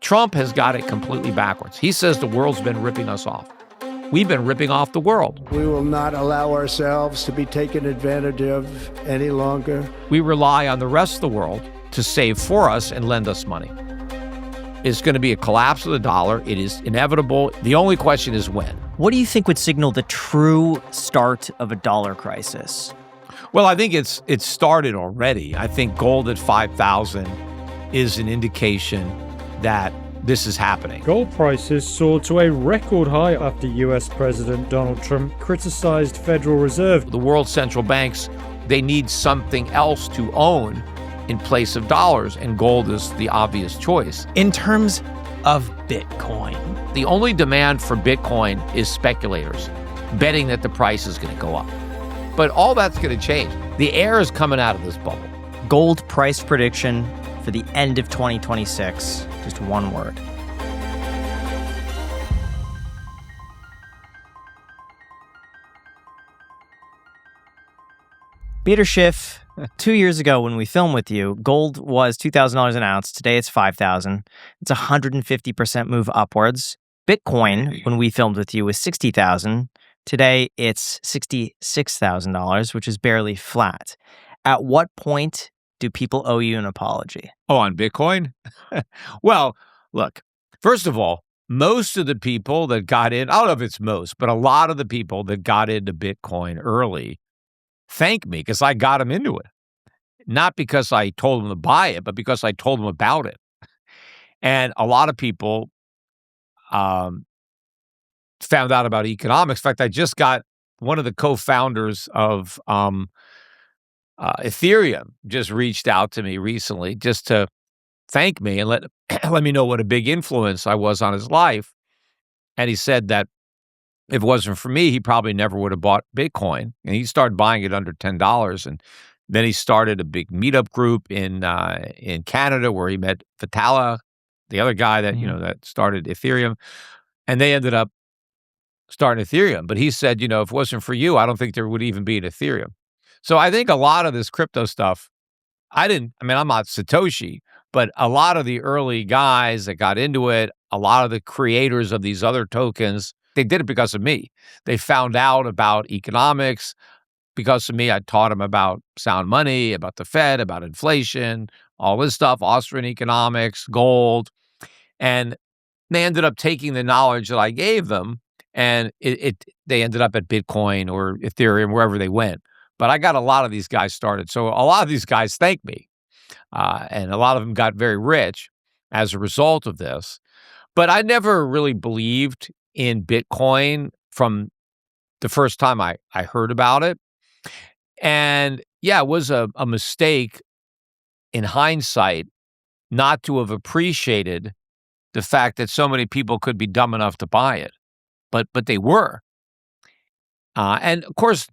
Trump has got it completely backwards. He says the world's been ripping us off. We've been ripping off the world. We will not allow ourselves to be taken advantage of any longer. We rely on the rest of the world to save for us and lend us money. It's going to be a collapse of the dollar. It is inevitable. The only question is when. What do you think would signal the true start of a dollar crisis? Well, I think it's started already. I think gold at 5,000 is an indication that this is happening. Gold prices soared to a record high after U.S. President Donald Trump criticized Federal Reserve. The world central banks, they need something else to own in place of dollars, and gold is the obvious choice. In terms of Bitcoin, the only demand for Bitcoin is speculators betting that the price is going to go up. But all that's going to change. The air is coming out of this bubble. Gold price prediction for the end of 2026, just one word. Peter Schiff, 2 years ago when we filmed with you, gold was $2,000 an ounce. Today it's $5,000. It's a 150% move upwards. Bitcoin, when we filmed with you, was $60,000. Today it's $66,000, which is barely flat. At what point do people owe you an apology? Oh, on Bitcoin? Well, look, first of all, most of the people that got in, I don't know if it's most, but a lot of the people that got into Bitcoin early thank me because I got them into it. Not because I told them to buy it, but because I told them about it. And a lot of people found out about economics. In fact, I just got one of the co-founders of Ethereum just reached out to me recently just to thank me and let me know what a big influence I was on his life. And he said that if it wasn't for me, he probably never would have bought Bitcoin. And he started buying it under $10. And then he started a big meetup group in Canada where he met 𝗖𝗓𝗡𝗘𝗖𝗧, the other guy that, that started Ethereum. And they ended up starting Ethereum. But he said, if it wasn't for you, I don't think there would even be an Ethereum. So I think a lot of this crypto stuff, I'm not Satoshi, but a lot of the early guys that got into it, a lot of the creators of these other tokens, they did it because of me. They found out about economics. Because of me, I taught them about sound money, about the Fed, about inflation, all this stuff, Austrian economics, gold. And they ended up taking the knowledge that I gave them, and they ended up at Bitcoin or Ethereum, wherever they went. But I got a lot of these guys started. So a lot of these guys thanked me. And a lot of them got very rich as a result of this. But I never really believed in Bitcoin from the first time I heard about it. And yeah, it was a mistake in hindsight not to have appreciated the fact that so many people could be dumb enough to buy it. But they were. And of course,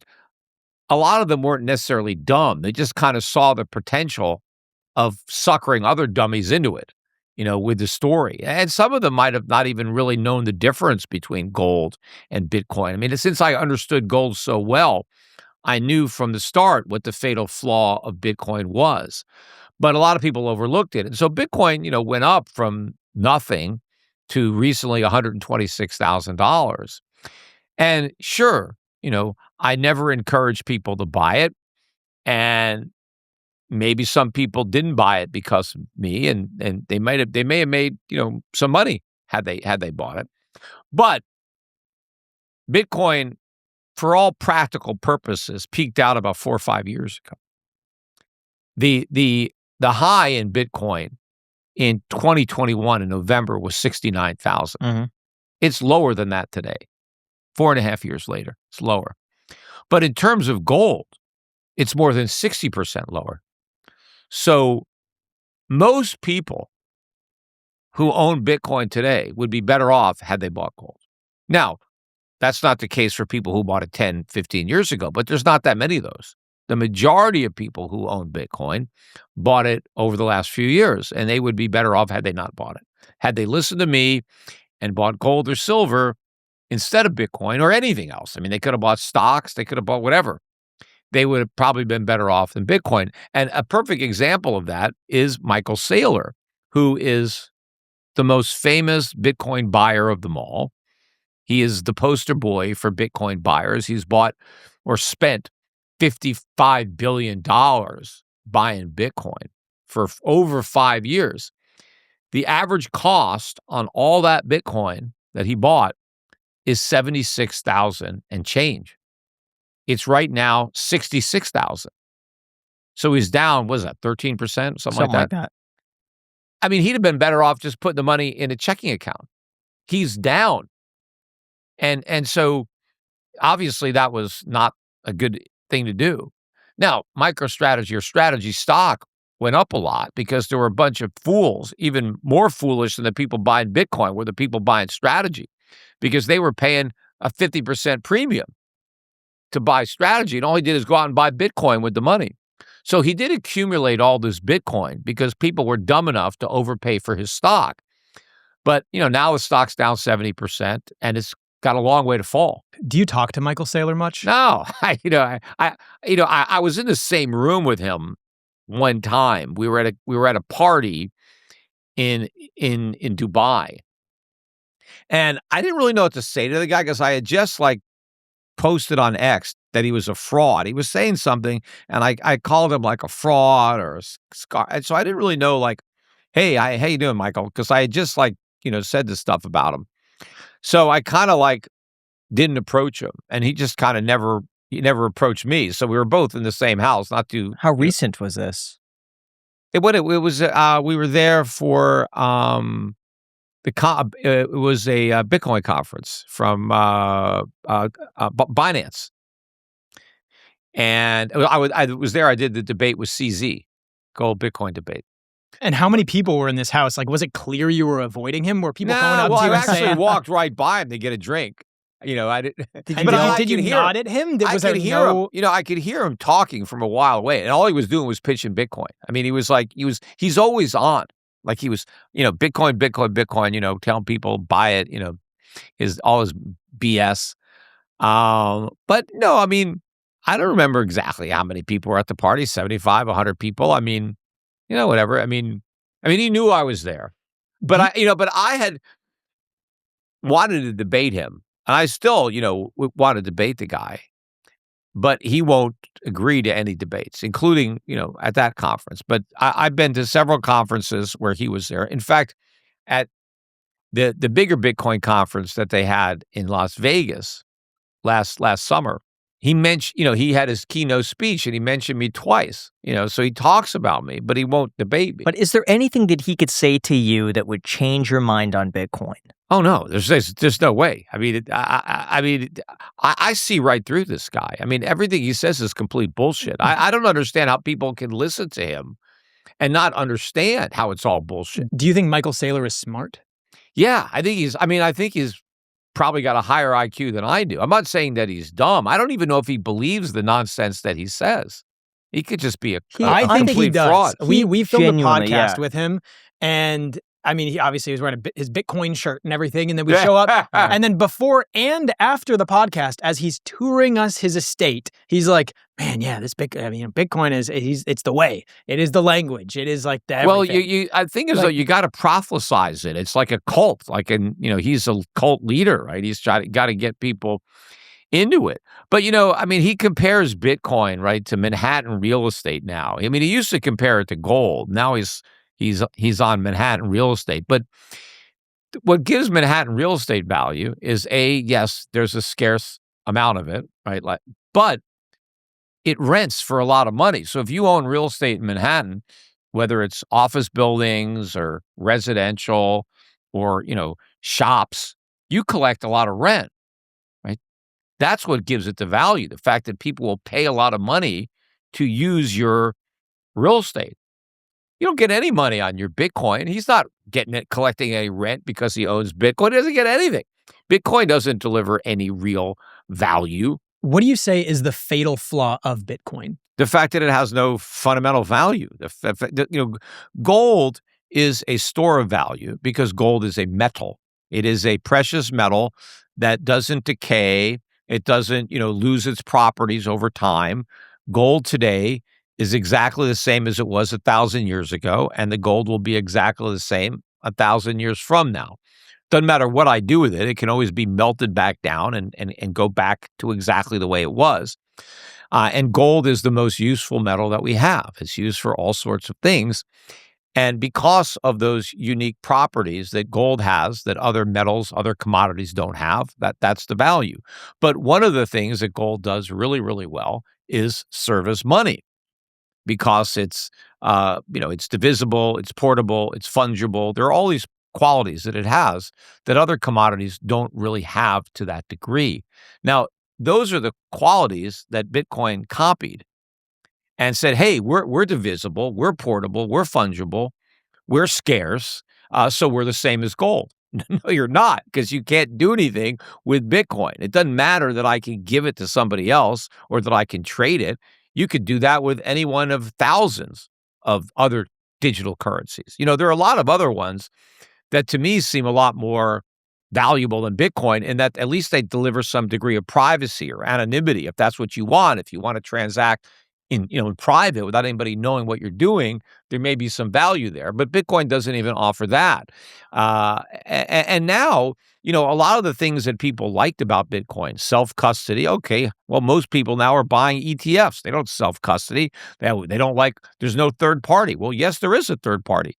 a lot of them weren't necessarily dumb. They just kind of saw the potential of suckering other dummies into it, with the story. And some of them might have not even really known the difference between gold and Bitcoin. Since I understood gold so well, I knew from the start what the fatal flaw of Bitcoin was. But a lot of people overlooked it. And so Bitcoin, went up from nothing to recently $126,000. And sure, I never encouraged people to buy it. And maybe some people didn't buy it because of me, and they may have made, some money had they bought it. But Bitcoin, for all practical purposes, peaked out about 4 or 5 years ago. The high in Bitcoin in 2021 in November was 69,000. Mm-hmm. It's lower than that today. 4.5 years later, it's lower. But in terms of gold, it's more than 60% lower. So most people who own Bitcoin today would be better off had they bought gold. Now, that's not the case for people who bought it 10, 15 years ago, but there's not that many of those. The majority of people who own Bitcoin bought it over the last few years, and they would be better off had they not bought it. Had they listened to me and bought gold or silver instead of Bitcoin or anything else. They could have bought stocks, they could have bought whatever. They would have probably been better off than Bitcoin. And a perfect example of that is Michael Saylor, who is the most famous Bitcoin buyer of them all. He is the poster boy for Bitcoin buyers. He's bought or spent $55 billion buying Bitcoin for over 5 years. The average cost on all that Bitcoin that he bought is $76,000 and change. It's right now $66,000. So he's down, what is that, 13%? Something like that. I mean, he'd have been better off just putting the money in a checking account. He's down. And so obviously that was not a good thing to do. Now, MicroStrategy or strategy stock went up a lot because there were a bunch of fools, even more foolish than the people buying Bitcoin were the people buying strategy, because they were paying a 50% premium to buy strategy, and all he did is go out and buy Bitcoin with the money. So he did accumulate all this Bitcoin because people were dumb enough to overpay for his stock. But, now the stock's down 70% and it's got a long way to fall. Do you talk to Michael Saylor much? No, I was in the same room with him one time. We were at a party in Dubai, and I didn't really know what to say to the guy because I had just posted on X that he was a fraud. He was saying something, and I called him like a fraud or a scar. And so I didn't really know, hey, how you doing, Michael? Because I had just said this stuff about him. So I kind of didn't approach him, and he just kind of never approached me. So we were both in the same house. Not too. How recent was this? It was. We were there for it was a Bitcoin conference from Binance, and I was there. I did the debate with CZ, Gold Bitcoin debate. And how many people were in this house? Was it clear you were avoiding him? Were people going up to you and saying... I actually walked right by him to get a drink. I didn't... Did you nod at him? I could hear him. I could hear him talking from a while away, and all he was doing was pitching Bitcoin. I mean, he's always on. He was, Bitcoin, telling people buy it, all his BS. But no, I mean, I don't remember exactly how many people were at the party, 75, 100 people. I mean, whatever. I mean, he knew I was there, but I had wanted to debate him, and I still, want to debate the guy, but he won't agree to any debates, including, at that conference. But I've been to several conferences where he was there. In fact, at the bigger Bitcoin conference that they had in Las Vegas last summer, he mentioned, he had his keynote speech and he mentioned me twice, so he talks about me, but he won't debate me. But is there anything that he could say to you that would change your mind on Bitcoin? Oh no, there's no way. I mean, I see right through this guy. I mean, everything he says is complete bullshit. I don't understand how people can listen to him and not understand how it's all bullshit. Do you think Michael Saylor is smart? Yeah, I think he's probably got a higher IQ than I do. I'm not saying that he's dumb. I don't even know if he believes the nonsense that he says. He could just be I think he does. Fraud. We filmed a podcast with him, and I mean, he obviously was wearing his Bitcoin shirt and everything, and then we show up, and then before and after the podcast, as he's touring us his estate, he's like, "Man, yeah, Bitcoin it's the way. It is the language. It is like that." Well, I think though you got to prophesize it. It's like a cult. He's a cult leader, right? He's got to get people into it. But he compares Bitcoin, right, to Manhattan real estate now. I mean, he used to compare it to gold. Now he's on Manhattan real estate. But what gives Manhattan real estate value is yes, there's a scarce amount of it, right? But it rents for a lot of money. So if you own real estate in Manhattan, whether it's office buildings or residential or, shops, you collect a lot of rent, right? That's what gives it the value. The fact that people will pay a lot of money to use your real estate. You don't get any money on your Bitcoin. He's not collecting any rent because he owns Bitcoin. He doesn't get anything. Bitcoin doesn't deliver any real value. What do you say is the fatal flaw of Bitcoin? The fact that it has no fundamental value. Gold is a store of value because gold is a metal. It is a precious metal that doesn't decay. It doesn't, lose its properties over time. Gold today is exactly the same as it was 1,000 years ago, and the gold will be exactly the same 1,000 years from now. Doesn't matter what I do with it. It can always be melted back down and go back to exactly the way it was. And gold is the most useful metal that we have. It's used for all sorts of things. And because of those unique properties that gold has that other metals, other commodities don't have, that's the value. But one of the things that gold does really, really well is serve as money, because it's it's divisible, it's portable, it's fungible. There are all these qualities that it has that other commodities don't really have to that degree. Now, those are the qualities that Bitcoin copied and said, hey, we're divisible, we're portable, we're fungible, we're scarce, so we're the same as gold. No, you're not, because you can't do anything with Bitcoin. It doesn't matter that I can give it to somebody else or that I can trade it. You could do that with any one of thousands of other digital currencies. There are a lot of other ones that to me seem a lot more valuable than Bitcoin, in that at least they deliver some degree of privacy or anonymity, if that's what you want. If you want to transact in private without anybody knowing what you're doing, there may be some value there. But Bitcoin doesn't even offer that. And now, a lot of the things that people liked about Bitcoin, self-custody. Okay, well, most people now are buying ETFs. They don't self-custody. They don't like, there's no third party. Well, yes, there is a third party.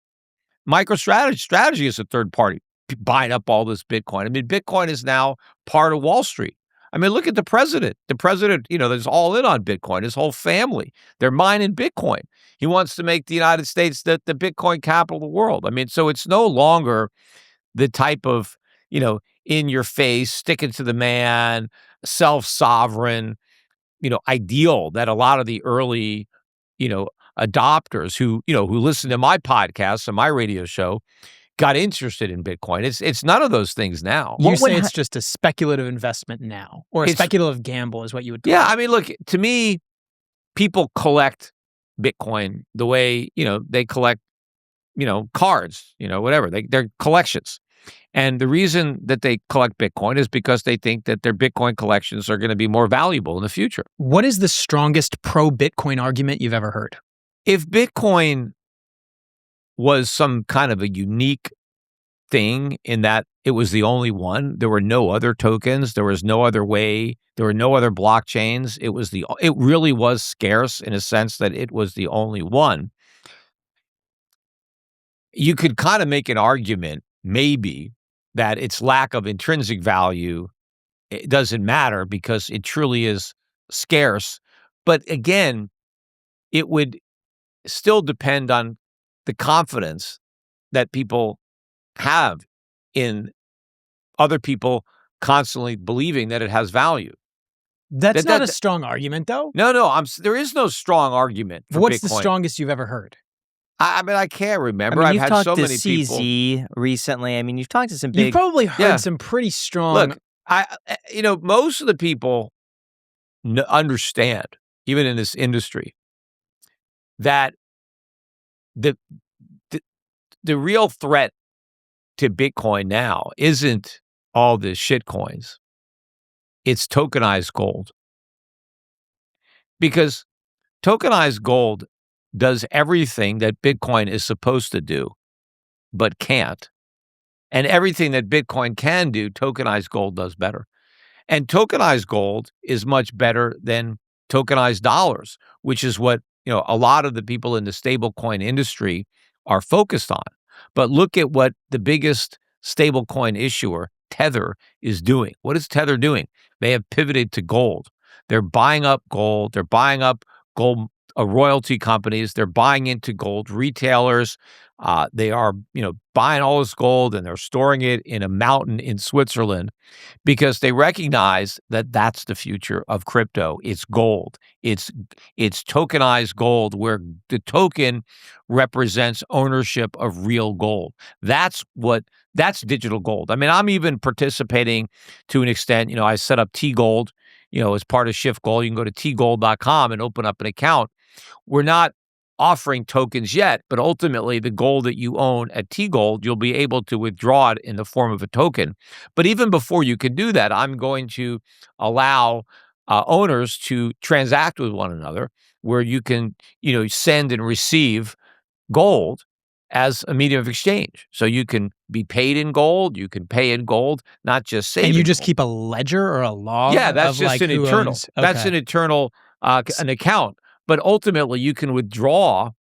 MicroStrategy is a third party buying up all this Bitcoin. I mean, Bitcoin is now part of Wall Street. I mean, look at the president. The president, is all in on Bitcoin. His whole family, they're mining Bitcoin. He wants to make the United States the Bitcoin capital of the world. I mean, so it's no longer the type of, in your face, sticking to the man, self-sovereign, ideal that a lot of the early, adopters who listen to my podcast and my radio show got interested in Bitcoin. It's none of those things now. You say it's just a speculative investment now, or a speculative gamble is what you would call it. Yeah, I mean, look, to me, people collect Bitcoin the way, they collect, cards, whatever. They're collections. And the reason that they collect Bitcoin is because they think that their Bitcoin collections are going to be more valuable in the future. What is the strongest pro-Bitcoin argument you've ever heard? If Bitcoin was some kind of a unique thing in that it was the only one, there were no other tokens, there was no other way, there were no other blockchains, it really was scarce in a sense that it was the only one. You could kind of make an argument, maybe, that its lack of intrinsic value, it doesn't matter because it truly is scarce. But again, it would still depend on the confidence that people have in other people constantly believing that it has value. That's not a strong argument, though. No, there is no strong argument for What's Bitcoin. the strongest you've ever heard? I mean, I can't remember. I've you've had talked so to many people. CZ recently. I mean, you've talked to some big. You've probably heard some pretty strong. Look, most of the people understand, even in this industry, that the real threat to Bitcoin now isn't all the shit coins. It's tokenized gold. Because tokenized gold does everything that Bitcoin is supposed to do, but can't. And everything that Bitcoin can do, tokenized gold does better. And tokenized gold is much better than tokenized dollars, which is what, a lot of the people in the stablecoin industry are focused on. But look at what the biggest stablecoin issuer, Tether, is doing. What is Tether doing? They have pivoted to gold. They're buying up gold. They're buying up gold royalty companies. They're buying into gold retailers. They are, buying all this gold and they're storing it in a mountain in Switzerland because they recognize that that's the future of crypto. It's gold. It's tokenized gold where the token represents ownership of real gold. That's digital gold. I mean, I'm even participating to an extent. I set up T-Gold, as part of Schiff Gold. You can go to tgold.com and open up an account. We're not offering tokens yet, but ultimately the gold that you own at T-Gold, you'll be able to withdraw it in the form of a token. But even before you can do that, I'm going to allow owners to transact with one another where you can, send and receive gold as a medium of exchange. So you can be paid in gold, you can pay in gold, not just saving. And you just gold. keep a ledger or a log? Yeah, that's of just like an who internal. owns- That's okay. an internal an account. But ultimately, you can withdraw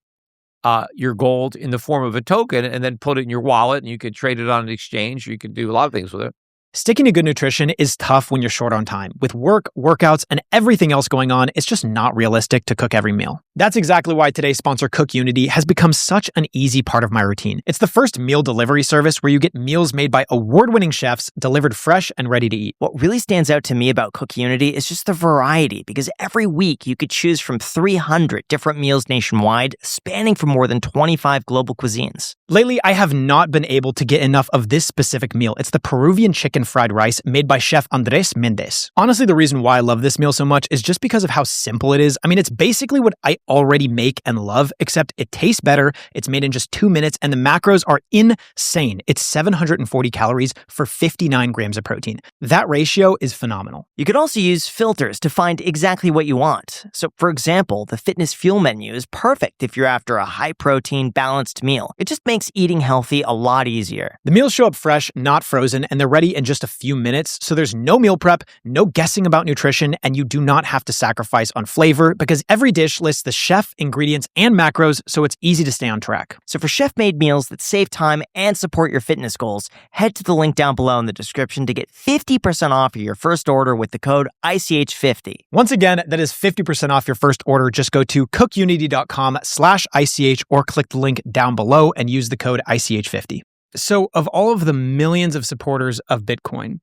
your gold in the form of a token and then put it in your wallet, and you can trade it on an exchange. You can do a lot of things with it. Sticking to good nutrition is tough when you're short on time. With work, workouts, and everything else going on, it's just not realistic to cook every meal. That's exactly why today's sponsor, CookUnity, has become such an easy part of my routine. It's the first meal delivery service where you get meals made by award-winning chefs delivered fresh and ready to eat. What really stands out to me about CookUnity is just the variety, because every week you could choose from 300 different meals nationwide, spanning from more than 25 global cuisines. Lately, I have not been able to get enough of this specific meal. It's the Peruvian chicken fried rice made by chef Andres Mendez. Honestly, the reason why I love this meal so much is just because of how simple it is. I mean, it's basically what I already make and love, except it tastes better, it's made in just 2 minutes, and the macros are insane. It's 740 calories for 59 grams of protein. That ratio is phenomenal. You could also use filters to find exactly what you want. So, for example, the fitness fuel menu is perfect if you're after a high-protein, balanced meal. It just makes eating healthy a lot easier. The meals show up fresh, not frozen, and they're ready in just a few minutes, so there's no meal prep, no guessing about nutrition, and you do not have to sacrifice on flavor because every dish lists the chef, ingredients, and macros, so it's easy to stay on track. So for chef-made meals that save time and support your fitness goals, head to the link down below in the description to get 50% off your first order with the code 𝗖𝗢𝗡𝗘50. Once again, that is 50% off your first order. Just go to cookunity.com/ICH or click the link down below and use the code 𝗖𝗢𝗡𝗘50. So of all of the millions of supporters of Bitcoin,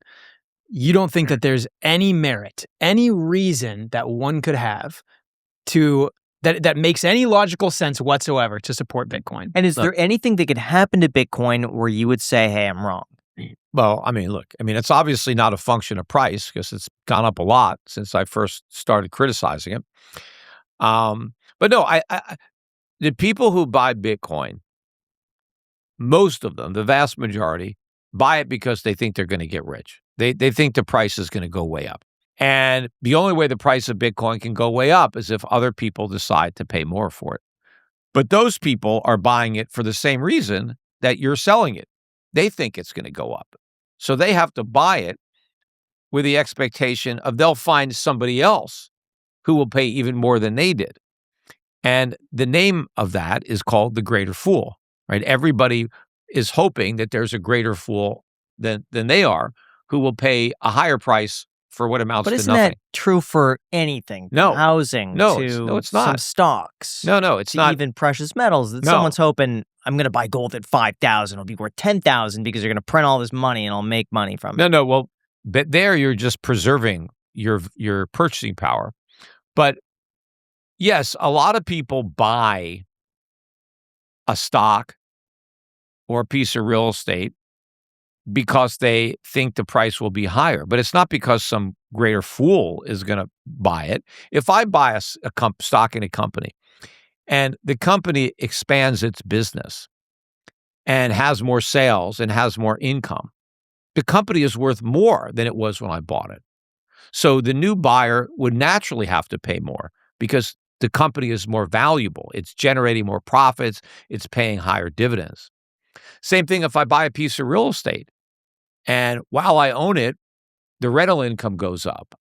you don't think that there's any merit, any reason that one could have to that makes any logical sense whatsoever to support Bitcoin? And is there anything that could happen to Bitcoin where you would say, hey, I'm wrong? Well, I mean, look, it's obviously not a function of price because it's gone up a lot since I first started criticizing it. But no, the people who buy Bitcoin, most of them, the vast majority, buy it because they think they're going to get rich. They think the price is going to go way up. And the only way the price of Bitcoin can go way up is if other people decide to pay more for it. But those people are buying it for the same reason that you're selling it. They think it's going to go up. So they have to buy it with the expectation of they'll find somebody else who will pay even more than they did. And the name of that is called the greater fool, right? Everybody is hoping that there's a greater fool than they are who will pay a higher price for what amounts to nothing. But isn't that true for anything? No. Housing, No, some it's not. stocks. No, it's to not. Even precious metals. That No. Someone's hoping, I'm going to buy gold at 5,000. It'll be worth 10,000 because you're going to print all this money and I'll make money from it. No. Well, but there you're just preserving your purchasing power. But yes, a lot of people buy a stock or a piece of real estate because they think the price will be higher. But it's not because some greater fool is going to buy it. If I buy a stock in a company and the company expands its business and has more sales and has more income, the company is worth more than it was when I bought it. So the new buyer would naturally have to pay more because the company is more valuable. It's generating more profits. It's paying higher dividends. Same thing if I buy a piece of real estate and while I own it, the rental income goes up.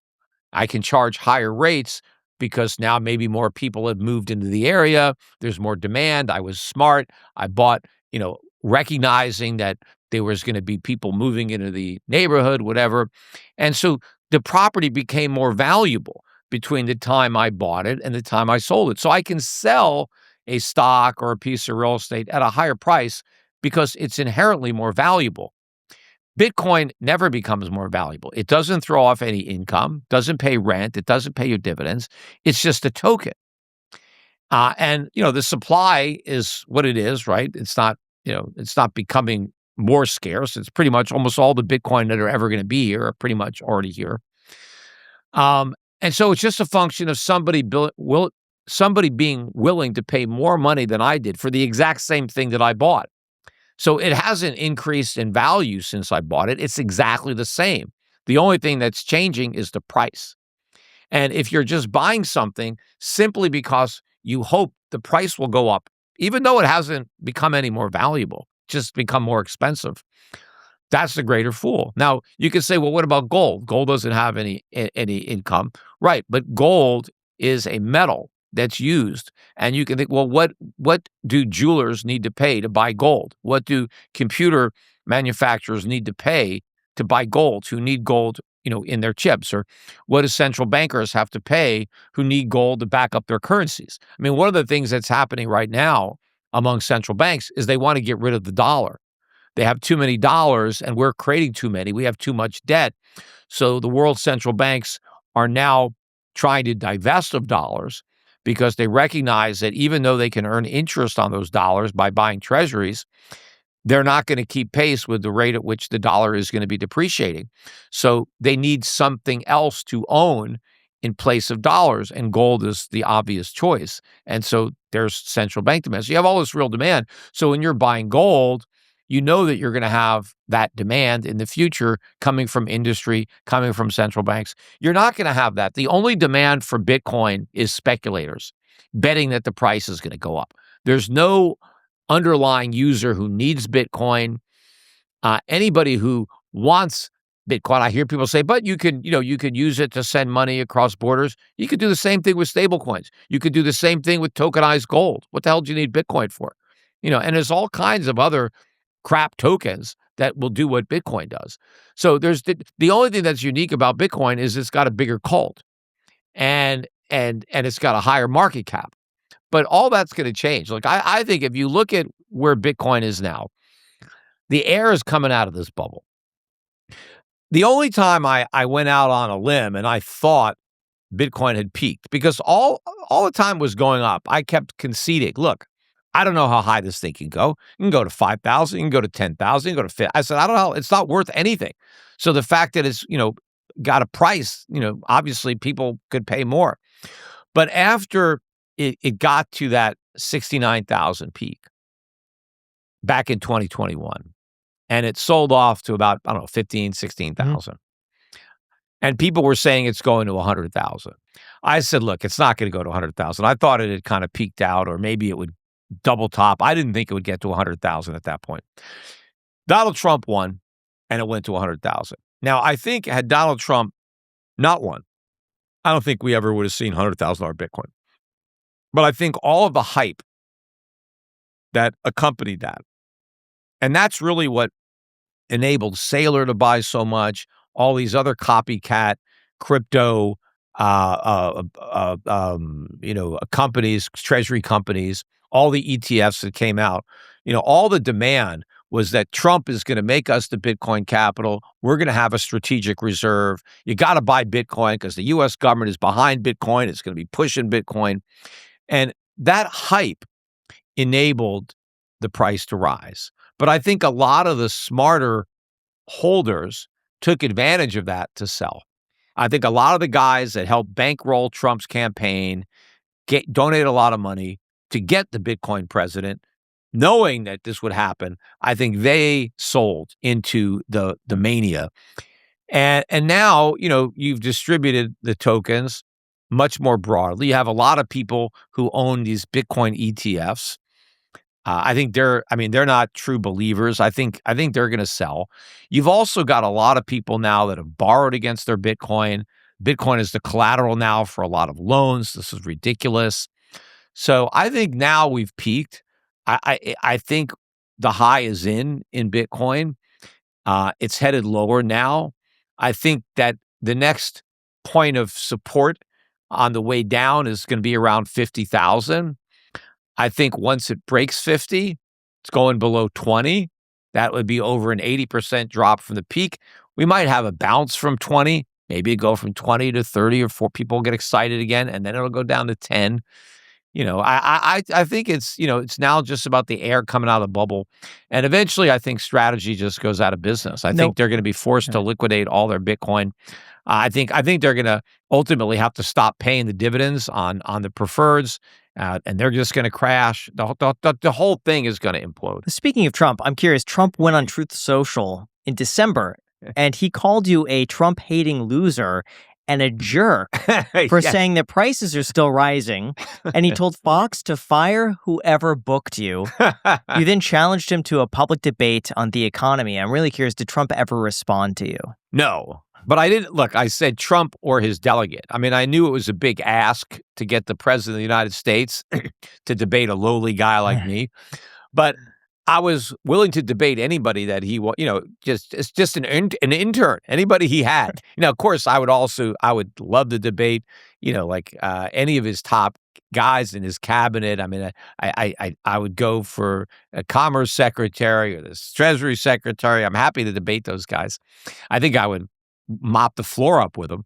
I can charge higher rates because now maybe more people have moved into the area. There's more demand. I was smart. I bought, recognizing that there was going to be people moving into the neighborhood, whatever. And so the property became more valuable between the time I bought it and the time I sold it. So I can sell a stock or a piece of real estate at a higher price because it's inherently more valuable. Bitcoin never becomes more valuable. It doesn't throw off any income, doesn't pay rent, it doesn't pay your dividends. It's just a token. And the supply is what it is, right? It's not, it's not becoming more scarce. It's pretty much almost all the Bitcoin that are ever going to be here are pretty much already here. And so it's just a function of somebody being willing to pay more money than I did for the exact same thing that I bought. So it hasn't increased in value since I bought it. It's exactly the same. The only thing that's changing is the price. And if you're just buying something simply because you hope the price will go up even though it hasn't become any more valuable, just become more expensive. That's the greater fool. Now, you could say, well, what about gold? Gold doesn't have any income. Right, but gold is a metal that's used. And you can think, well, what do jewelers need to pay to buy gold? What do computer manufacturers need to pay to buy gold, who need gold, in their chips? Or what do central bankers have to pay who need gold to back up their currencies? I mean, one of the things that's happening right now among central banks is they want to get rid of the dollar. They have too many dollars, and we're creating too many. We have too much debt. So the world's central banks are now trying to divest of dollars because they recognize that even though they can earn interest on those dollars by buying treasuries, they're not going to keep pace with the rate at which the dollar is going to be depreciating. So they need something else to own in place of dollars, and gold is the obvious choice. And so there's central bank demand. So you have all this real demand. So when you're buying gold, you know that you're going to have that demand in the future coming from industry, coming from central banks. You're not going to have that. The only demand for Bitcoin is speculators betting that the price is going to go up. There's no underlying user who needs Bitcoin. Anybody who wants Bitcoin, I hear people say, but you could use it to send money across borders. You could do the same thing with stablecoins. You could do the same thing with tokenized gold. What the hell do you need Bitcoin for? And there's all kinds of other crap tokens that will do what Bitcoin does. So there's the only thing that's unique about Bitcoin is it's got a bigger cult, and it's got a higher market cap. But all that's going to change. Like I think if you look at where Bitcoin is now, the air is coming out of this bubble. The only time I went out on a limb and I thought Bitcoin had peaked, because all the time was going up, I kept conceding, look, I don't know how high this thing can go. It can go to 5,000, it can go to 10,000, it can go to 50. I said, I don't know. It's not worth anything. So the fact that it's, got a price, obviously people could pay more. But after it got to that 69,000 peak back in 2021, and it sold off to about, 15, 16,000. And people were saying it's going to 100,000. I said, look, it's not going to go to 100,000. I thought it had kind of peaked out, or maybe it would double top. I didn't think it would get to 100,000 at that point. Donald Trump won, and it went to 100,000. Now, I think had Donald Trump not won, I don't think we ever would have seen $100,000 Bitcoin. But I think all of the hype that accompanied that, and that's really what enabled Saylor to buy so much, all these other copycat crypto companies, treasury companies, all the ETFs that came out, all the demand was that Trump is going to make us the Bitcoin capital. We're going to have a strategic reserve. You got to buy Bitcoin because the U.S. government is behind Bitcoin. It's going to be pushing Bitcoin. And that hype enabled the price to rise. But I think a lot of the smarter holders took advantage of that to sell. I think a lot of the guys that helped bankroll Trump's campaign donate a lot of money to get the Bitcoin president, knowing that this would happen. I think they sold into the mania. And now, you've distributed the tokens much more broadly. You have a lot of people who own these Bitcoin ETFs. I think they're not true believers. I think they're going to sell. You've also got a lot of people now that have borrowed against their Bitcoin. Bitcoin is the collateral now for a lot of loans. This is ridiculous. So I think now we've peaked. I think the high is in Bitcoin. It's headed lower now. I think that the next point of support on the way down is going to be around 50,000. I think once it breaks 50, it's going below 20. That would be over an 80% drop from the peak. We might have a bounce from 20, maybe go from 20 to 30 or 4. People get excited again, and then it'll go down to 10. I think it's now just about the air coming out of the bubble. And eventually I think strategy just goes out of business. I think they're going to be forced to liquidate all their Bitcoin. I think they're going to ultimately have to stop paying the dividends on the preferreds, and they're just going to crash. The whole thing is going to implode. Speaking of Trump, I'm curious. Trump went on Truth Social in December, and he called you a Trump-hating loser. and a jerk for saying that prices are still rising. And he told Fox to fire whoever booked you. You then challenged him to a public debate on the economy. I'm really curious, did Trump ever respond to you? No. But I didn't look, I said Trump or his delegate. I mean, I knew it was a big ask to get the president of the United States to debate a lowly guy like me. But I was willing to debate anybody that he, it's just an intern, anybody he had. Of course, I would love to debate, any of his top guys in his cabinet. I mean, I would go for a commerce secretary or the treasury secretary. I'm happy to debate those guys. I think I would mop the floor up with them.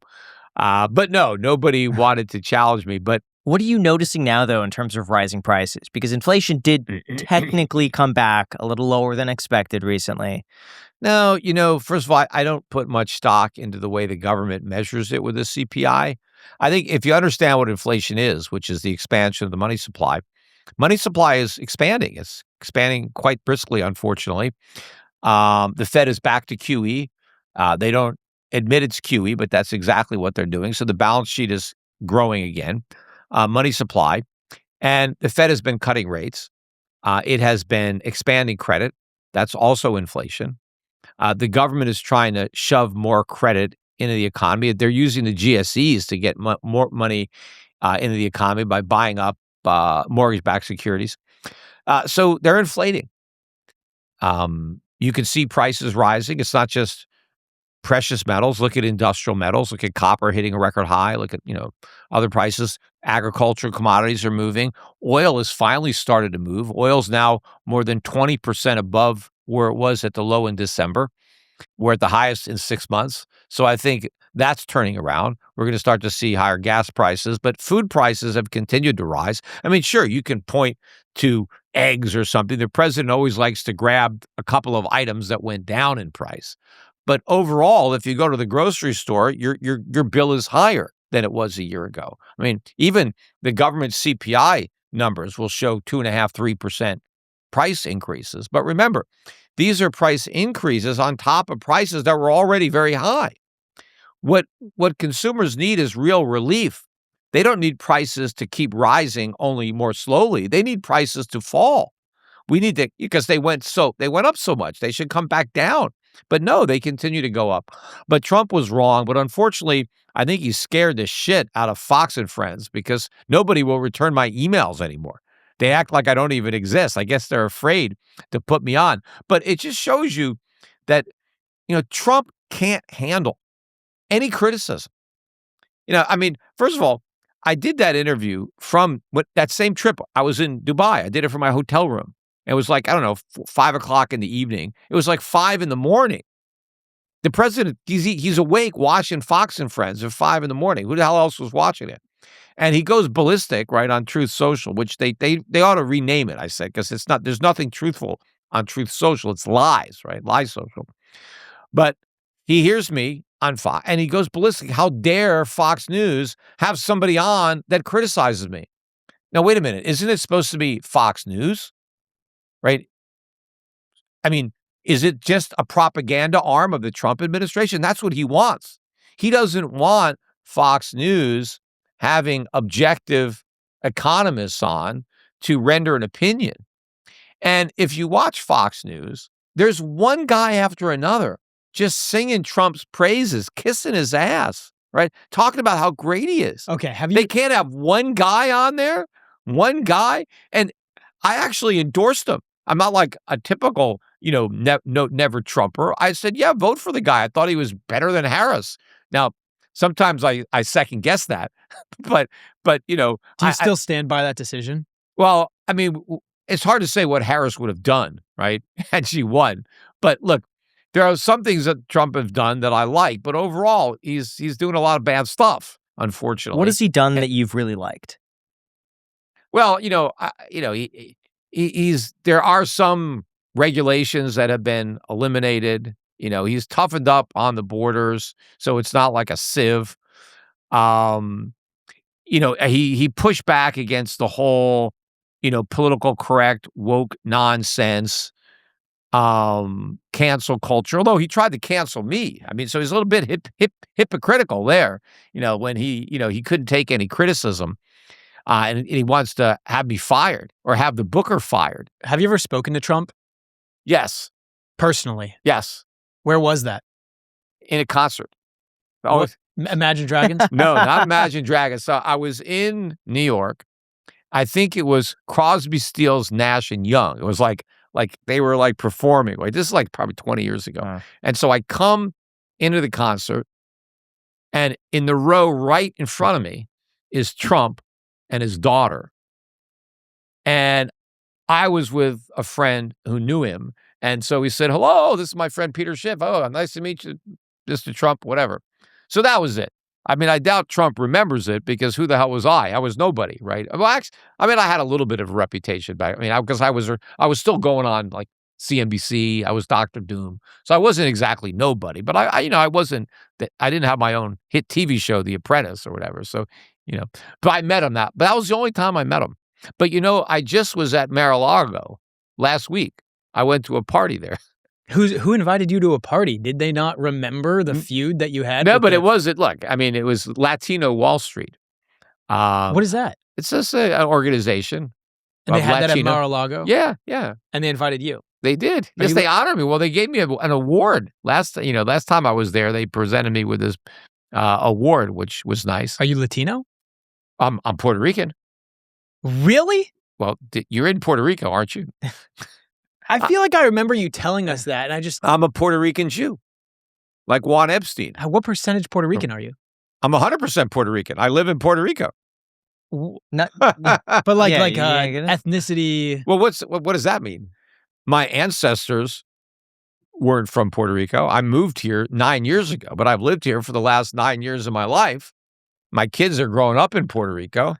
But no, nobody wanted to challenge me. But what are you noticing now, though, in terms of rising prices? Because inflation did technically come back a little lower than expected recently. No, first of all, I don't put much stock into the way the government measures it with the CPI. I think if you understand what inflation is, which is the expansion of the money supply is expanding. It's expanding quite briskly, unfortunately. The Fed is back to QE. They don't admit it's QE, but that's exactly what they're doing. So the balance sheet is growing again. Money supply, and the Fed has been cutting rates. It has been expanding credit. That's also inflation. The government is trying to shove more credit into the economy. They're using the GSEs to get more money into the economy by buying up mortgage-backed securities. So they're inflating. You can see prices rising. It's not just precious metals. Look at industrial metals. Look at copper hitting a record high. Look at, other prices. Agricultural commodities are moving. Oil has finally started to move. Oil's now more than 20% above where it was at the low in December. We're at the highest in 6 months. So I think that's turning around. We're going to start to see higher gas prices, but food prices have continued to rise. I mean, sure, you can point to eggs or something. The president always likes to grab a couple of items that went down in price. But overall, if you go to the grocery store, your bill is higher than it was a year ago. I mean, even the government CPI numbers will show 2.5%, 3% price increases. But remember, these are price increases on top of prices that were already very high. What consumers need is real relief. They don't need prices to keep rising only more slowly. They need prices to fall. We need to, because they went up so much. They should come back down. But no, they continue to go up. But Trump was wrong. But unfortunately, I think he scared the shit out of Fox and Friends because nobody will return my emails anymore. They act like I don't even exist. I guess they're afraid to put me on. But it just shows you that, Trump can't handle any criticism. I mean, first of all, I did that interview from that same trip. I was in Dubai. I did it from my hotel room. It was like, I don't know, 5 o'clock in the evening. It was like 5 in the morning. The president, he's awake watching Fox and Friends at 5 in the morning. Who the hell else was watching it? And he goes ballistic, right, on Truth Social, which they ought to rename it, I said, because there's nothing truthful on Truth Social. It's lies, right? Lie Social. But he hears me on Fox, and he goes ballistic. How dare Fox News have somebody on that criticizes me? Now, wait a minute. Isn't it supposed to be Fox News? Right? I mean, is it just a propaganda arm of the Trump administration? That's what he wants. He doesn't want Fox News having objective economists on to render an opinion. And if you watch Fox News, there's one guy after another just singing Trump's praises, kissing his ass, right? Talking about how great he is. Okay, They can't have one guy on there, one guy. And I actually endorsed him. I'm not like a typical, never Trumper. I said, yeah, vote for the guy. I thought he was better than Harris. Now, sometimes I second guess that, but do you still stand by that decision? Well, I mean, it's hard to say what Harris would have done, right, had she won. But look, there are some things that Trump has done that I like, but overall, he's doing a lot of bad stuff, unfortunately. What has he done that you've really liked? Well, there are some regulations that have been eliminated. He's toughened up on the borders, so it's not like a sieve. He pushed back against the whole, political correct woke nonsense. cancel culture, although he tried to cancel me. I mean, so he's a little bit hypocritical there, when he couldn't take any criticism. And he wants to have me fired or have the booker fired. Have you ever spoken to Trump? Yes. Personally? Yes. Where was that? In a concert. Oh, Imagine Dragons? No, not Imagine Dragons. So I was in New York. I think it was Crosby, Stills, Nash and Young. It was like they were like performing. Like this is like probably 20 years ago. Wow. And so I come into the concert, and in the row right in front of me is Trump and his daughter. And I was with a friend who knew him. And so he said, "Hello, this is my friend Peter Schiff. Oh, nice to meet you, Mr. Trump," whatever. So that was it. I mean, I doubt Trump remembers it because who the hell was I? I was nobody, right? Well, actually, I had a little bit of a reputation back. Because I was still going on like CNBC. I was Dr. Doom, so I wasn't exactly nobody. But I wasn't. I didn't have my own hit TV show, The Apprentice, or whatever. So but I met him but that was the only time I met him. But I just was at Mar-a-Lago last week. I went to a party there. Who invited you to a party? Did they not remember the feud that you had? No, but it was Latino Wall Street. What is that? It's just an organization. And they had Latino. that at Mar-a-Lago? Yeah, yeah. And they invited you? They did. Yes, they honored me. Well, they gave me an award. Last time I was there, they presented me with this award, which was nice. Are you Latino? I'm Puerto Rican. Really? Well, you're in Puerto Rico, aren't you? I feel like I remember you telling us that, and I'm a Puerto Rican Jew, like Juan Epstein. What percentage Puerto Rican are you? I'm 100% Puerto Rican. I live in Puerto Rico. But ethnicity. Well, what does that mean? My ancestors weren't from Puerto Rico. I moved here 9 years ago, but I've lived here for the last 9 years of my life. My kids are growing up in Puerto Rico.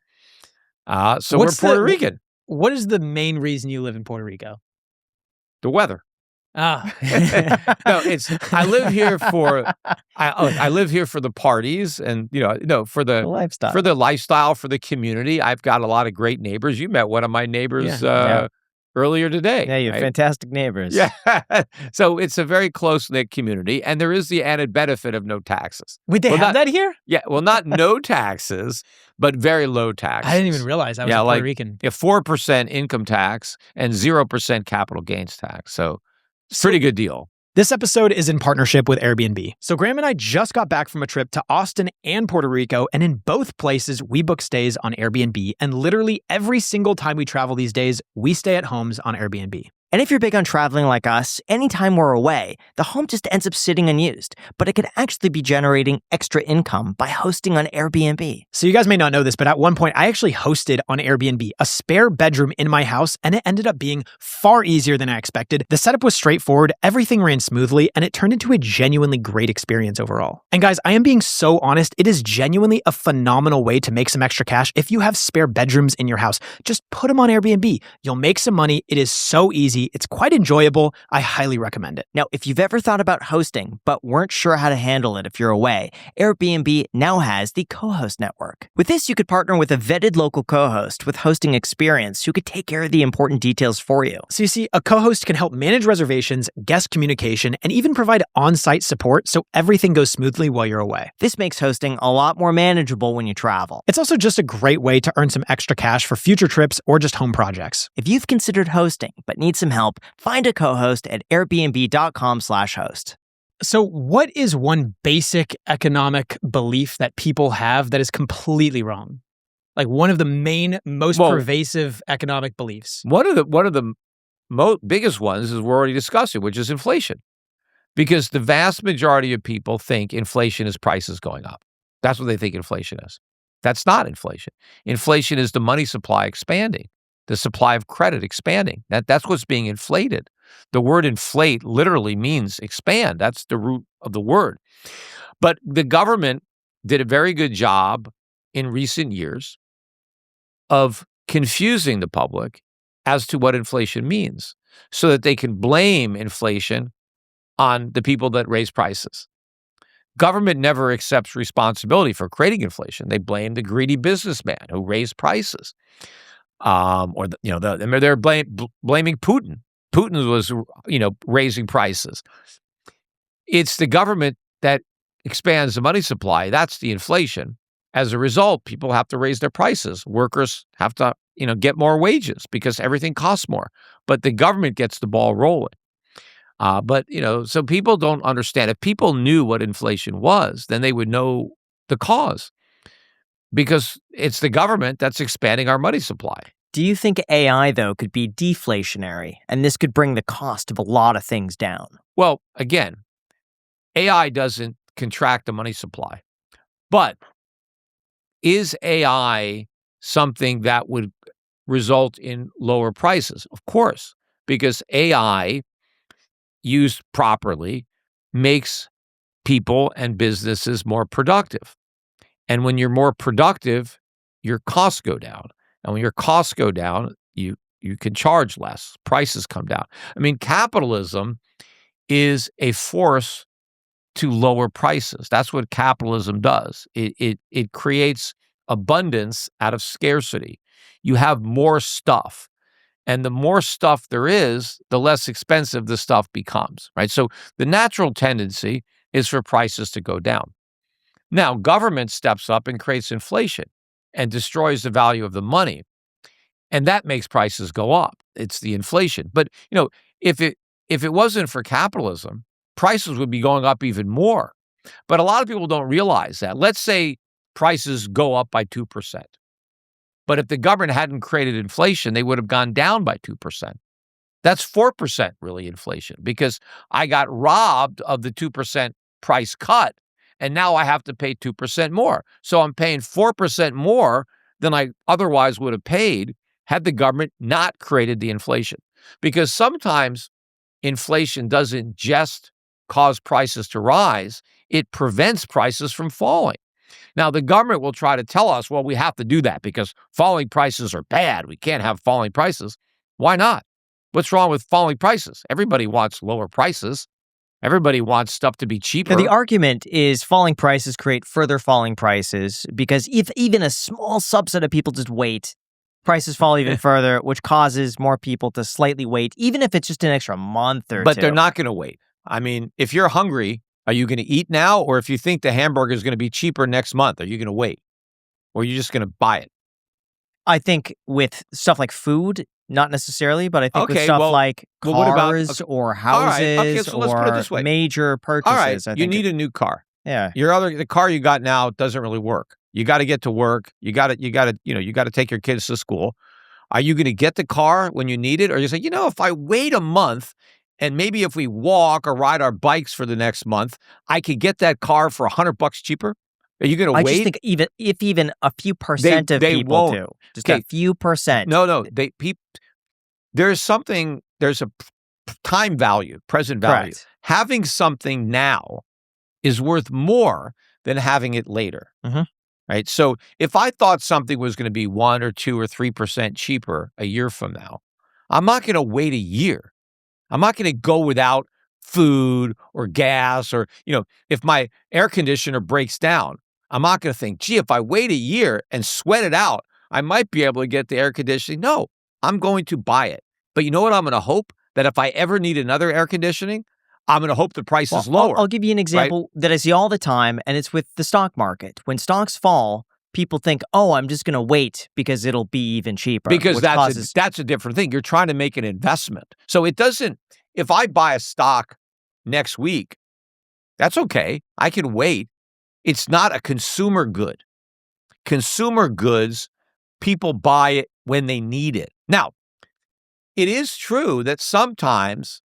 So we're Puerto Rican. What is the main reason you live in Puerto Rico? The weather. Ah. No, I live here for I live here for the parties and for the lifestyle. For the lifestyle, for the community. I've got a lot of great neighbors. You met one of my neighbors earlier today. Yeah, you have fantastic neighbors. Yeah. So it's a very close-knit community, and there is the added benefit of no taxes. Wait, they have that here? Yeah, well, not no taxes, but very low taxes. I didn't even realize I was a Puerto Rican. 4% income tax and 0% capital gains tax. So it's a pretty good deal. This episode is in partnership with Airbnb. So Graham and I just got back from a trip to Austin and Puerto Rico, and in both places, we book stays on Airbnb. And literally every single time we travel these days, we stay at homes on Airbnb. And if you're big on traveling like us, anytime we're away, the home just ends up sitting unused. But it could actually be generating extra income by hosting on Airbnb. So you guys may not know this, but at one point I actually hosted on Airbnb a spare bedroom in my house, and it ended up being far easier than I expected. The setup was straightforward, everything ran smoothly, and it turned into a genuinely great experience overall. And guys, I am being so honest, it is genuinely a phenomenal way to make some extra cash if you have spare bedrooms in your house. Just put them on Airbnb. You'll make some money. It is so easy. It's quite enjoyable. I highly recommend it. Now, if you've ever thought about hosting but weren't sure how to handle it if you're away, Airbnb now has the co-host network. With this, you could partner with a vetted local co-host with hosting experience who could take care of the important details for you. So you see, a co-host can help manage reservations, guest communication, and even provide on-site support so everything goes smoothly while you're away. This makes hosting a lot more manageable when you travel. It's also just a great way to earn some extra cash for future trips or just home projects. If you've considered hosting but need some help, find a co-host at airbnb.com/host. So what is one basic economic belief that people have that is completely wrong? Like one of the most pervasive economic beliefs. One of the biggest ones is we're already discussing, which is inflation. Because the vast majority of people think inflation is prices going up. That's what they think inflation is. That's not inflation. Inflation is the money supply expanding. The supply of credit expanding. That's what's being inflated. The word inflate literally means expand. That's the root of the word. But the government did a very good job in recent years of confusing the public as to what inflation means so that they can blame inflation on the people that raise prices. Government never accepts responsibility for creating inflation. They blame the greedy businessman who raised prices. They're blaming Putin Putin was, raising prices. It's the government that expands the money supply. That's the inflation. As a result, people have to raise their prices. Workers have to, get more wages because everything costs more. But the government gets the ball rolling. So people don't understand. If people knew what inflation was, then they would know the cause, because it's the government that's expanding our money supply. Do you think AI, though, could be deflationary, and this could bring the cost of a lot of things down? Well, again, AI doesn't contract the money supply. But is AI something that would result in lower prices? Of course, because AI, used properly, makes people and businesses more productive. And when you're more productive, your costs go down. And when your costs go down, you can charge less. Prices come down. I mean, capitalism is a force to lower prices. That's what capitalism does. It creates abundance out of scarcity. You have more stuff. And the more stuff there is, the less expensive the stuff becomes, right? So the natural tendency is for prices to go down. Now, government steps up and creates inflation and destroys the value of the money. And that makes prices go up. It's the inflation. But, if it wasn't for capitalism, prices would be going up even more. But a lot of people don't realize that. Let's say prices go up by 2%. But if the government hadn't created inflation, they would have gone down by 2%. That's 4% really inflation, because I got robbed of the 2% price cut, and now I have to pay 2% more. So I'm paying 4% more than I otherwise would have paid had the government not created the inflation. Because sometimes inflation doesn't just cause prices to rise, it prevents prices from falling. Now, the government will try to tell us, well, we have to do that because falling prices are bad. We can't have falling prices. Why not? What's wrong with falling prices? Everybody wants lower prices. Everybody wants stuff to be cheaper. Now, the argument is falling prices create further falling prices, because if even a small subset of people just wait, prices fall even further, which causes more people to slightly wait, even if it's just an extra month or two. But they're not going to wait. I mean, if you're hungry, are you going to eat now? Or if you think the hamburger is going to be cheaper next month, are you going to wait? Or are you just going to buy it? I think with stuff like food, not necessarily, but I think with stuff like cars or houses so let's put it this way. Major purchases. All right, I think you need a new car. Yeah. The car you got now doesn't really work. You got to get to work. You got to take your kids to school. Are you going to get the car when you need it? Or you say, if I wait a month and maybe if we walk or ride our bikes for the next month, I could get that car for $100 cheaper? Are you going to wait? I just think even a few percent of people do. Just a few percent. No. There's a time value, present value. Correct. Having something now is worth more than having it later. Mm-hmm. Right? So if I thought something was going to be 1 or 2 or 3% cheaper a year from now, I'm not going to wait a year. I'm not going to go without food or gas or, if my air conditioner breaks down, I'm not going to think, gee, if I wait a year and sweat it out, I might be able to get the air conditioning. No, I'm going to buy it. But you know what I'm going to hope? That if I ever need another air conditioning, I'm going to hope the price is lower. I'll give you an example that I see all the time, and it's with the stock market. When stocks fall, people think, oh, I'm just going to wait because it'll be even cheaper. Because that's a different thing. You're trying to make an investment. So it doesn't, if I buy a stock next week, that's okay. I can wait. It's not a consumer good. Consumer goods, people buy it when they need it. Now, it is true that sometimes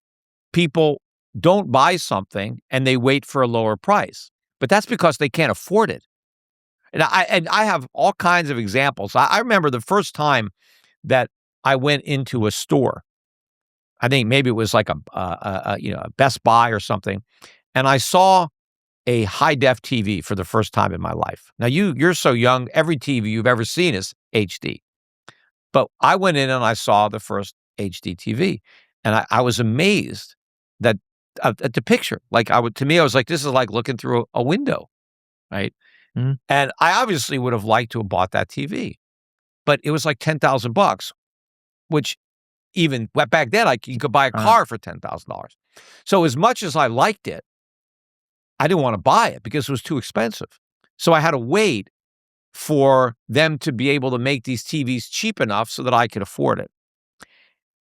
people don't buy something and they wait for a lower price, but that's because they can't afford it. And I have all kinds of examples. I remember the first time that I went into a store. I think maybe it was like a Best Buy or something, and I saw a high-def TV for the first time in my life. Now, you're so young, every TV you've ever seen is HD. But I went in and I saw the first HD TV, and I was amazed that at the picture. To me, I was like, this is like looking through a window, right? Mm-hmm. And I obviously would have liked to have bought that TV, but it was like $10,000, which even back then, you could buy a car for $10,000. So as much as I liked it, I didn't want to buy it because it was too expensive. So I had to wait for them to be able to make these TVs cheap enough so that I could afford it.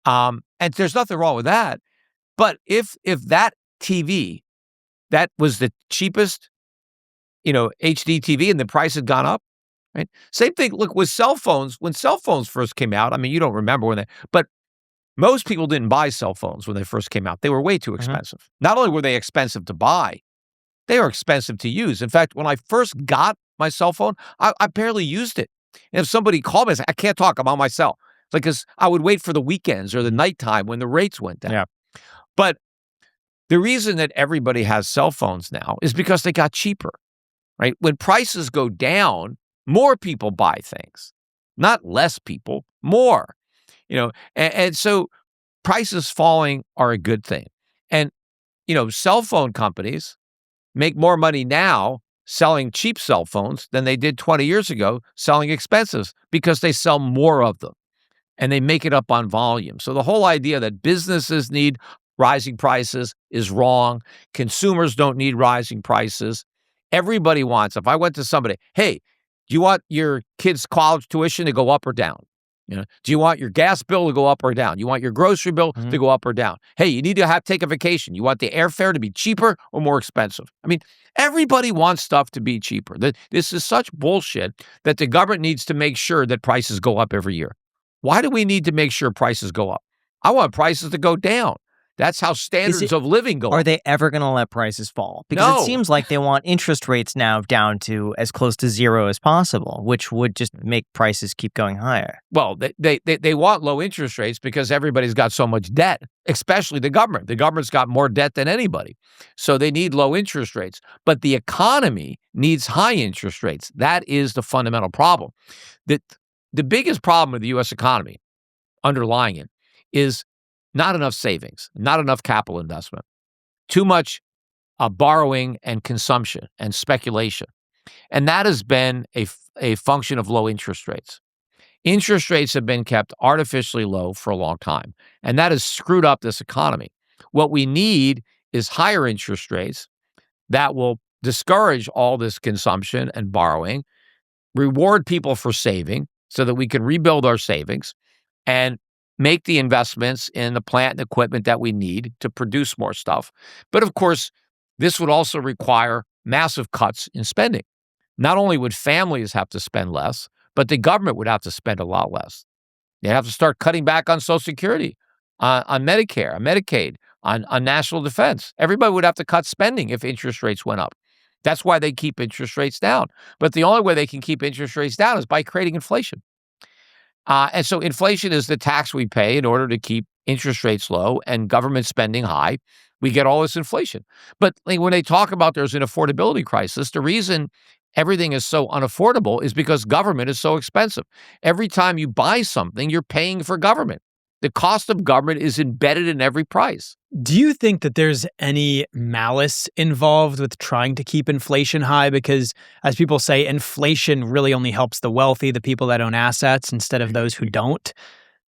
And there's nothing wrong with that. But if that TV, that was the cheapest, HD TV, and the price had gone up, right? Same thing, look, with cell phones. When cell phones first came out, I mean, you don't remember but most people didn't buy cell phones when they first came out. They were way too expensive. Not only were they expensive to buy, they were expensive to use. In fact, when I first got my cell phone, I barely used it. And if somebody called me, I said, I can't talk, I'm on my cell. It's like, because I would wait for the weekends or the nighttime when the rates went down. Yeah. But the reason that everybody has cell phones now is because they got cheaper, right? When prices go down, more people buy things, not less people, more, and so prices falling are a good thing. And, cell phone companies make more money now selling cheap cell phones than they did 20 years ago selling expensive because they sell more of them and they make it up on volume. So the whole idea that businesses need rising prices is wrong. Consumers don't need rising prices. Everybody wants, if I went to somebody, hey, do you want your kid's college tuition to go up or down? Do you want your gas bill to go up or down? You want your grocery bill to go up or down? Hey, you need to take a vacation. You want the airfare to be cheaper or more expensive? I mean, everybody wants stuff to be cheaper. This is such bullshit that the government needs to make sure that prices go up every year. Why do we need to make sure prices go up? I want prices to go down. That's how standards of living go up. Are they ever going to let prices fall? Because it seems like they want interest rates now down to as close to zero as possible, which would just make prices keep going higher. Well, they want low interest rates because everybody's got so much debt, especially the government. The government's got more debt than anybody. So they need low interest rates. But the economy needs high interest rates. That is the fundamental problem. The biggest problem with the U.S. economy, underlying it, is not enough savings, not enough capital investment, too much borrowing and consumption and speculation. And that has been a function of low interest rates. Interest rates have been kept artificially low for a long time, and that has screwed up this economy. What we need is higher interest rates that will discourage all this consumption and borrowing, reward people for saving so that we can rebuild our savings, and make the investments in the plant and equipment that we need to produce more stuff. But of course, this would also require massive cuts in spending. Not only would families have to spend less, but the government would have to spend a lot less. They'd have to start cutting back on Social Security, on Medicare, on Medicaid, on national defense. Everybody would have to cut spending if interest rates went up. That's why they keep interest rates down. But the only way they can keep interest rates down is by creating inflation. And so inflation is the tax we pay in order to keep interest rates low and government spending high. We get all this inflation. But when they talk about there's an affordability crisis, the reason everything is so unaffordable is because government is so expensive. Every time you buy something, you're paying for government. The cost of government is embedded in every price. Do you think that there's any malice involved with trying to keep inflation high? Because as people say, inflation really only helps the wealthy, the people that own assets, instead of those who don't.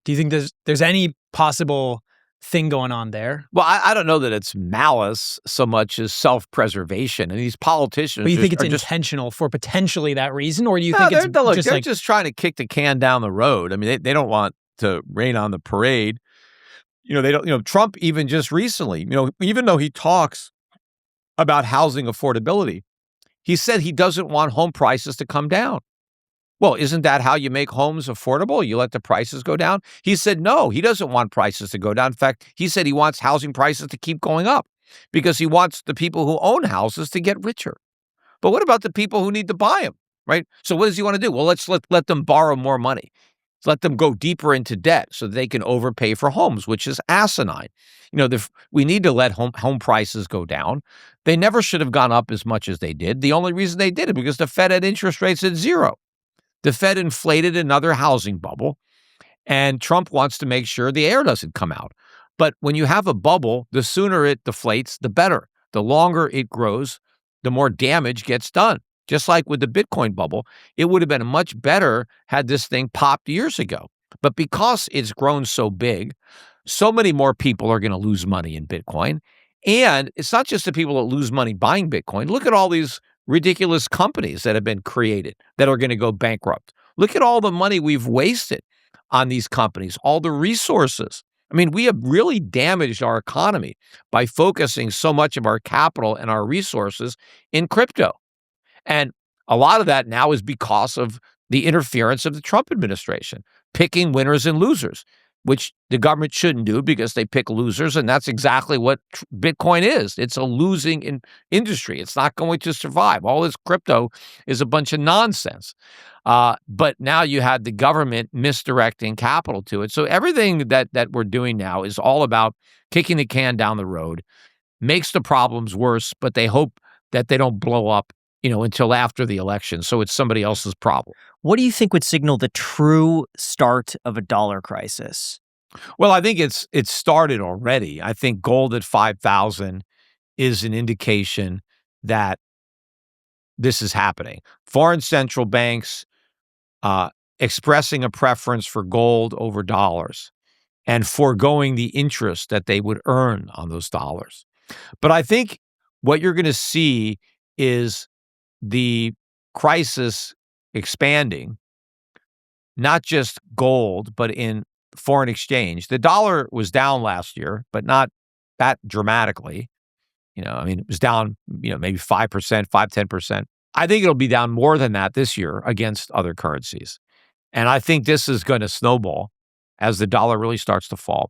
Do you think there's any possible thing going on there? Well, I don't know that it's malice so much as self-preservation. And these politicians But you think it's intentional for potentially that reason? Or do you think they're just trying to kick the can down the road? I mean, they don't want to rain on the parade. They don't, Trump even just recently, even though he talks about housing affordability, he said he doesn't want home prices to come down. Well, isn't that how you make homes affordable? You let the prices go down? He said, no, he doesn't want prices to go down. In fact, he said he wants housing prices to keep going up because he wants the people who own houses to get richer. But what about the people who need to buy them, right? So what does he want to do? Well, let's let them borrow more money. Let them go deeper into debt so that they can overpay for homes, which is asinine. We need to let home prices go down. They never should have gone up as much as they did. The only reason they did it because the Fed had interest rates at zero. The Fed inflated another housing bubble, and Trump wants to make sure the air doesn't come out. But when you have a bubble, the sooner it deflates, the better. The longer it grows, the more damage gets done. Just like with the Bitcoin bubble, it would have been much better had this thing popped years ago. But because it's grown so big, so many more people are going to lose money in Bitcoin. And it's not just the people that lose money buying Bitcoin. Look at all these ridiculous companies that have been created that are going to go bankrupt. Look at all the money we've wasted on these companies, all the resources. I mean, we have really damaged our economy by focusing so much of our capital and our resources in crypto. And a lot of that now is because of the interference of the Trump administration, picking winners and losers, which the government shouldn't do because they pick losers. And that's exactly what Bitcoin is. It's a losing industry. It's not going to survive. All this crypto is a bunch of nonsense. But now you had the government misdirecting capital to it. So everything that we're doing now is all about kicking the can down the road, makes the problems worse, but they hope that they don't blow up, until after the election. So it's somebody else's problem. What do you think would signal the true start of a dollar crisis? Well, I think it's started already. I think gold at 5,000 is an indication that this is happening. Foreign central banks expressing a preference for gold over dollars and foregoing the interest that they would earn on those dollars. But I think what you're going to see is the crisis expanding, not just gold, but in foreign exchange. The dollar was down last year, but not that dramatically. It was down, maybe 5%, 10%. I think it'll be down more than that this year against other currencies. And I think this is going to snowball as the dollar really starts to fall.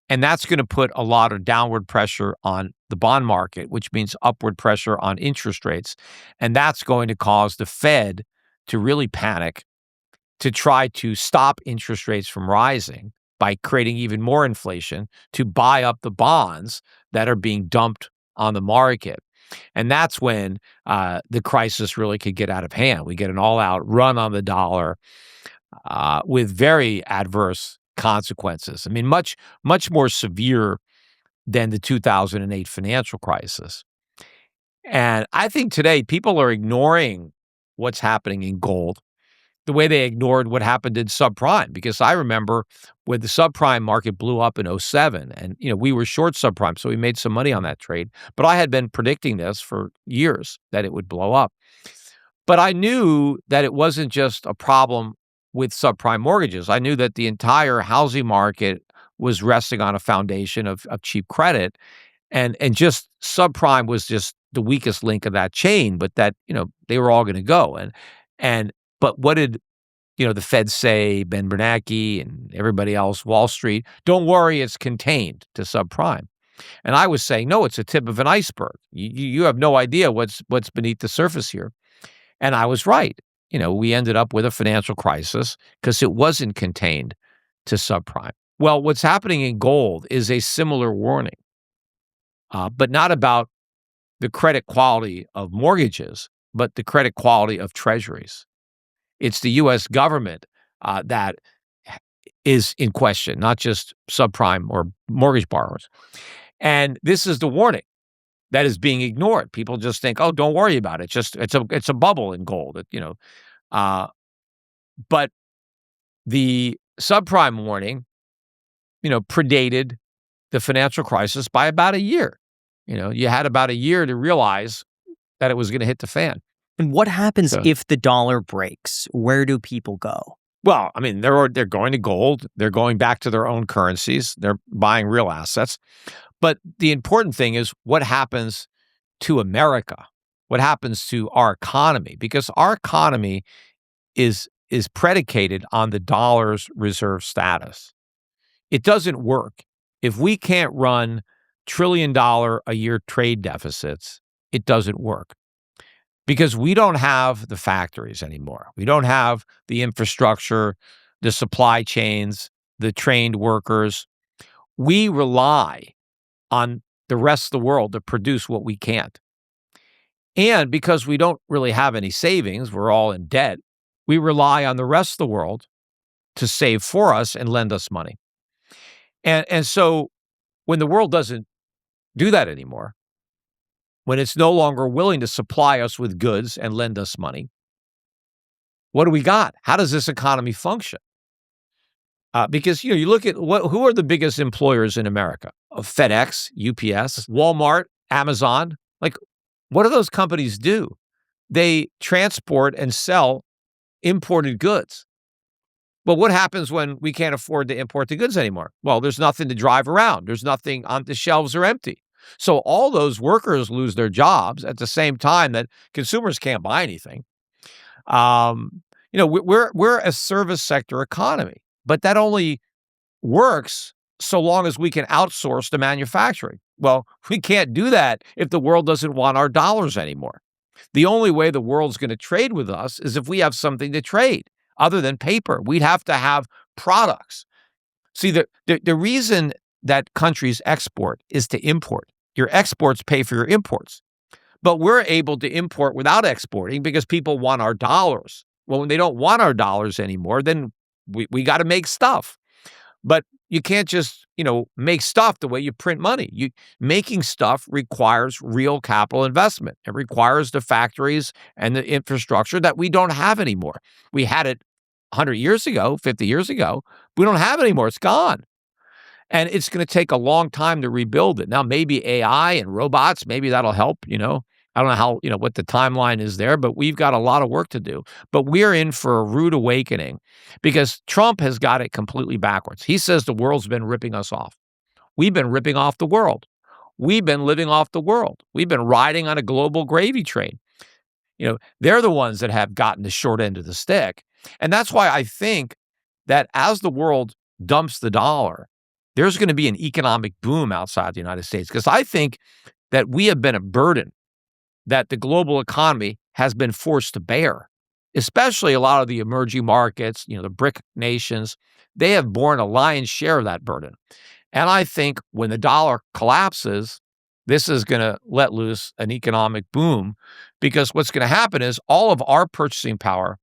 And that's going to put a lot of downward pressure on the bond market, which means upward pressure on interest rates. And that's going to cause the Fed to really panic, to try to stop interest rates from rising by creating even more inflation, to buy up the bonds that are being dumped on the market. And that's when the crisis really could get out of hand. We get an all-out run on the dollar with very adverse consequences. I mean, much more severe than the 2008 financial crisis. And I think today people are ignoring what's happening in gold the way they ignored what happened in subprime. Because I remember when the subprime market blew up in 2007, and we were short subprime, so we made some money on that trade. But I had been predicting this for years, that it would blow up. But I knew that it wasn't just a problem with subprime mortgages. I knew that the entire housing market was resting on a foundation of cheap credit, and just subprime was just the weakest link of that chain. But that they were all going to go. But what did the Fed say? Ben Bernanke and everybody else, Wall Street, don't worry, it's contained to subprime. And I was saying, no, it's a tip of an iceberg. You have no idea what's beneath the surface here. And I was right. We ended up with a financial crisis because it wasn't contained to subprime. Well, what's happening in gold is a similar warning, but not about the credit quality of mortgages, but the credit quality of treasuries. It's the U.S. government that is in question, not just subprime or mortgage borrowers. And this is the warning that is being ignored. People just think, oh, don't worry about it. It's a bubble in gold, but the subprime warning, predated the financial crisis by about a year. You had about a year to realize that it was going to hit the fan. And what happens if the dollar breaks? Where do people go? Well, I mean, they're going to gold. They're going back to their own currencies. They're buying real assets. But the important thing is what happens to America, what happens to our economy, because our economy is predicated on the dollar's reserve status. It doesn't work. If we can't run trillion-dollar-a-year trade deficits, it doesn't work. Because we don't have the factories anymore. We don't have the infrastructure, the supply chains, the trained workers. We rely on the rest of the world to produce what we can't. And because we don't really have any savings, we're all in debt, we rely on the rest of the world to save for us and lend us money. And so when the world doesn't do that anymore, when it's no longer willing to supply us with goods and lend us money, what do we got? How does this economy function? Because you look at who are the biggest employers in America? FedEx, UPS, Walmart, Amazon. Like, what do those companies do? They transport and sell imported goods. Well, what happens when we can't afford to import the goods anymore? Well, there's nothing to drive around. There's nothing on the shelves are empty. So all those workers lose their jobs at the same time that consumers can't buy anything. We're a service sector economy, but that only works so long as we can outsource the manufacturing. Well, we can't do that if the world doesn't want our dollars anymore. The only way the world's going to trade with us is if we have something to trade other than paper. We'd have to have products. See, the reason that countries export is to import. Your exports pay for your imports. But we're able to import without exporting because people want our dollars. Well, when they don't want our dollars anymore, then we got to make stuff. But you can't just, make stuff the way you print money. Making stuff requires real capital investment. It requires the factories and the infrastructure that we don't have anymore. We had it 100 years ago, 50 years ago. We don't have it anymore. It's gone. And it's going to take a long time to rebuild it. Now, maybe AI and robots, maybe that'll help, I don't know how, what the timeline is there, but we've got a lot of work to do. But we're in for a rude awakening because Trump has got it completely backwards. He says the world's been ripping us off. We've been ripping off the world. We've been living off the world. We've been riding on a global gravy train. They're the ones that have gotten the short end of the stick. And that's why I think that as the world dumps the dollar, there's going to be an economic boom outside the United States, because I think that we have been a burden that the global economy has been forced to bear, especially a lot of the emerging markets, the BRIC nations. They have borne a lion's share of that burden. And I think when the dollar collapses, this is going to let loose an economic boom, because what's going to happen is all of our purchasing power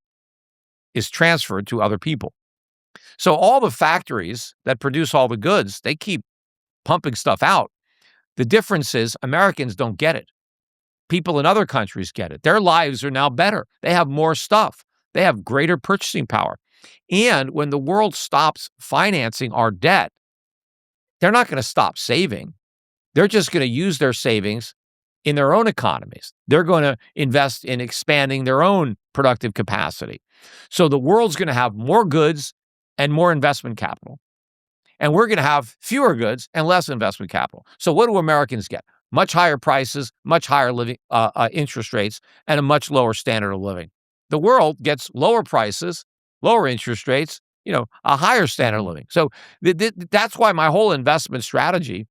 is transferred to other people. So all the factories that produce all the goods, they keep pumping stuff out. The difference is Americans don't get it. People in other countries get it. Their lives are now better. They have more stuff. They have greater purchasing power. And when the world stops financing our debt, they're not going to stop saving. They're just going to use their savings in their own economies. They're going to invest in expanding their own productive capacity. So the world's going to have more goods and more investment capital. And we're going to have fewer goods and less investment capital. So what do Americans get? Much higher prices, much higher living interest rates, and a much lower standard of living. The world gets lower prices, lower interest rates, a higher standard of living. So that's why my whole investment strategy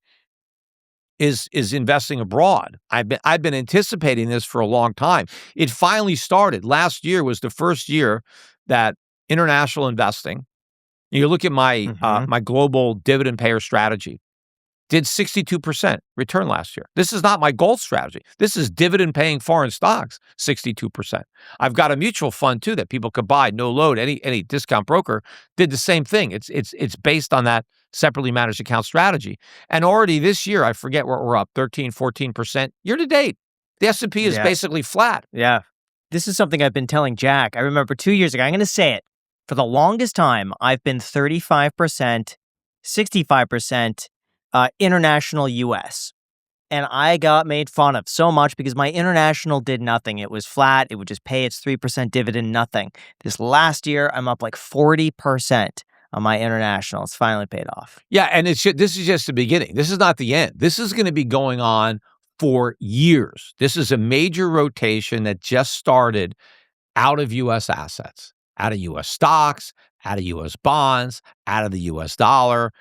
is investing abroad. I've been anticipating this for a long time. It finally started. Last year was the first year that international investing. You look at my my global dividend payer strategy. Did 62% return last year. This is not my gold strategy. This is dividend paying foreign stocks, 62%. I've got a mutual fund too that people could buy, no load. Any discount broker did the same thing. It's based on that separately managed account strategy. And already this year, I forget what we're up, 13, 14% year to date. The S&P is basically flat. Yeah. This is something I've been telling Jack. I remember 2 years ago, I'm going to say it. For the longest time, I've been 35%, 65%, international US. And I got made fun of so much because my international did nothing. It was flat. It would just pay its 3% dividend, nothing. This last year, I'm up like 40% on my international. It's finally paid off. Yeah, and this is just the beginning. This is not the end. This is going to be going on for years. This is a major rotation that just started out of U.S. assets, out of U.S. stocks, out of U.S. bonds, out of the U.S. dollar.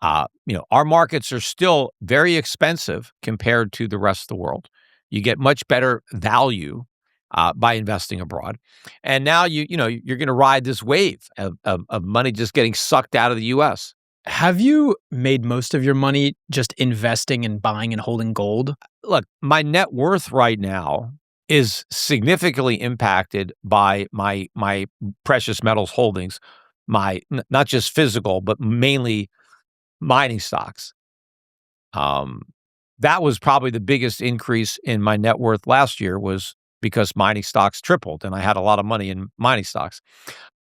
Our markets are still very expensive compared to the rest of the world. You get much better value by investing abroad. And now you're going to ride this wave of money just getting sucked out of the U.S. Have you made most of your money just investing and buying and holding gold? Look, my net worth right now is significantly impacted by my precious metals holdings, my not just physical, but mainly mining stocks. That was probably the biggest increase in my net worth last year, was because mining stocks tripled and I had a lot of money in mining stocks.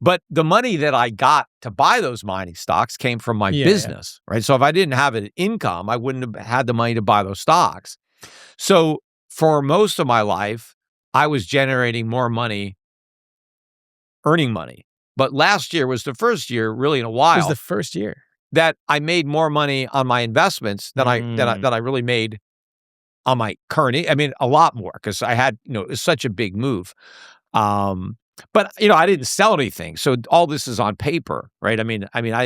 But the money that I got to buy those mining stocks came from my business, right? So if I didn't have an income, I wouldn't have had the money to buy those stocks. So for most of my life, I was generating more money, earning money. But last year was the first year, really in a while. It was the first year that I made more money on my investments than I really made on my current. I mean, a lot more because I had, it was such a big move. But I didn't sell anything, so all this is on paper, right? I mean, Are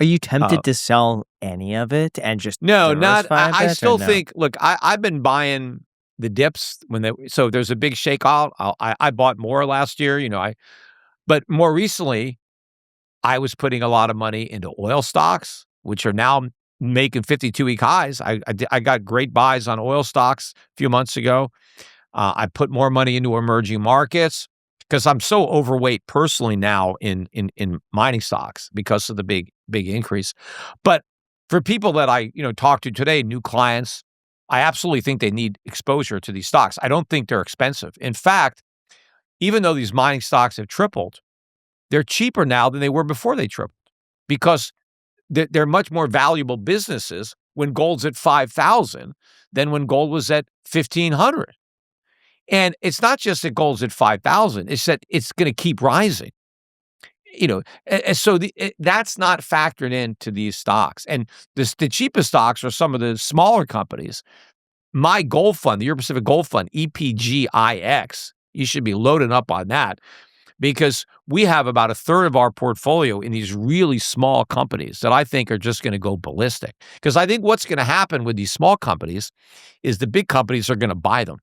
you tempted to sell any of it and just no, not. I still no? think. Look, I've been buying the dips so there's a big shakeout. I bought more last year, but more recently, I was putting a lot of money into oil stocks, which are now making 52-week highs. I got great buys on oil stocks a few months ago. I put more money into emerging markets because I'm so overweight personally now in mining stocks because of the big increase. But for people that I talk to today, new clients, I absolutely think they need exposure to these stocks. I don't think they're expensive. In fact, even though these mining stocks have tripled, they're cheaper now than they were before they tripled because they're much more valuable businesses when gold's at 5,000 than when gold was at 1,500. And it's not just that gold's at 5,000; it's that it's going to keep rising. So that's not factored into these stocks. And the cheapest stocks are some of the smaller companies. My gold fund, the Euro Pacific Gold Fund, EPGIX, you should be loading up on that because we have about a third of our portfolio in these really small companies that I think are just going to go ballistic. Because I think what's going to happen with these small companies is the big companies are going to buy them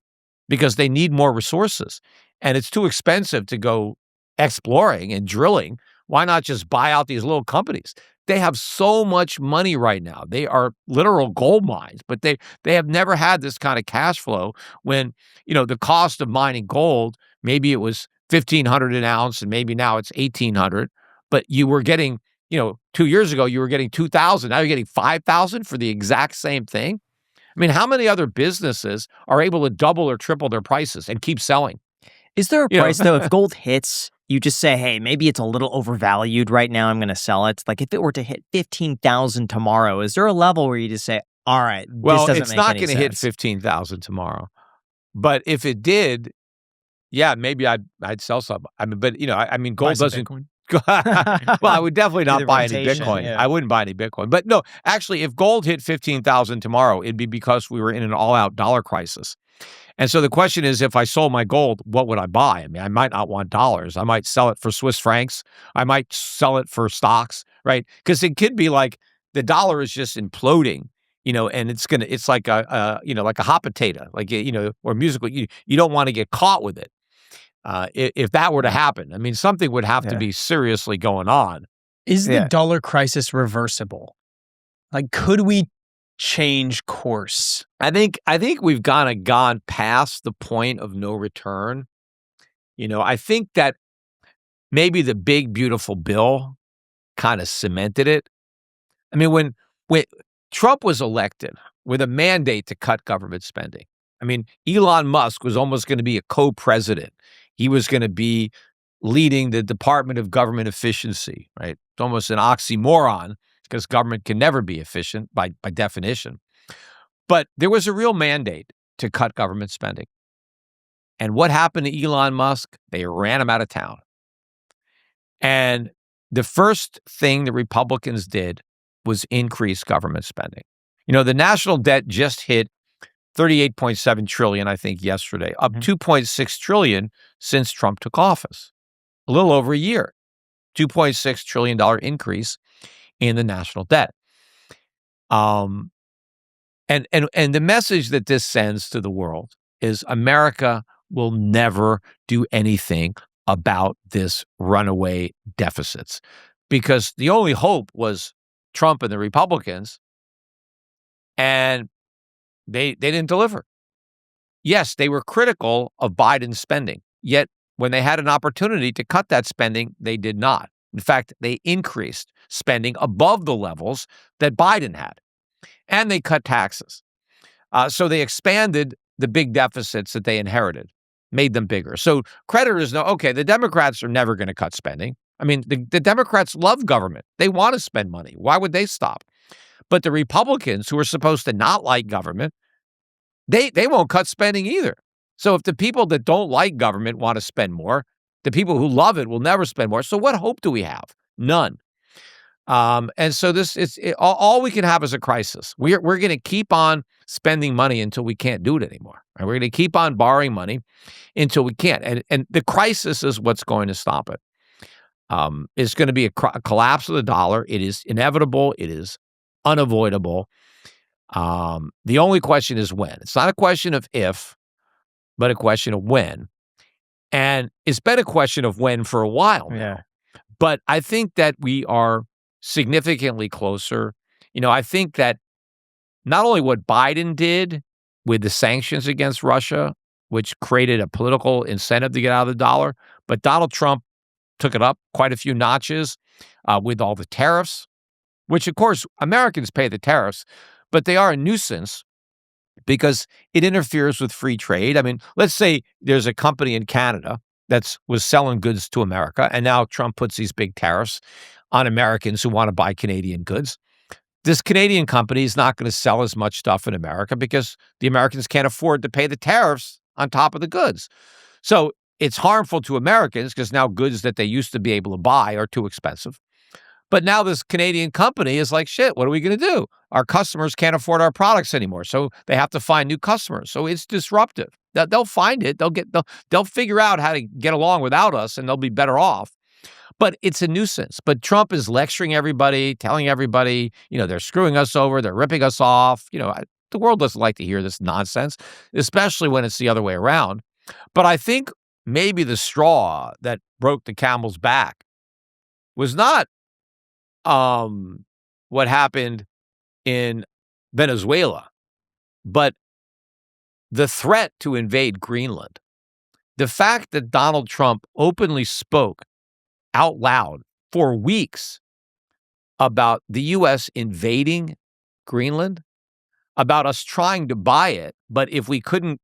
because they need more resources. And it's too expensive to go exploring and drilling. Why not just buy out these little companies? They have so much money right now. They are literal gold mines, but they have never had this kind of cash flow when, the cost of mining gold, maybe it was $1,500 an ounce and maybe now it's $1,800, but you were getting, 2 years ago, you were getting $2,000. Now you're getting $5,000 for the exact same thing. I mean, how many other businesses are able to double or triple their prices and keep selling? Is there a price, though, if gold hits, you just say, hey, maybe it's a little overvalued right now, I'm going to sell it? Like if it were to hit 15,000 tomorrow, is there a level where you just say, all right, this doesn't make any sense? Well, it's not going to hit 15,000 tomorrow. But if it did, yeah, maybe I'd sell some. I mean, but gold doesn't. Well, I would definitely not buy any Bitcoin. Yeah. I wouldn't buy any Bitcoin. But no, actually, if gold hit 15,000 tomorrow, it'd be because we were in an all-out dollar crisis. And so the question is, if I sold my gold, what would I buy? I mean, I might not want dollars. I might sell it for Swiss francs. I might sell it for stocks, right? Because it could be like the dollar is just imploding, and it's like like a hot potato, like, or musical. You don't want to get caught with it. If that were to happen, I mean, something would have to be seriously going on. Is the dollar crisis reversible? Like, could we change course? I think we've gone past the point of no return. I think that maybe the big beautiful bill kind of cemented it. I mean, when Trump was elected with a mandate to cut government spending, I mean, Elon Musk was almost going to be a co-president. He was going to be leading the Department of Government Efficiency, right? It's almost an oxymoron because government can never be efficient by definition. But there was a real mandate to cut government spending. And what happened to Elon Musk? They ran him out of town. And the first thing the Republicans did was increase government spending. The national debt just hit $38.7 trillion, I think, yesterday, up $2.6 trillion since Trump took office. A little over a year, $2.6 trillion increase in the national debt. And the message that this sends to the world is America will never do anything about this runaway deficits because the only hope was Trump and the Republicans, and they didn't deliver. Yes, they were critical of Biden's spending, yet when they had an opportunity to cut that spending, they did not. In fact, they increased spending above the levels that Biden had, and they cut taxes. So they expanded the big deficits that they inherited, made them bigger. So creditors know, okay, the Democrats are never going to cut spending. I mean, the Democrats love government. They want to spend money. Why would they stop? But the Republicans, who are supposed to not like government, they won't cut spending either. So if the people that don't like government want to spend more, the people who love it will never spend more. So what hope do we have? None. And so all we can have is a crisis. We're going to keep on spending money until we can't do it anymore. Right? We're going to keep on borrowing money until we can't. And the crisis is what's going to stop it. It's going to be a collapse of the dollar. It is inevitable. It is unavoidable. The only question is when. It's not a question of if, but a question of when. And it's been a question of when for a while now. Yeah. But I think that we are significantly closer. I think that not only what Biden did with the sanctions against Russia, which created a political incentive to get out of the dollar, but Donald Trump took it up quite a few notches with all the tariffs, which, of course, Americans pay the tariffs, but they are a nuisance because it interferes with free trade. I mean, let's say there's a company in Canada that was selling goods to America, and now Trump puts these big tariffs on Americans who want to buy Canadian goods. This Canadian company is not going to sell as much stuff in America because the Americans can't afford to pay the tariffs on top of the goods. So it's harmful to Americans because now goods that they used to be able to buy are too expensive. But now this Canadian company is like, shit, what are we going to do? Our customers can't afford our products anymore, so they have to find new customers. So it's disruptive. They'll find it. They'll figure out how to get along without us, and they'll be better off. But it's a nuisance. But Trump is lecturing everybody, telling everybody, they're screwing us over, they're ripping us off. The world doesn't like to hear this nonsense, especially when it's the other way around. But I think maybe the straw that broke the camel's back was not what happened in Venezuela, but the threat to invade Greenland. The fact that Donald Trump openly spoke out loud for weeks about the U.S. invading Greenland, about us trying to buy it, but if we couldn't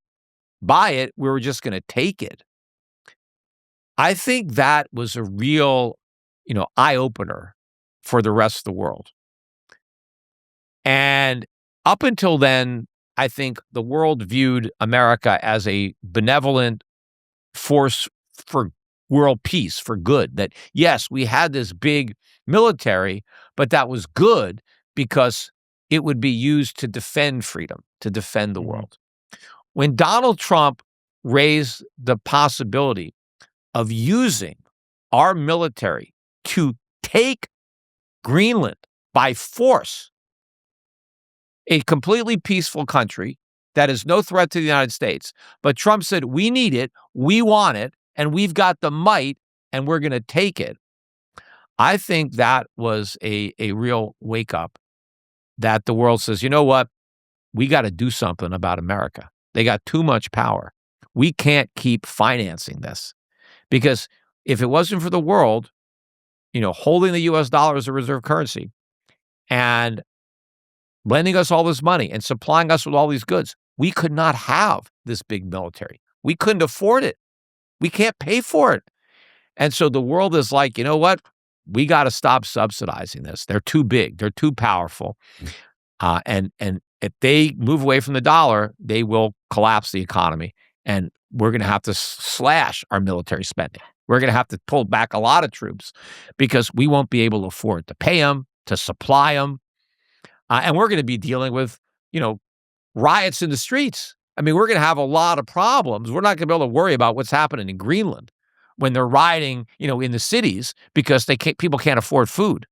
buy it, we were just going to take it. I think that was a real, eye-opener for the rest of the world. And up until then, I think the world viewed America as a benevolent force for world peace, for good. That, yes, we had this big military, but that was good because it would be used to defend freedom, to defend the world. When Donald Trump raised the possibility of using our military to take Greenland by force, a completely peaceful country that is no threat to the United States, but Trump said, we need it, we want it, and we've got the might, and we're going to take it. I think that was a real wake-up that the world says, you know what? We got to do something about America. They got too much power. We can't keep financing this. Because if it wasn't for the world, holding the U.S. dollar as a reserve currency and lending us all this money and supplying us with all these goods, we could not have this big military. We couldn't afford it. We can't pay for it. And so the world is like, you know what? We got to stop subsidizing this. They're too big. They're too powerful. And if they move away from the dollar, they will collapse the economy. And we're going to have to slash our military spending. We're going to have to pull back a lot of troops because we won't be able to afford to pay them, to supply them. And we're going to be dealing with, riots in the streets. I mean, we're going to have a lot of problems. We're not going to be able to worry about what's happening in Greenland when they're rioting, in the cities because people can't afford food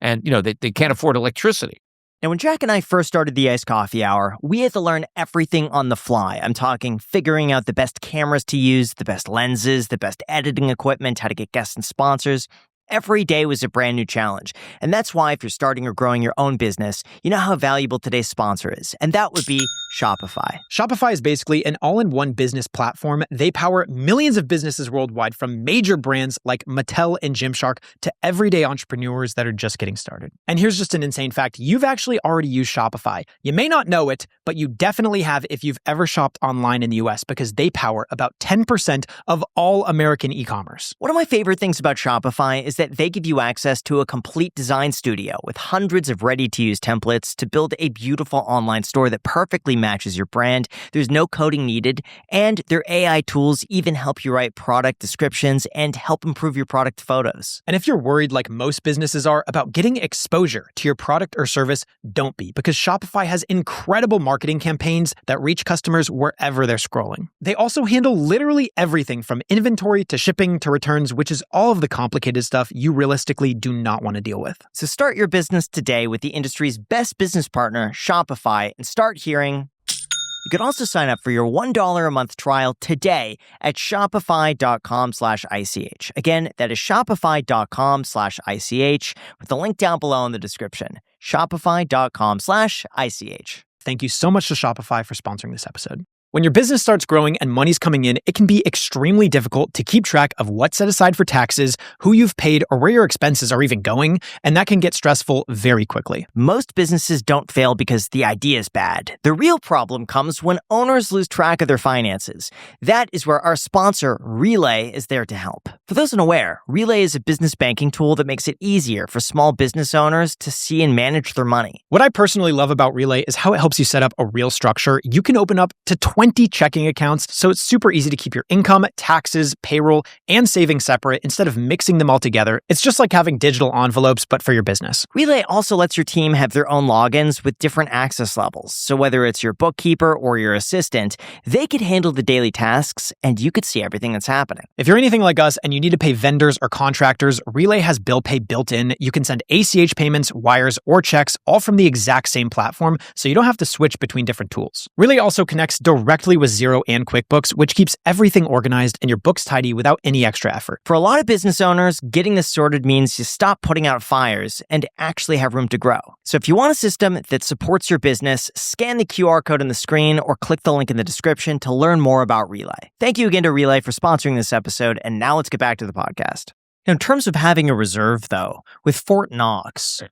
and, they can't afford electricity. Now, when Jack and I first started the Iced Coffee Hour, we had to learn everything on the fly. I'm talking figuring out the best cameras to use, the best lenses, the best editing equipment, how to get guests and sponsors. Every day was a brand new challenge. And that's why if you're starting or growing your own business, you know how valuable today's sponsor is. And that would be Shopify. Shopify is basically an all-in-one business platform. They power millions of businesses worldwide, from major brands like Mattel and Gymshark to everyday entrepreneurs that are just getting started. And here's just an insane fact. You've actually already used Shopify. You may not know it, but you definitely have if you've ever shopped online in the US, because they power about 10% of all American e-commerce. One of my favorite things about Shopify is that they give you access to a complete design studio with hundreds of ready-to-use templates to build a beautiful online store that perfectly matches your brand. There's no coding needed, and their AI tools even help you write product descriptions and help improve your product photos. And if you're worried, like most businesses are, about getting exposure to your product or service, don't be, because Shopify has incredible marketing campaigns that reach customers wherever they're scrolling. They also handle literally everything from inventory to shipping to returns, which is all of the complicated stuff you realistically do not want to deal with. So start your business today with the industry's best business partner, Shopify, and start hearing. You can also sign up for your $1 a month trial today at shopify.com/ICH. Again, that is shopify.com/ICH with the link down below in the description. Shopify.com/ICH. Thank you so much to Shopify for sponsoring this episode. When your business starts growing and money's coming in, it can be extremely difficult to keep track of what's set aside for taxes, who you've paid, or where your expenses are even going, and that can get stressful very quickly. Most businesses don't fail because the idea is bad. The real problem comes when owners lose track of their finances. That is where our sponsor, Relay, is there to help. For those unaware, Relay is a business banking tool that makes it easier for small business owners to see and manage their money. What I personally love about Relay is how it helps you set up a real structure. You can open up to 20 checking accounts, so it's super easy to keep your income, taxes, payroll, and savings separate instead of mixing them all together. It's just like having digital envelopes, but for your business. Relay also lets your team have their own logins with different access levels. So whether it's your bookkeeper or your assistant, they could handle the daily tasks and you could see everything that's happening. If you're anything like us and you need to pay vendors or contractors, Relay has bill pay built in. You can send ACH payments, wires, or checks all from the exact same platform, so you don't have to switch between different tools. Relay also connects directly with Xero and QuickBooks, which keeps everything organized and your books tidy without any extra effort. For a lot of business owners, getting this sorted means you stop putting out fires and actually have room to grow. So if you want a system that supports your business, scan the QR code on the screen or click the link in the description to learn more about Relay. Thank you again to Relay for sponsoring this episode, and now let's get back to the podcast. Now, in terms of having a reserve, though, with Fort Knox,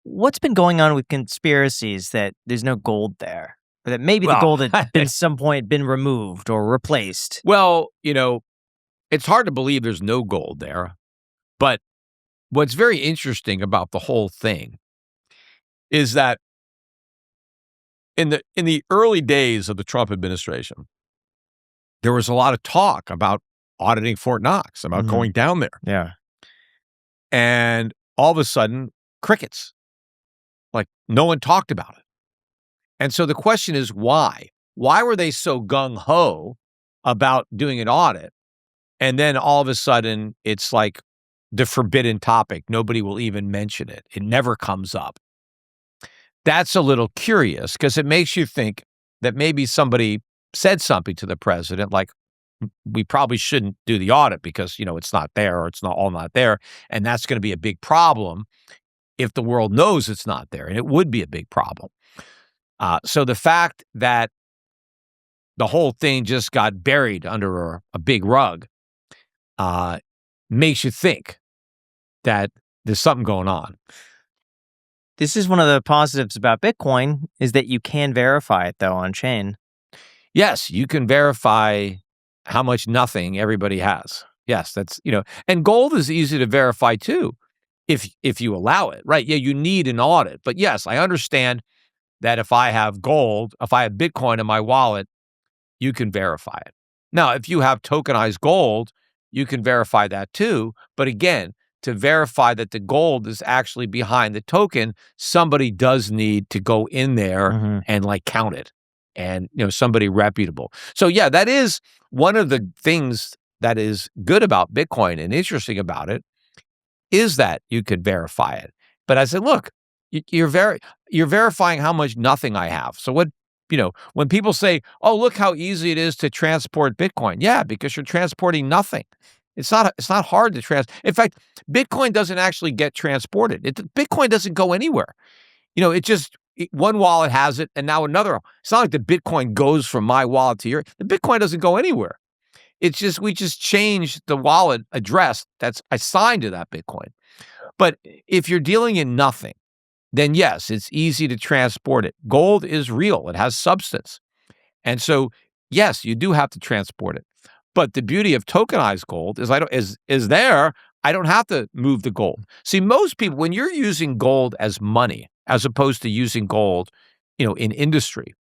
what's been going on with conspiracies that there's no gold there? Or that maybe the gold had been at some point been removed or replaced? Well, it's hard to believe there's no gold there. But what's very interesting about the whole thing is that in the early days of the Trump administration, there was a lot of talk about auditing Fort Knox, about going down there. Yeah. And all of a sudden, crickets. Like, no one talked about it. And so the question is, why? Why were they so gung-ho about doing an audit? And then all of a sudden, it's like the forbidden topic. Nobody will even mention it. It never comes up. That's a little curious because it makes you think that maybe somebody said something to the president, like, we probably shouldn't do the audit because, it's not there or it's not there. And that's going to be a big problem if the world knows it's not there. And it would be a big problem. So the fact that the whole thing just got buried under a big rug makes you think that there's something going on. This is one of the positives about Bitcoin is that you can verify it, though, on chain. Yes, you can verify how much nothing everybody has. Yes, that's, and gold is easy to verify too, if you allow it, right? Yeah, you need an audit. But yes, I understand that if I have gold, if I have Bitcoin in my wallet, you can verify it. Now, if you have tokenized gold, you can verify that too. But again, to verify that the gold is actually behind the token, somebody does need to go in there and count it. And, somebody reputable. So yeah, that is one of the things that is good about Bitcoin and interesting about it is that you could verify it. But I said, look, you're verifying how much nothing I have. So what, when people say, oh, look how easy it is to transport Bitcoin. Yeah, because you're transporting nothing. It's not hard to transport. In fact, Bitcoin doesn't actually get transported. Bitcoin doesn't go anywhere. One wallet has it and now another. It's not like the Bitcoin goes from my wallet to yours. The Bitcoin doesn't go anywhere. It's just, we just changed the wallet address that's assigned to that Bitcoin. But if you're dealing in nothing, then yes, it's easy to transport it. Gold is real. It has substance. And so, yes, you do have to transport it. But the beauty of tokenized gold is there, I don't have to move the gold. See, most people, when you're using gold as money, as opposed to using gold, in industry,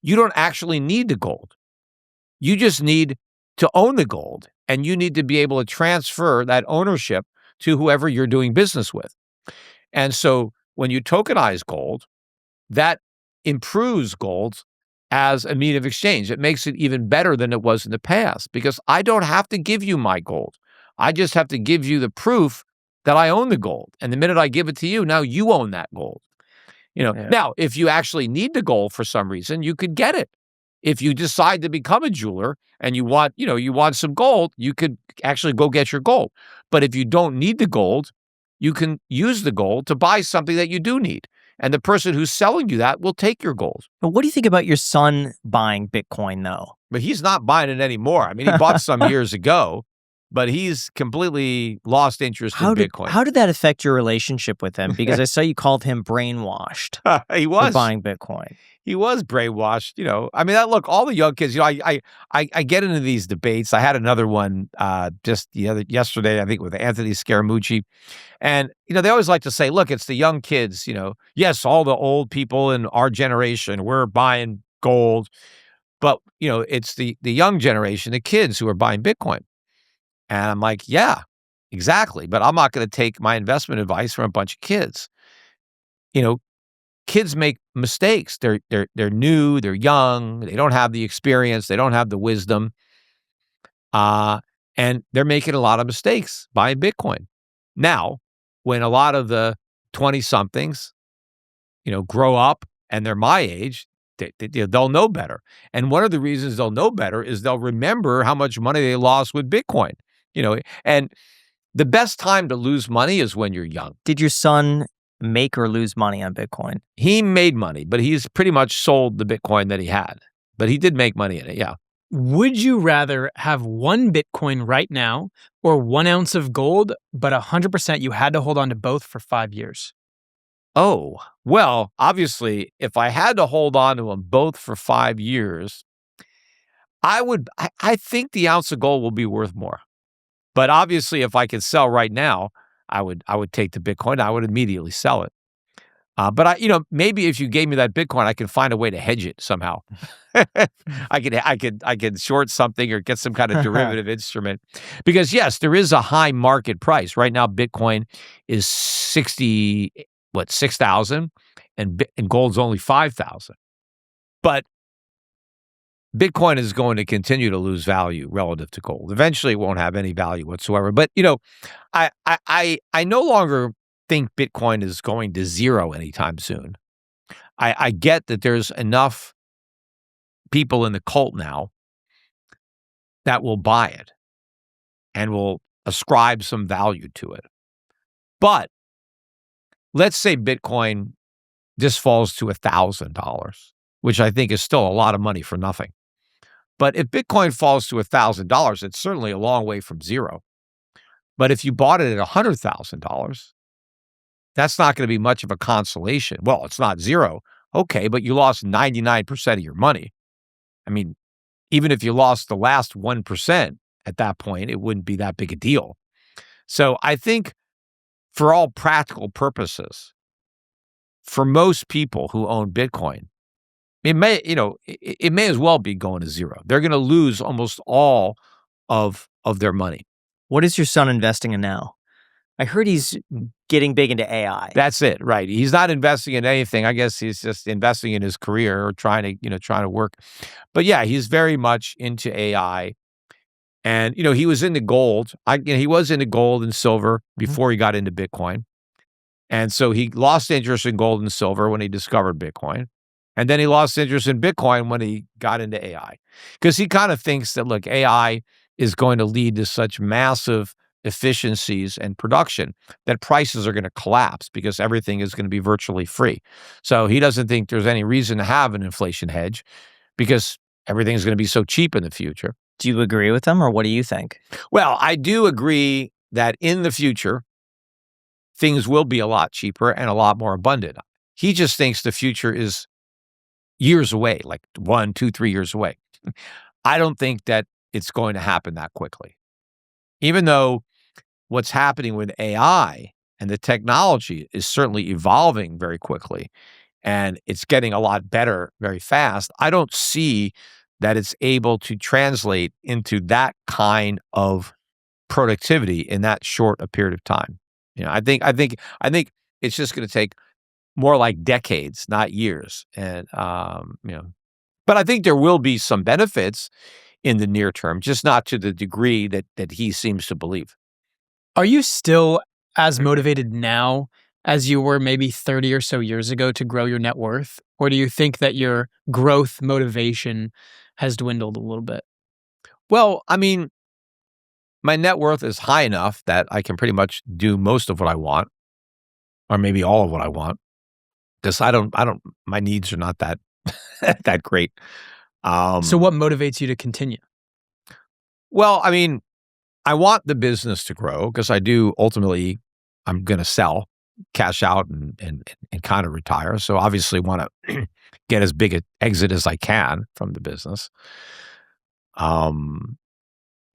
you don't actually need the gold. You just need to own the gold, and you need to be able to transfer that ownership to whoever you're doing business with. And so when you tokenize gold, that improves gold as a mean of exchange. It makes it even better than it was in the past because I don't have to give you my gold. I just have to give you the proof that I own the gold. And the minute I give it to you, now you own that gold. Now, if you actually need the gold for some reason, you could get it. If you decide to become a jeweler and you want some gold, you could actually go get your gold. But if you don't need the gold, you can use the gold to buy something that you do need. And the person who's selling you that will take your gold. But what do you think about your son buying Bitcoin, though? But he's not buying it anymore. I mean, he bought some years ago, but he's completely lost interest in Bitcoin. How did that affect your relationship with him? Because I saw you called him brainwashed. He was for buying Bitcoin. He was brainwashed. I mean, look, all the young kids. I get into these debates. I had another one just yesterday, I think, with Anthony Scaramucci, and they always like to say, "Look, it's the young kids." Yes, all the old people in our generation, we're buying gold, but it's the young generation, the kids, who are buying Bitcoin. And I'm like, yeah, exactly. But I'm not going to take my investment advice from a bunch of kids. Kids make mistakes. They're new, they're young, they don't have the experience, they don't have the wisdom, and they're making a lot of mistakes buying Bitcoin. Now, when a lot of the 20-somethings, grow up and they're my age, they'll know better. And one of the reasons they'll know better is they'll remember how much money they lost with Bitcoin. And the best time to lose money is when you're young. Did your son make or lose money on Bitcoin? He made money, but he's pretty much sold the Bitcoin that he had. But he did make money in it, yeah. Would you rather have 1 Bitcoin right now or 1 ounce of gold, but 100% you had to hold on to both for 5 years? Oh, well, obviously, if I had to hold on to them both for 5 years, I think the ounce of gold will be worth more. But obviously, if I could sell right now, I would take the Bitcoin. I would immediately sell it. But maybe if you gave me that Bitcoin, I could find a way to hedge it somehow. I could short something or get some kind of derivative instrument. Because yes, there is a high market price. Right now, Bitcoin is 6,000, and gold's only 5,000. But Bitcoin is going to continue to lose value relative to gold. Eventually, it won't have any value whatsoever. But I no longer think Bitcoin is going to zero anytime soon. I get that there's enough people in the cult now that will buy it and will ascribe some value to it. But let's say Bitcoin just falls to $1,000, which I think is still a lot of money for nothing. But if Bitcoin falls to $1,000, it's certainly a long way from zero. But if you bought it at $100,000, that's not going to be much of a consolation. Well, it's not zero. Okay, but you lost 99% of your money. I mean, even if you lost the last 1% at that point, it wouldn't be that big a deal. So I think for all practical purposes, for most people who own Bitcoin, it may as well be going to zero. They're going to lose almost all of their money. What is your son investing in now? I heard he's getting big into AI. That's it, right? He's not investing in anything. I guess he's just investing in his career or trying to work. But yeah, he's very much into AI. And he was into gold. He was into gold and silver before he got into Bitcoin. And so he lost interest in gold and silver when he discovered Bitcoin. And then he lost interest in Bitcoin when he got into AI. Because he kind of thinks that, look, AI is going to lead to such massive efficiencies and production that prices are going to collapse because everything is going to be virtually free. So he doesn't think there's any reason to have an inflation hedge because everything is going to be so cheap in the future. Do you agree with him, or what do you think? Well, I do agree that in the future, things will be a lot cheaper and a lot more abundant. He just thinks the future is years away, like 1, 2, 3 years away. I don't think that it's going to happen that quickly. Even though what's happening with AI and the technology is certainly evolving very quickly, and it's getting a lot better very fast. I don't see that it's able to translate into that kind of productivity in that short a period of time. I think it's just going to take more like decades, not years. And but I think there will be some benefits in the near term, just not to the degree that he seems to believe. Are you still as motivated now as you were maybe 30 or so years ago to grow your net worth? Or do you think that your growth motivation has dwindled a little bit? Well, I mean, my net worth is high enough that I can pretty much do most of what I want, or maybe all of what I want. Because my needs are not that that great. So what motivates you to continue? Well, I mean, I want the business to grow because I do ultimately, I'm going to sell, cash out, and kind of retire. So obviously want to get as big an exit as I can from the business.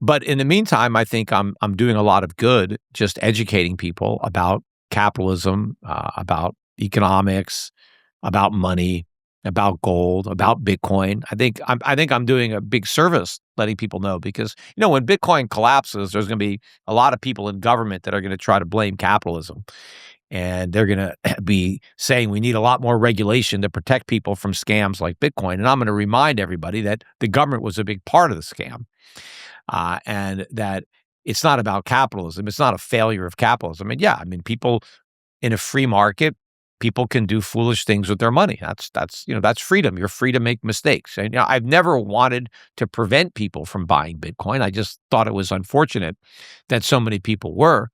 But in the meantime, I think I'm doing a lot of good just educating people about capitalism, about economics, about money, about gold, about Bitcoin. I think I'm doing a big service letting people know, because when Bitcoin collapses, there's going to be a lot of people in government that are going to try to blame capitalism, and they're going to be saying we need a lot more regulation to protect people from scams like Bitcoin. And I'm going to remind everybody that the government was a big part of the scam, and that it's not about capitalism. It's not a failure of capitalism. And people in a free market, people can do foolish things with their money. That's freedom. You're free to make mistakes. And I've never wanted to prevent people from buying Bitcoin. I just thought it was unfortunate that so many people were.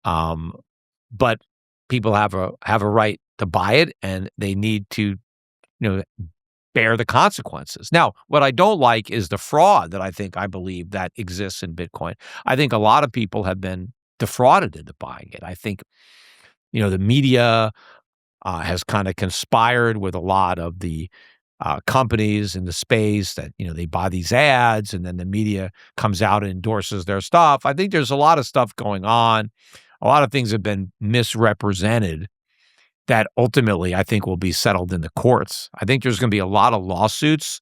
But people have a right to buy it, and they need to, bear the consequences. Now, what I don't like is the fraud that I believe that exists in Bitcoin. I think a lot of people have been defrauded into buying it. I think the media has kind of conspired with a lot of the companies in the space that, they buy these ads and then the media comes out and endorses their stuff. I think there's a lot of stuff going on. A lot of things have been misrepresented that ultimately I think will be settled in the courts. I think there's going to be a lot of lawsuits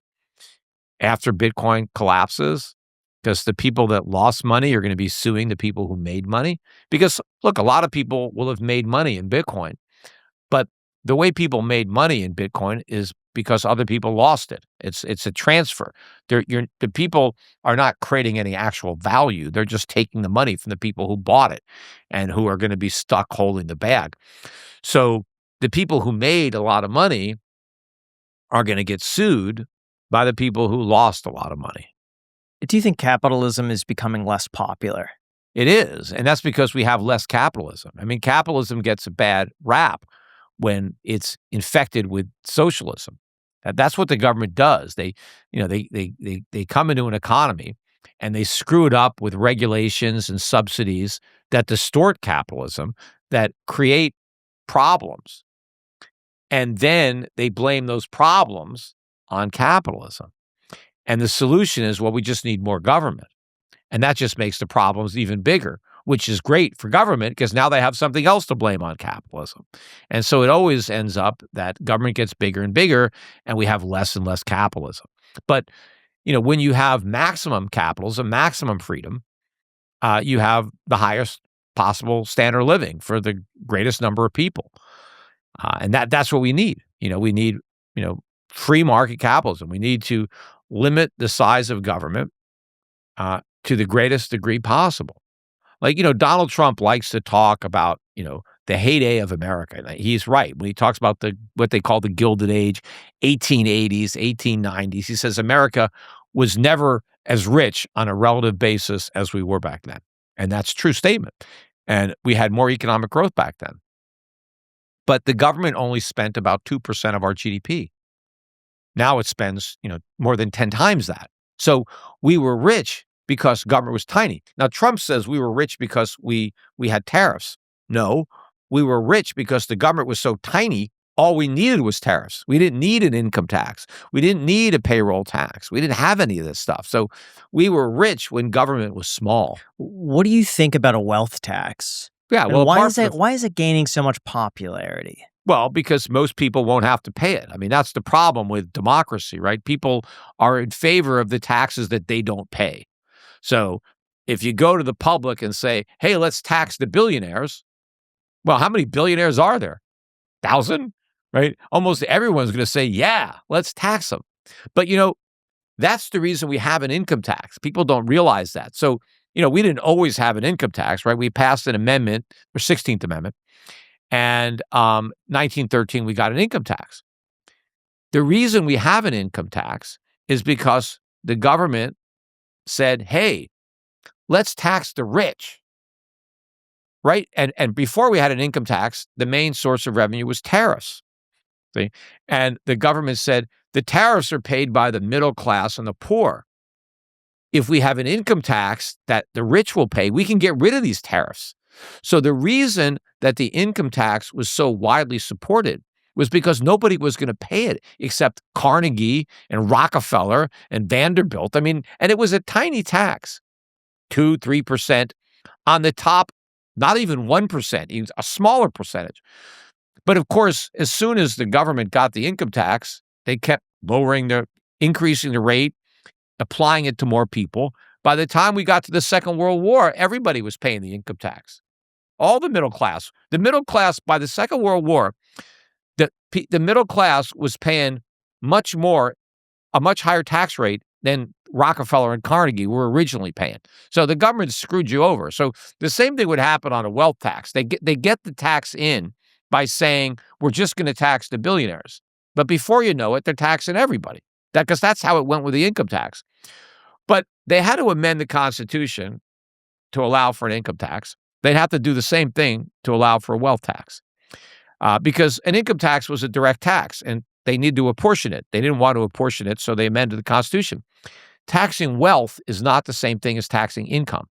after Bitcoin collapses, because the people that lost money are going to be suing the people who made money. Because, look, a lot of people will have made money in Bitcoin, but the way people made money in Bitcoin is because other people lost it. It's a transfer. The people are not creating any actual value. They're just taking the money from the people who bought it and who are going to be stuck holding the bag. So the people who made a lot of money are going to get sued by the people who lost a lot of money. Do you think capitalism is becoming less popular? It is, and that's because we have less capitalism. Capitalism gets a bad rap when it's infected with socialism. That's what the government does. They come into an economy and they screw it up with regulations and subsidies that distort capitalism, that create problems. And then they blame those problems on capitalism. And the solution is, well, we just need more government. And that just makes the problems even bigger, which is great for government because now they have something else to blame on capitalism. And so it always ends up that government gets bigger and bigger and we have less and less capitalism. But, when you have maximum capitalism, maximum freedom, you have the highest possible standard of living for the greatest number of people. And that's what we need. We need, free market capitalism. We need to limit the size of government to the greatest degree possible. Like, Donald Trump likes to talk about, the heyday of America. He's right. When he talks about what they call the Gilded Age, 1880s, 1890s, he says America was never as rich on a relative basis as we were back then. And that's a true statement. And we had more economic growth back then. But the government only spent about 2% of our GDP. Now it spends, more than 10 times that. So we were rich because government was tiny. Now, Trump says we were rich because we had tariffs. No, we were rich because the government was so tiny all we needed was tariffs. We didn't need an income tax. We didn't need a payroll tax. We didn't have any of this stuff. So we were rich when government was small. What do you think about a wealth tax? Yeah, And well, why is it gaining so much popularity? Well, because most people won't have to pay it. I mean, that's the problem with democracy, right? People are in favor of the taxes that they don't pay. So if you go to the public and say, hey, let's tax the billionaires, well, how many billionaires are there? 1,000, right? Almost everyone's going to say, yeah, let's tax them. But, that's the reason we have an income tax. People don't realize that. So, we didn't always have an income tax, right? We passed an amendment, or 16th Amendment, and 1913, we got an income tax. The reason we have an income tax is because the government said, hey, let's tax the rich. Right? And before we had an income tax, the main source of revenue was tariffs. See? And the government said, the tariffs are paid by the middle class and the poor. If we have an income tax that the rich will pay, we can get rid of these tariffs. So the reason that the income tax was so widely supported was because nobody was going to pay it except Carnegie and Rockefeller and Vanderbilt. I mean, and it was a tiny tax, 2%, 3% on the top. Not even 1%, even a smaller percentage. But of course, as soon as the government got the income tax, they kept increasing the rate, applying it to more people. By the time we got to the Second World War, everybody was paying the income tax. All the middle class. The middle class, by the Second World War, the middle class was paying a much higher tax rate than Rockefeller and Carnegie were originally paying. So the government screwed you over. So the same thing would happen on a wealth tax. They get the tax in by saying, we're just going to tax the billionaires. But before you know it, they're taxing everybody. Because that's how it went with the income tax. But they had to amend the Constitution to allow for an income tax. They'd have to do the same thing to allow for a wealth tax. Because an income tax was a direct tax, and they need to apportion it. They didn't want to apportion it, so they amended the Constitution. Taxing wealth is not the same thing as taxing income.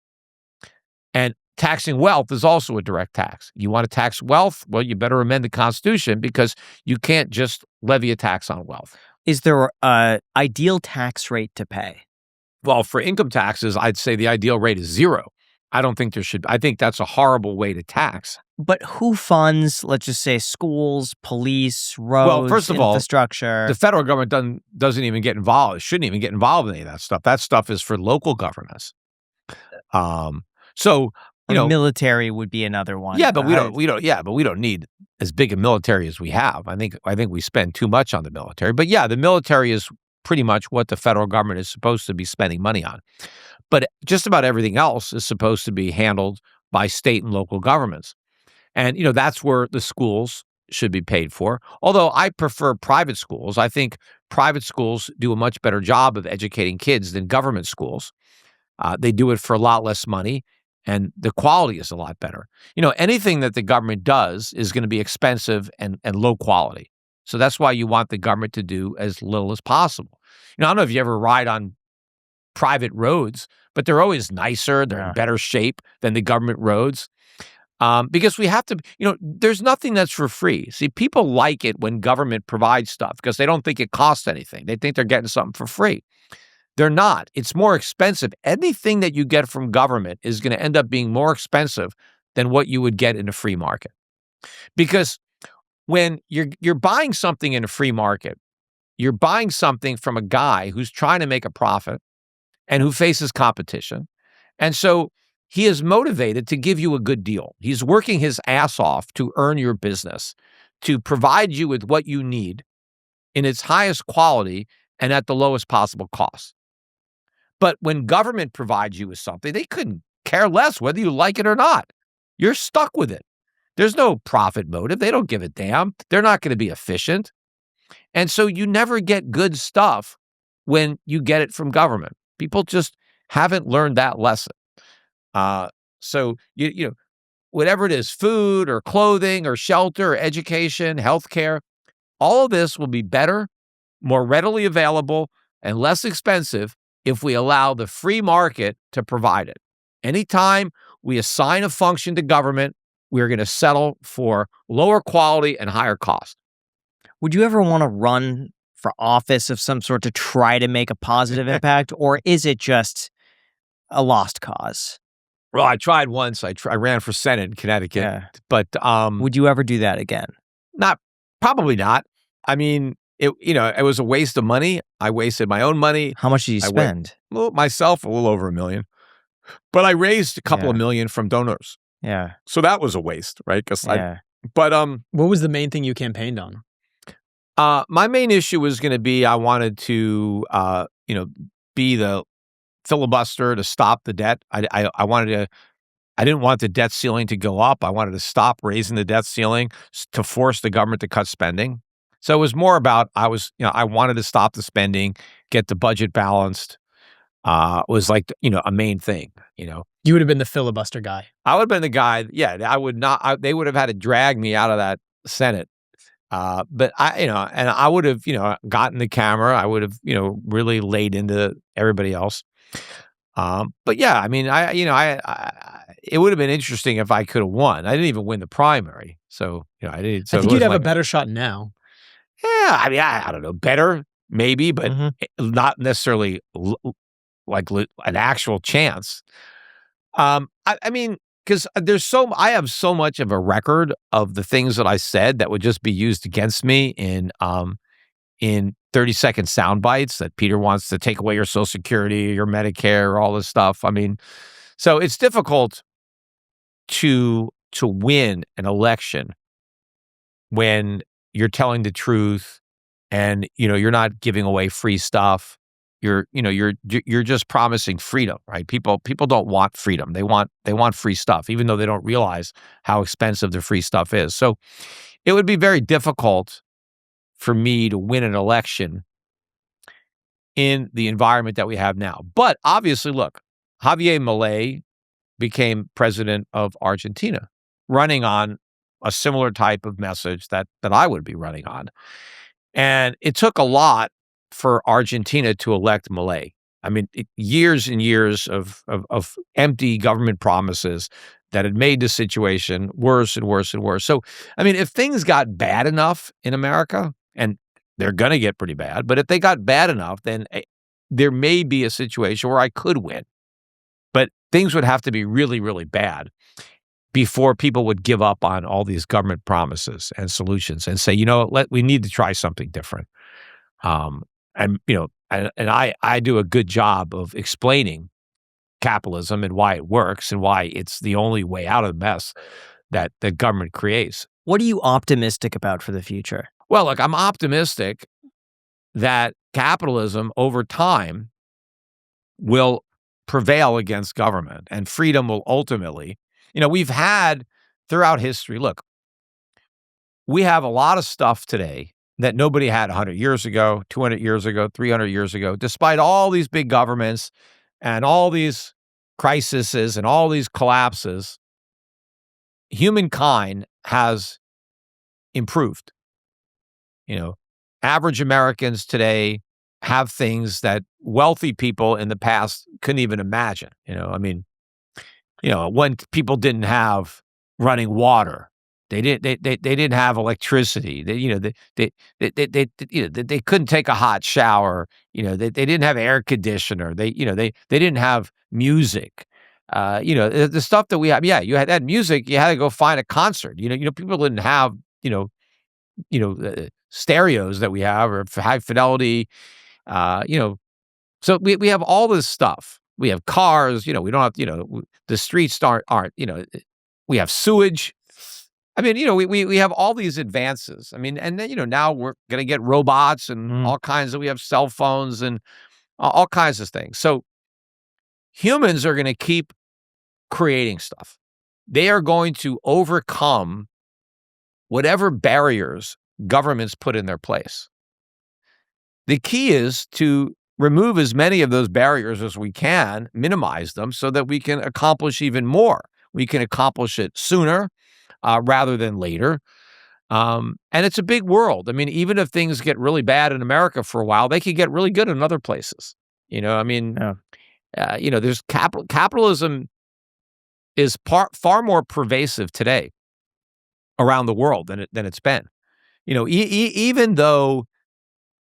And taxing wealth is also a direct tax. You want to tax wealth? Well, you better amend the Constitution because you can't just levy a tax on wealth. Is there an ideal tax rate to pay? Well, for income taxes, I'd say the ideal rate is 0. I don't think I think that's a horrible way to tax. But who funds, let's just say, schools, police, roads, well, first of infrastructure? All, the federal government doesn't even get involved. It shouldn't even get involved in any of that stuff. That stuff is for local governments. So, military would be another one. Yeah, but we don't need as big a military as we have. I think we spend too much on the military. But yeah, the military is pretty much what the federal government is supposed to be spending money on. But just about everything else is supposed to be handled by state and local governments. And, that's where the schools should be paid for. Although I prefer private schools. I think private schools do a much better job of educating kids than government schools. They do it for a lot less money, and the quality is a lot better. Anything that the government does is going to be expensive and low quality. So that's why you want the government to do as little as possible. I don't know if you ever ride on private roads, but they're always nicer. They're in better shape than the government roads. Because we have to, there's nothing that's for free. See, people like it when government provides stuff because they don't think it costs anything. They think they're getting something for free. They're not. It's more expensive. Anything that you get from government is going to end up being more expensive than what you would get in a free market. Because when you're buying something in a free market, you're buying something from a guy who's trying to make a profit and who faces competition. And so he is motivated to give you a good deal. He's working his ass off to earn your business, to provide you with what you need in its highest quality and at the lowest possible cost. But when government provides you with something, they couldn't care less whether you like it or not. You're stuck with it. There's no profit motive. They don't give a damn. They're not going to be efficient. And so you never get good stuff when you get it from government. People just haven't learned that lesson. So whatever it is, food or clothing or shelter or education, healthcare, all of this will be better, more readily available, and less expensive if we allow the free market to provide it. Anytime we assign a function to government, we're going to settle for lower quality and higher cost. Would you ever want to run for office of some sort to try to make a positive impact, or is it just a lost cause? Well, I tried once. I ran for Senate in Connecticut, but would you ever do that again? Probably not. I mean, it was a waste of money. I wasted my own money. How much did you spend? Myself, a little over $1 million, but I raised a couple of million from donors. Yeah. So that was a waste, right? What was the main thing you campaigned on? My main issue was going to be I wanted to, be the filibuster to stop the debt. I didn't want the debt ceiling to go up. I wanted to stop raising the debt ceiling to force the government to cut spending. So it was more about I wanted to stop the spending, get the budget balanced. Was like a main thing. You would have been the filibuster guy. I would have been the guy. Yeah, I would not. They would have had to drag me out of that Senate. But I would have gotten the camera. I would have really laid into everybody else. But yeah, I mean, it would have been interesting if I could have won. I didn't even win the primary, so I didn't. So I think you'd have a better shot now. Yeah, I mean, I don't know, better maybe, but not necessarily like an actual chance. I mean, because I have so much of a record of the things that I said that would just be used against me in 30-second sound bites that Peter wants to take away your Social Security, your Medicare, all this stuff. I mean, so it's difficult to win an election when you're telling the truth and you're not giving away free stuff. You're just promising freedom, right? People don't want freedom. They want free stuff, even though they don't realize how expensive the free stuff is. So it would be very difficult for me to win an election in the environment that we have now. But obviously, look, Javier Milei became president of Argentina, running on a similar type of message that I would be running on. And it took a lot for Argentina to elect Milei. I mean, years and years of empty government promises that had made the situation worse and worse and worse. So, I mean, if things got bad enough in America, and they're going to get pretty bad, but if they got bad enough, then there may be a situation where I could win. But things would have to be really, really bad before people would give up on all these government promises and solutions and say, we need to try something different. And I do a good job of explaining capitalism and why it works and why it's the only way out of the mess that the government creates. What are you optimistic about for the future? Well, look, I'm optimistic that capitalism over time will prevail against government and freedom will ultimately, we've had throughout history, look, we have a lot of stuff today that nobody had 100 years ago, 200 years ago, 300 years ago, despite all these big governments and all these crises and all these collapses, humankind has improved. Average Americans today have things that wealthy people in the past couldn't even imagine. When people didn't have running water, they didn't have electricity. They couldn't take a hot shower. They didn't have air conditioner. They didn't have music. The stuff that we have. Yeah, you had music. You had to go find a concert. People didn't have stereos that we have or high fidelity. So we have all this stuff. We have cars. We don't have. The streets aren't. We have sewage. I mean, we have all these advances. I mean, and then, now we're going to get robots and all kinds of, we have cell phones and all kinds of things. So humans are going to keep creating stuff. They are going to overcome whatever barriers governments put in their place. The key is to remove as many of those barriers as we can, minimize them so that we can accomplish even more. We can accomplish it sooner rather than later. And it's a big world. I mean, even if things get really bad in America for a while, they could get really good in other places. There's capitalism is far more pervasive today around the world than it's been. even though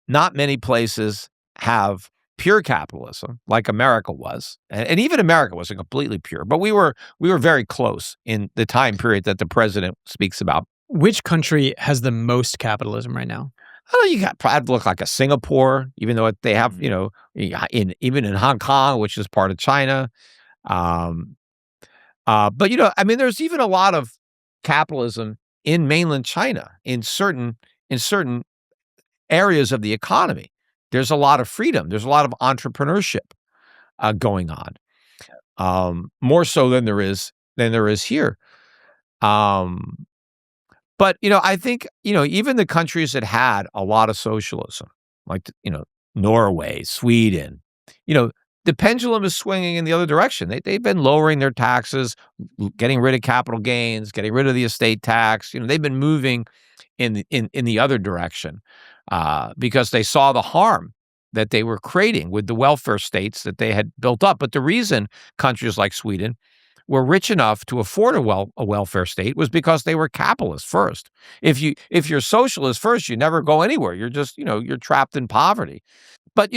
not many places have pure capitalism like America was, and even America wasn't completely pure, but we were very close in the time period that the president speaks about. Which country has the most capitalism right now? You got probably look like a Singapore, even though they have, even in Hong Kong, which is part of China. But there's even a lot of capitalism in mainland China in certain areas of the economy. There's a lot of freedom. There's a lot of entrepreneurship going on, more so than there is here. But I think even the countries that had a lot of socialism, like Norway, Sweden, the pendulum is swinging in the other direction. They've been lowering their taxes, getting rid of capital gains, getting rid of the estate tax. They've been moving in the other direction because they saw the harm that they were creating with the welfare states that they had built up. But the reason countries like Sweden were rich enough to afford a welfare state was because they were capitalist first. If you're socialist first, you never go anywhere. You're just, you're trapped in poverty. But,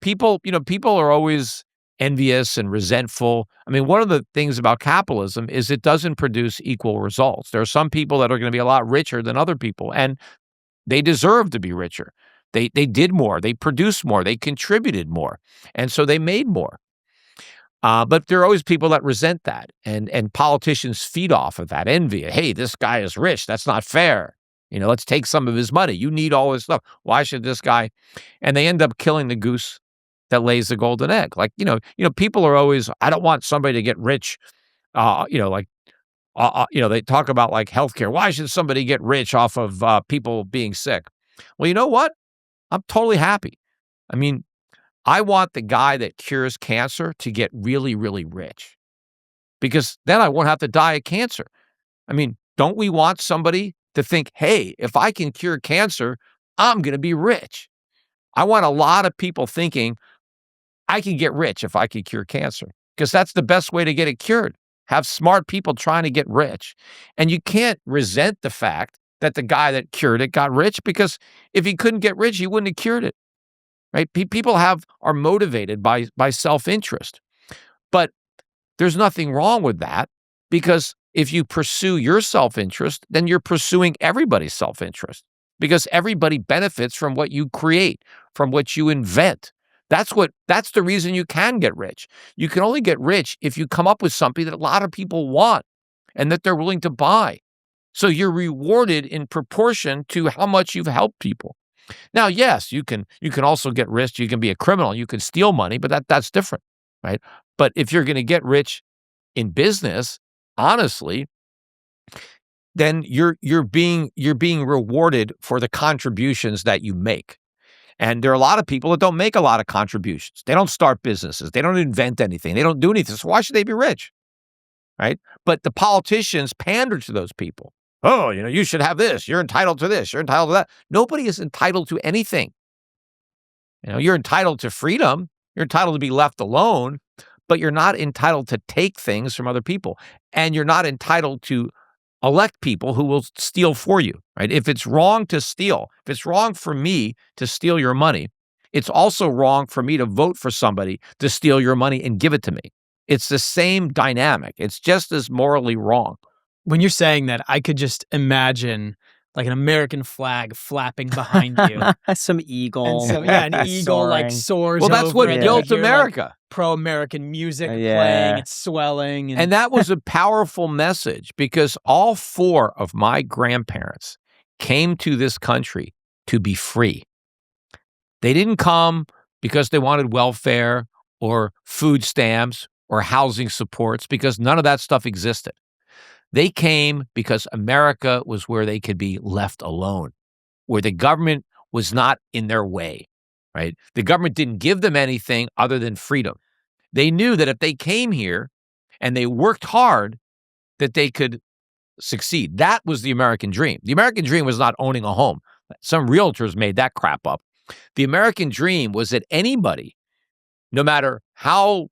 people are always envious and resentful. One of the things about capitalism is it doesn't produce equal results. There are some people that are going to be a lot richer than other people, and they deserve to be richer. They did more, they produced more, they contributed more, and so they made more. But there are always people that resent that, and politicians feed off of that envy. Hey, this guy is rich. That's not fair. Let's take some of his money. You need all this stuff. Why should this guy? And they end up killing the goose that lays the golden egg. Like, people are always, I don't want somebody to get rich. They talk about like healthcare. Why should somebody get rich off of people being sick? Well, you know what? I'm totally happy. I want the guy that cures cancer to get really, really rich because then I won't have to die of cancer. Don't we want somebody to think, hey, if I can cure cancer, I'm going to be rich? I want a lot of people thinking I can get rich if I can cure cancer because that's the best way to get it cured. Have smart people trying to get rich. And you can't resent the fact that the guy that cured it got rich because if he couldn't get rich, he wouldn't have cured it. Right? People are motivated by self-interest. But there's nothing wrong with that because if you pursue your self-interest, then you're pursuing everybody's self-interest because everybody benefits from what you create, from what you invent. That's the reason you can get rich. You can only get rich if you come up with something that a lot of people want and that they're willing to buy. So you're rewarded in proportion to how much you've helped people. Now, yes, you can also get rich. You can be a criminal. You can steal money, but that's different, right? But if you're going to get rich in business, honestly, then you're being rewarded for the contributions that you make. And there are a lot of people that don't make a lot of contributions. They don't start businesses. They don't invent anything. They don't do anything. So why should they be rich, right? But the politicians pander to those people. Oh, you should have this. You're entitled to this. You're entitled to that. Nobody is entitled to anything. You're entitled to freedom. You're entitled to be left alone, but you're not entitled to take things from other people. And you're not entitled to elect people who will steal for you, right? If it's wrong to steal, if it's wrong for me to steal your money, it's also wrong for me to vote for somebody to steal your money and give it to me. It's the same dynamic. It's just as morally wrong. When you're saying that, I could just imagine like an American flag flapping behind you. Some eagle. An eagle like soars over. Well, that's what built America. Like pro-American music playing, it's swelling. And that was a powerful message because all four of my grandparents came to this country to be free. They didn't come because they wanted welfare or food stamps or housing supports because none of that stuff existed. They came because America was where they could be left alone, where the government was not in their way, right? The government didn't give them anything other than freedom. They knew that if they came here and they worked hard, that they could succeed. That was the American dream. The American dream was not owning a home. Some realtors made that crap up. The American dream was that anybody, no matter how,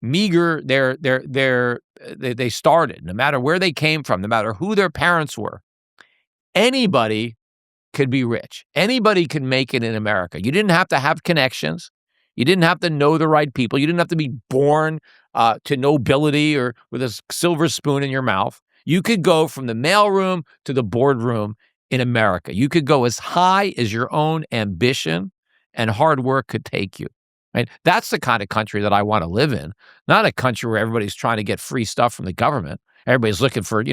meager they started, no matter where they came from, no matter who their parents were, anybody could be rich. Anybody could make it in America. You didn't have to have connections. You didn't have to know the right people. You didn't have to be born to nobility or with a silver spoon in your mouth. You could go from the mailroom to the boardroom in America. You could go as high as your own ambition and hard work could take you. Right? That's the kind of country that I want to live in, not a country where everybody's trying to get free stuff from the government. Everybody's looking for,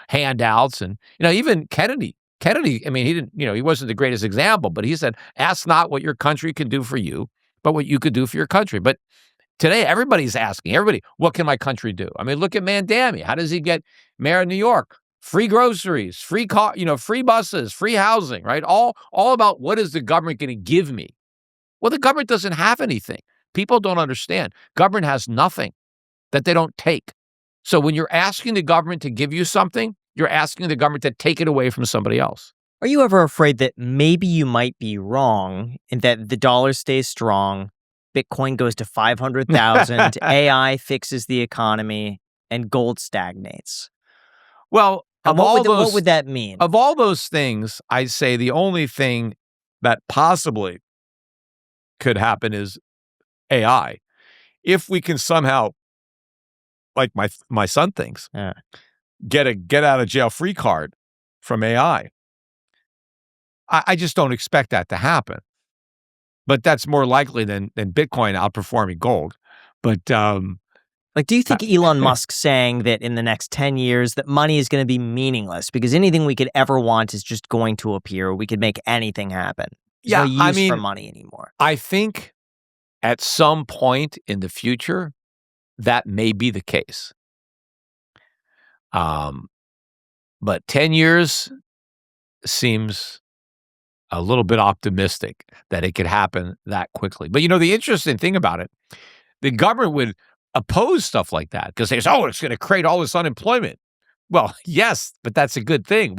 handouts. And, even Kennedy, I mean, he didn't, he wasn't the greatest example, but he said, ask not what your country can do for you, but what you could do for your country. But today, everybody's asking, what can my country do? I mean, look at Mandami. How does he get mayor of New York? Free groceries, free free buses, free housing, right? All about what is the government going to give me? Well, the government doesn't have anything. People don't understand. Government has nothing that they don't take. So when you're asking the government to give you something, you're asking the government to take it away from somebody else. Are you ever afraid that maybe you might be wrong and that the dollar stays strong, Bitcoin goes to 500,000, AI fixes the economy, and gold stagnates? Well, what would that mean? Of all those things, I say the only thing that possibly could happen is AI. If we can somehow, like my son thinks, get a get out of jail free card from AI. I just don't expect that to happen. But that's more likely than Bitcoin outperforming gold. But do you think Elon Musk saying that in the next 10 years that money is going to be meaningless because anything we could ever want is just going to appear? We could make anything happen. There's no use for money anymore. I think at some point in the future, that may be the case. But 10 years seems a little bit optimistic that it could happen that quickly. But the interesting thing about it, the government would oppose stuff like that because they say, it's going to create all this unemployment. Well, yes, but that's a good thing.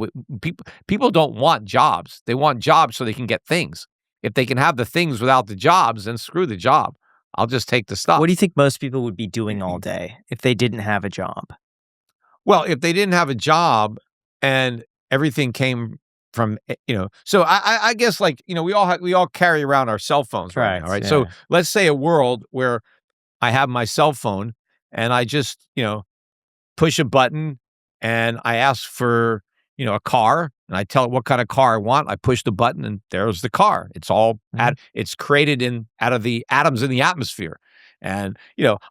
People don't want jobs. They want jobs so they can get things. If they can have the things without the jobs, then screw the job. I'll just take the stuff. What do you think most people would be doing all day if they didn't have a job? Well, if they didn't have a job and everything came from, so I guess we all carry around our cell phones right now, right? Yeah. So let's say a world where I have my cell phone and I just, push a button and I ask for, a car and I tell it what kind of car I want. I push the button and there's the car. It's all it's created out of the atoms in the atmosphere. And,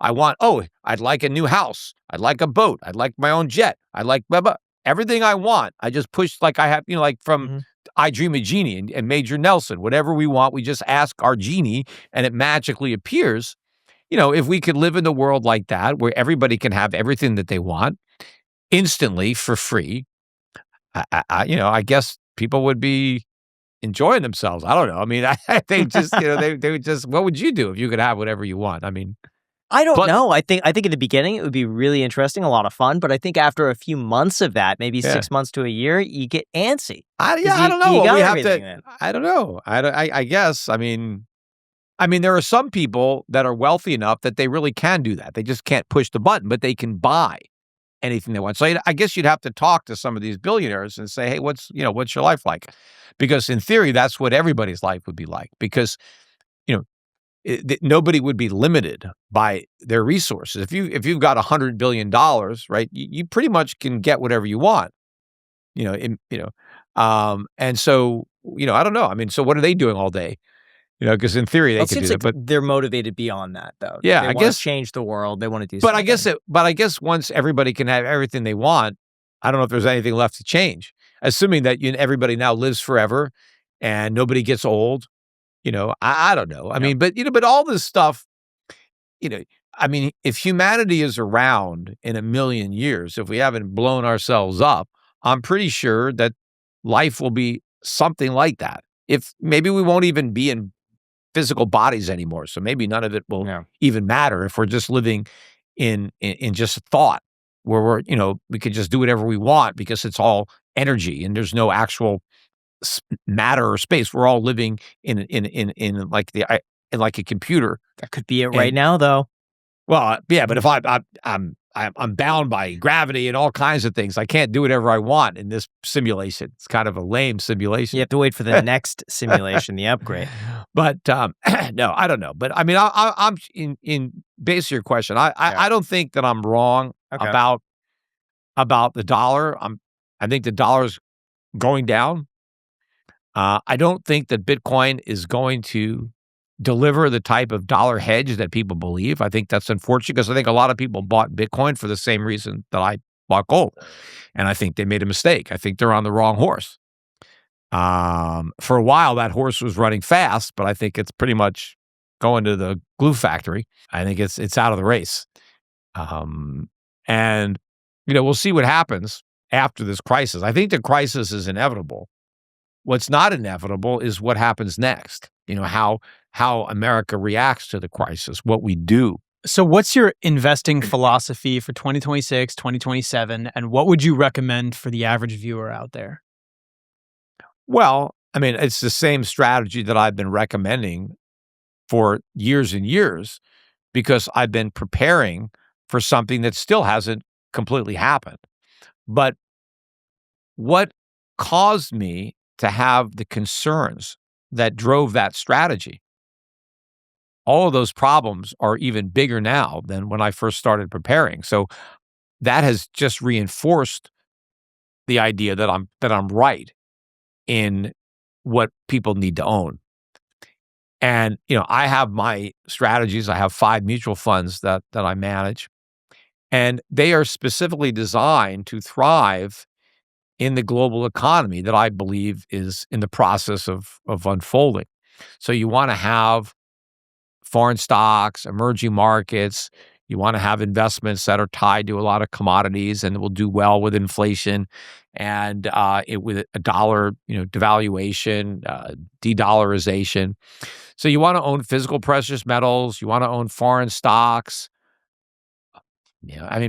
I want, I'd like a new house. I'd like a boat. I'd like my own jet. I'd like blah, blah. Everything I want. I just push like I have, like from I Dream a Genie and Major Nelson. Whatever we want, we just ask our genie and it magically appears. If we could live in a world like that where everybody can have everything that they want instantly for free, I guess people would be enjoying themselves. I don't know. I mean, they just, they would just, what would you do if you could have whatever you want? I mean, I don't know. I think in the beginning it would be really interesting, a lot of fun. But I think after a few months of that, maybe 6 months to a year, you get antsy. I don't know. We have to. I don't know. I guess. I mean, there are some people that are wealthy enough that they really can do that. They just can't push the button, but they can buy anything they want. So I guess you'd have to talk to some of these billionaires and say, hey, what's your life like? Because in theory, that's what everybody's life would be like. Because nobody would be limited by their resources. If you've got $100 billion, right, you pretty much can get whatever you want. And so I don't know. I mean, so what are they doing all day? Because in theory they could do that, but they're motivated beyond that, though. Yeah, they I guess change the world. They want to do. But something. I guess once everybody can have everything they want, I don't know if there's anything left to change. Assuming that everybody now lives forever and nobody gets old. I don't know. I mean, but all this stuff. I mean, if humanity is around in 1 million years, if we haven't blown ourselves up, I'm pretty sure that life will be something like that. If maybe we won't even be in physical bodies anymore. So maybe none of it will even matter if we're just living in just thought where we could just do whatever we want because it's all energy and there's no actual matter or space. We're all living in like a computer. That could be it right now, though. Well, yeah, but if I'm I'm bound by gravity and all kinds of things. I can't do whatever I want in this simulation. It's kind of a lame simulation. You have to wait for the next simulation, the upgrade. But no, I don't know. But I mean, I'm in base of your question. I don't think that I'm wrong about the dollar. I think the dollar's going down. I don't think that Bitcoin is going to deliver the type of dollar hedge that people believe. I think that's unfortunate because I think a lot of people bought Bitcoin for the same reason that I bought gold. And I think they made a mistake. I think they're on the wrong horse. For a while, that horse was running fast, but I think it's pretty much going to the glue factory. I think it's out of the race. And, we'll see what happens after this crisis. I think the crisis is inevitable. What's not inevitable is what happens next. How America reacts to the crisis, what we do. So what's your investing philosophy for 2026, 2027, and what would you recommend for the average viewer out there? Well, I mean, it's the same strategy that I've been recommending for years and years because I've been preparing for something that still hasn't completely happened. But what caused me to have the concerns that drove that strategy, all of those problems are even bigger now than when I first started preparing. So that has just reinforced the idea that I'm right in what people need to own. And, I have my strategies. I have 5 mutual funds that I manage, and they are specifically designed to thrive in the global economy that I believe is in the process of unfolding. So you want to have foreign stocks, emerging markets. You want to have investments that are tied to a lot of commodities and will do well with inflation and with a dollar, devaluation, de-dollarization. So you want to own physical precious metals. You want to own foreign stocks.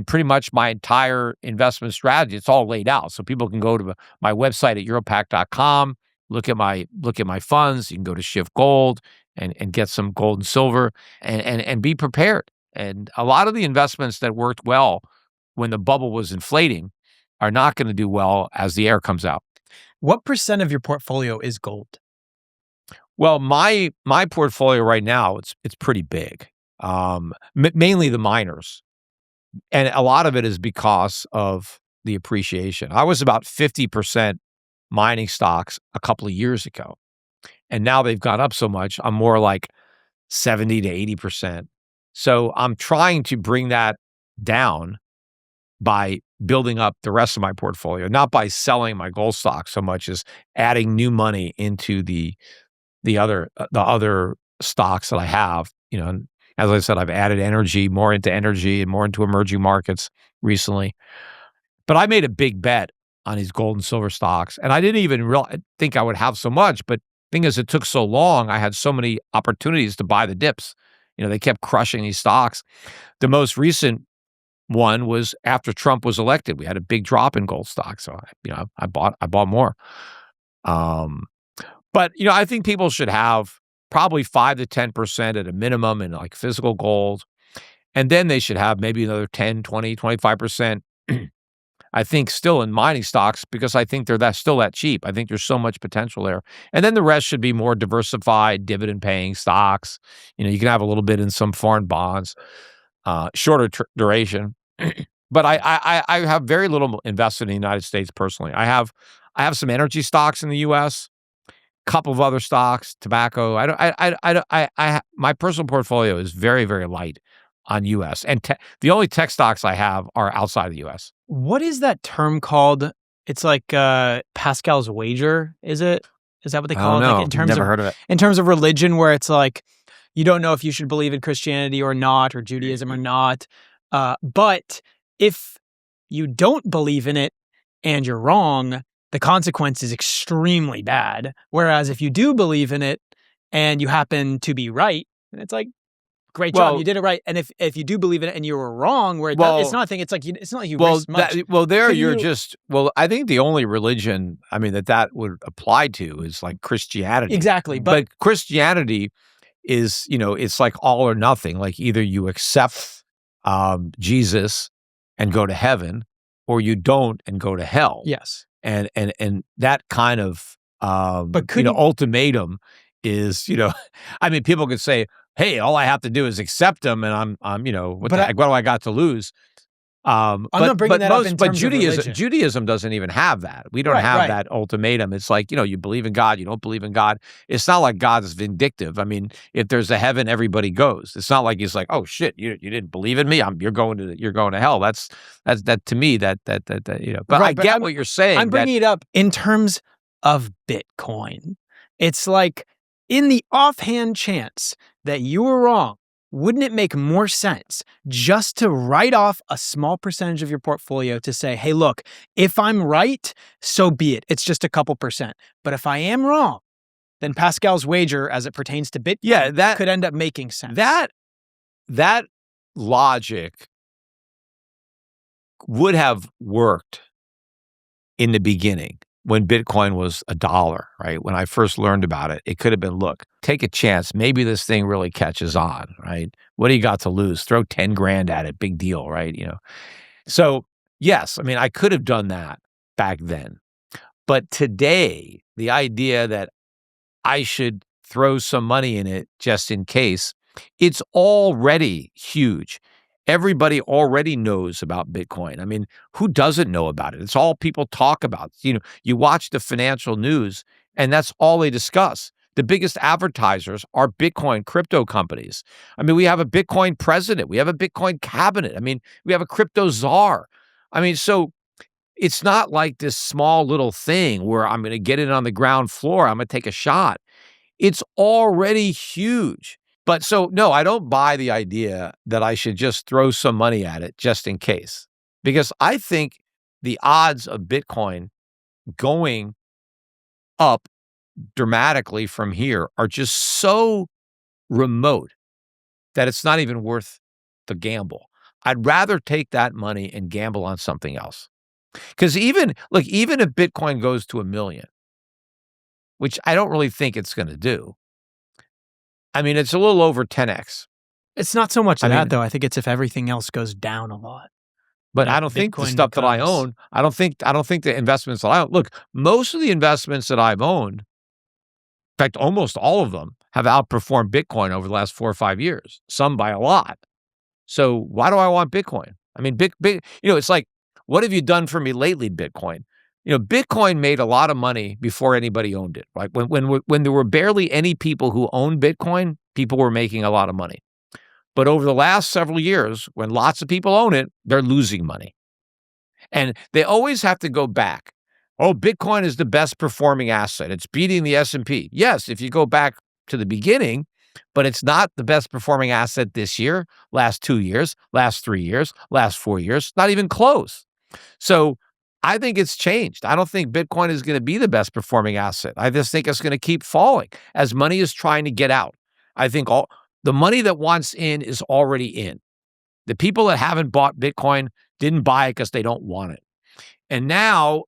Pretty much my entire investment strategy, it's all laid out. So people can go to my website at 𝗪𝗚𝗡𝗡𝗘.com, look at my funds. You can go to Schiff Gold and get some gold and silver and be prepared. And a lot of the investments that worked well when the bubble was inflating are not going to do well as the air comes out. What % of your portfolio is gold? Well, my portfolio right now, it's pretty big. Mainly the miners. And a lot of it is because of the appreciation. I was about 50% mining stocks a couple of years ago. And now they've gone up so much, I'm more like 70 to 80%. So I'm trying to bring that down by building up the rest of my portfolio, not by selling my gold stocks so much as adding new money into the other stocks that I have. And as I said, I've added more into energy and more into emerging markets recently. But I made a big bet on these gold and silver stocks, and I didn't even think I would have so much. But the thing is, it took so long. I had so many opportunities to buy the dips. They kept crushing these stocks. The most recent one was after Trump was elected. We had a big drop in gold stocks, so I bought more. But I think people should have probably 5 to 10% at a minimum in like physical gold. And then they should have maybe another 10, 20, 25%, I think, still in mining stocks because I think they're still that cheap. I think there's so much potential there. And then the rest should be more diversified, dividend-paying stocks. You can have a little bit in some foreign bonds, shorter duration. But I have very little invested in the United States personally. I have some energy stocks in the U.S., couple of other stocks, tobacco. My personal portfolio is very, very light on U.S. and the only tech stocks I have are outside of the U.S. What is that term called? It's like Pascal's wager. Is it? Is that what they call it? Like Never heard of it. In terms of religion, where it's like you don't know if you should believe in Christianity or not, or Judaism or not. But if you don't believe in it and you're wrong, the consequence is extremely bad. Whereas if you do believe in it and you happen to be right, it's like, great job, you did it right. And if you do believe in it and you were wrong, where it's not a thing, it's not like you risked much. I think the only religion, that would apply to is like Christianity. Exactly. But Christianity is, it's like all or nothing. Like either you accept Jesus and go to heaven, or you don't and go to hell. Yes. And that kind of But ultimatum is, I mean, people could say, hey, all I have to do is accept them, and I'm what do I got to lose? I'm not bringing that up in terms of religion. Judaism doesn't even have that. We don't have that ultimatum. It's like, you believe in God, you don't believe in God. It's not like God is vindictive. I mean, if there's a heaven, everybody goes. It's not like he's like, oh shit, you didn't believe in me. You're going to hell. That's to me that. But I get what you're saying. I'm bringing it up in terms of Bitcoin. It's like, in the offhand chance that you were wrong, wouldn't it make more sense just to write off a small percentage of your portfolio to say, hey, look, if I'm right, so be it. It's just a couple percent. But if I am wrong, then Pascal's wager as it pertains to Bitcoin could end up making sense. That logic would have worked in the beginning when Bitcoin was $1, right? When I first learned about it, it could have been, look, take a chance. Maybe this thing really catches on, right? What do you got to lose? Throw 10 grand at it. Big deal, right? So yes, I mean, I could have done that back then. But today, the idea that I should throw some money in it just in case, it's already huge. Everybody already knows about Bitcoin. I mean, who doesn't know about it? It's all people talk about. You watch the financial news, and that's all they discuss. The biggest advertisers are Bitcoin crypto companies. I mean, we have a Bitcoin president. We have a Bitcoin cabinet. I mean, we have a crypto czar. I mean, so it's not like this small little thing where I'm going to get it on the ground floor. I'm going to take a shot. It's already huge. But so, no, I don't buy the idea that I should just throw some money at it just in case. Because I think the odds of Bitcoin going up dramatically from here are just so remote that it's not even worth the gamble. I'd rather take that money and gamble on something else. Because even if Bitcoin goes to 1 million, which I don't really think it's going to do, I mean, it's a little over 10x. It's not so much that, though. I think it's if everything else goes down a lot. But I don't think the stuff that I own, I don't think the investments that I own, look, most of the investments that I've owned, in fact, almost all of them have outperformed Bitcoin over the last 4 or 5 years, some by a lot. So why do I want Bitcoin? I mean, it's like, what have you done for me lately, Bitcoin? Bitcoin made a lot of money before anybody owned it. Right? When there were barely any people who owned Bitcoin, people were making a lot of money. But over the last several years, when lots of people own it, they're losing money. And they always have to go back. Oh, Bitcoin is the best performing asset. It's beating the S&P. Yes, if you go back to the beginning, but it's not the best performing asset this year, last 2 years, last 3 years, last 4 years, not even close. So I think it's changed. I don't think Bitcoin is going to be the best performing asset. I just think it's going to keep falling as money is trying to get out. I think the money that wants in is already in. The people that haven't bought Bitcoin didn't buy it because they don't want it. And now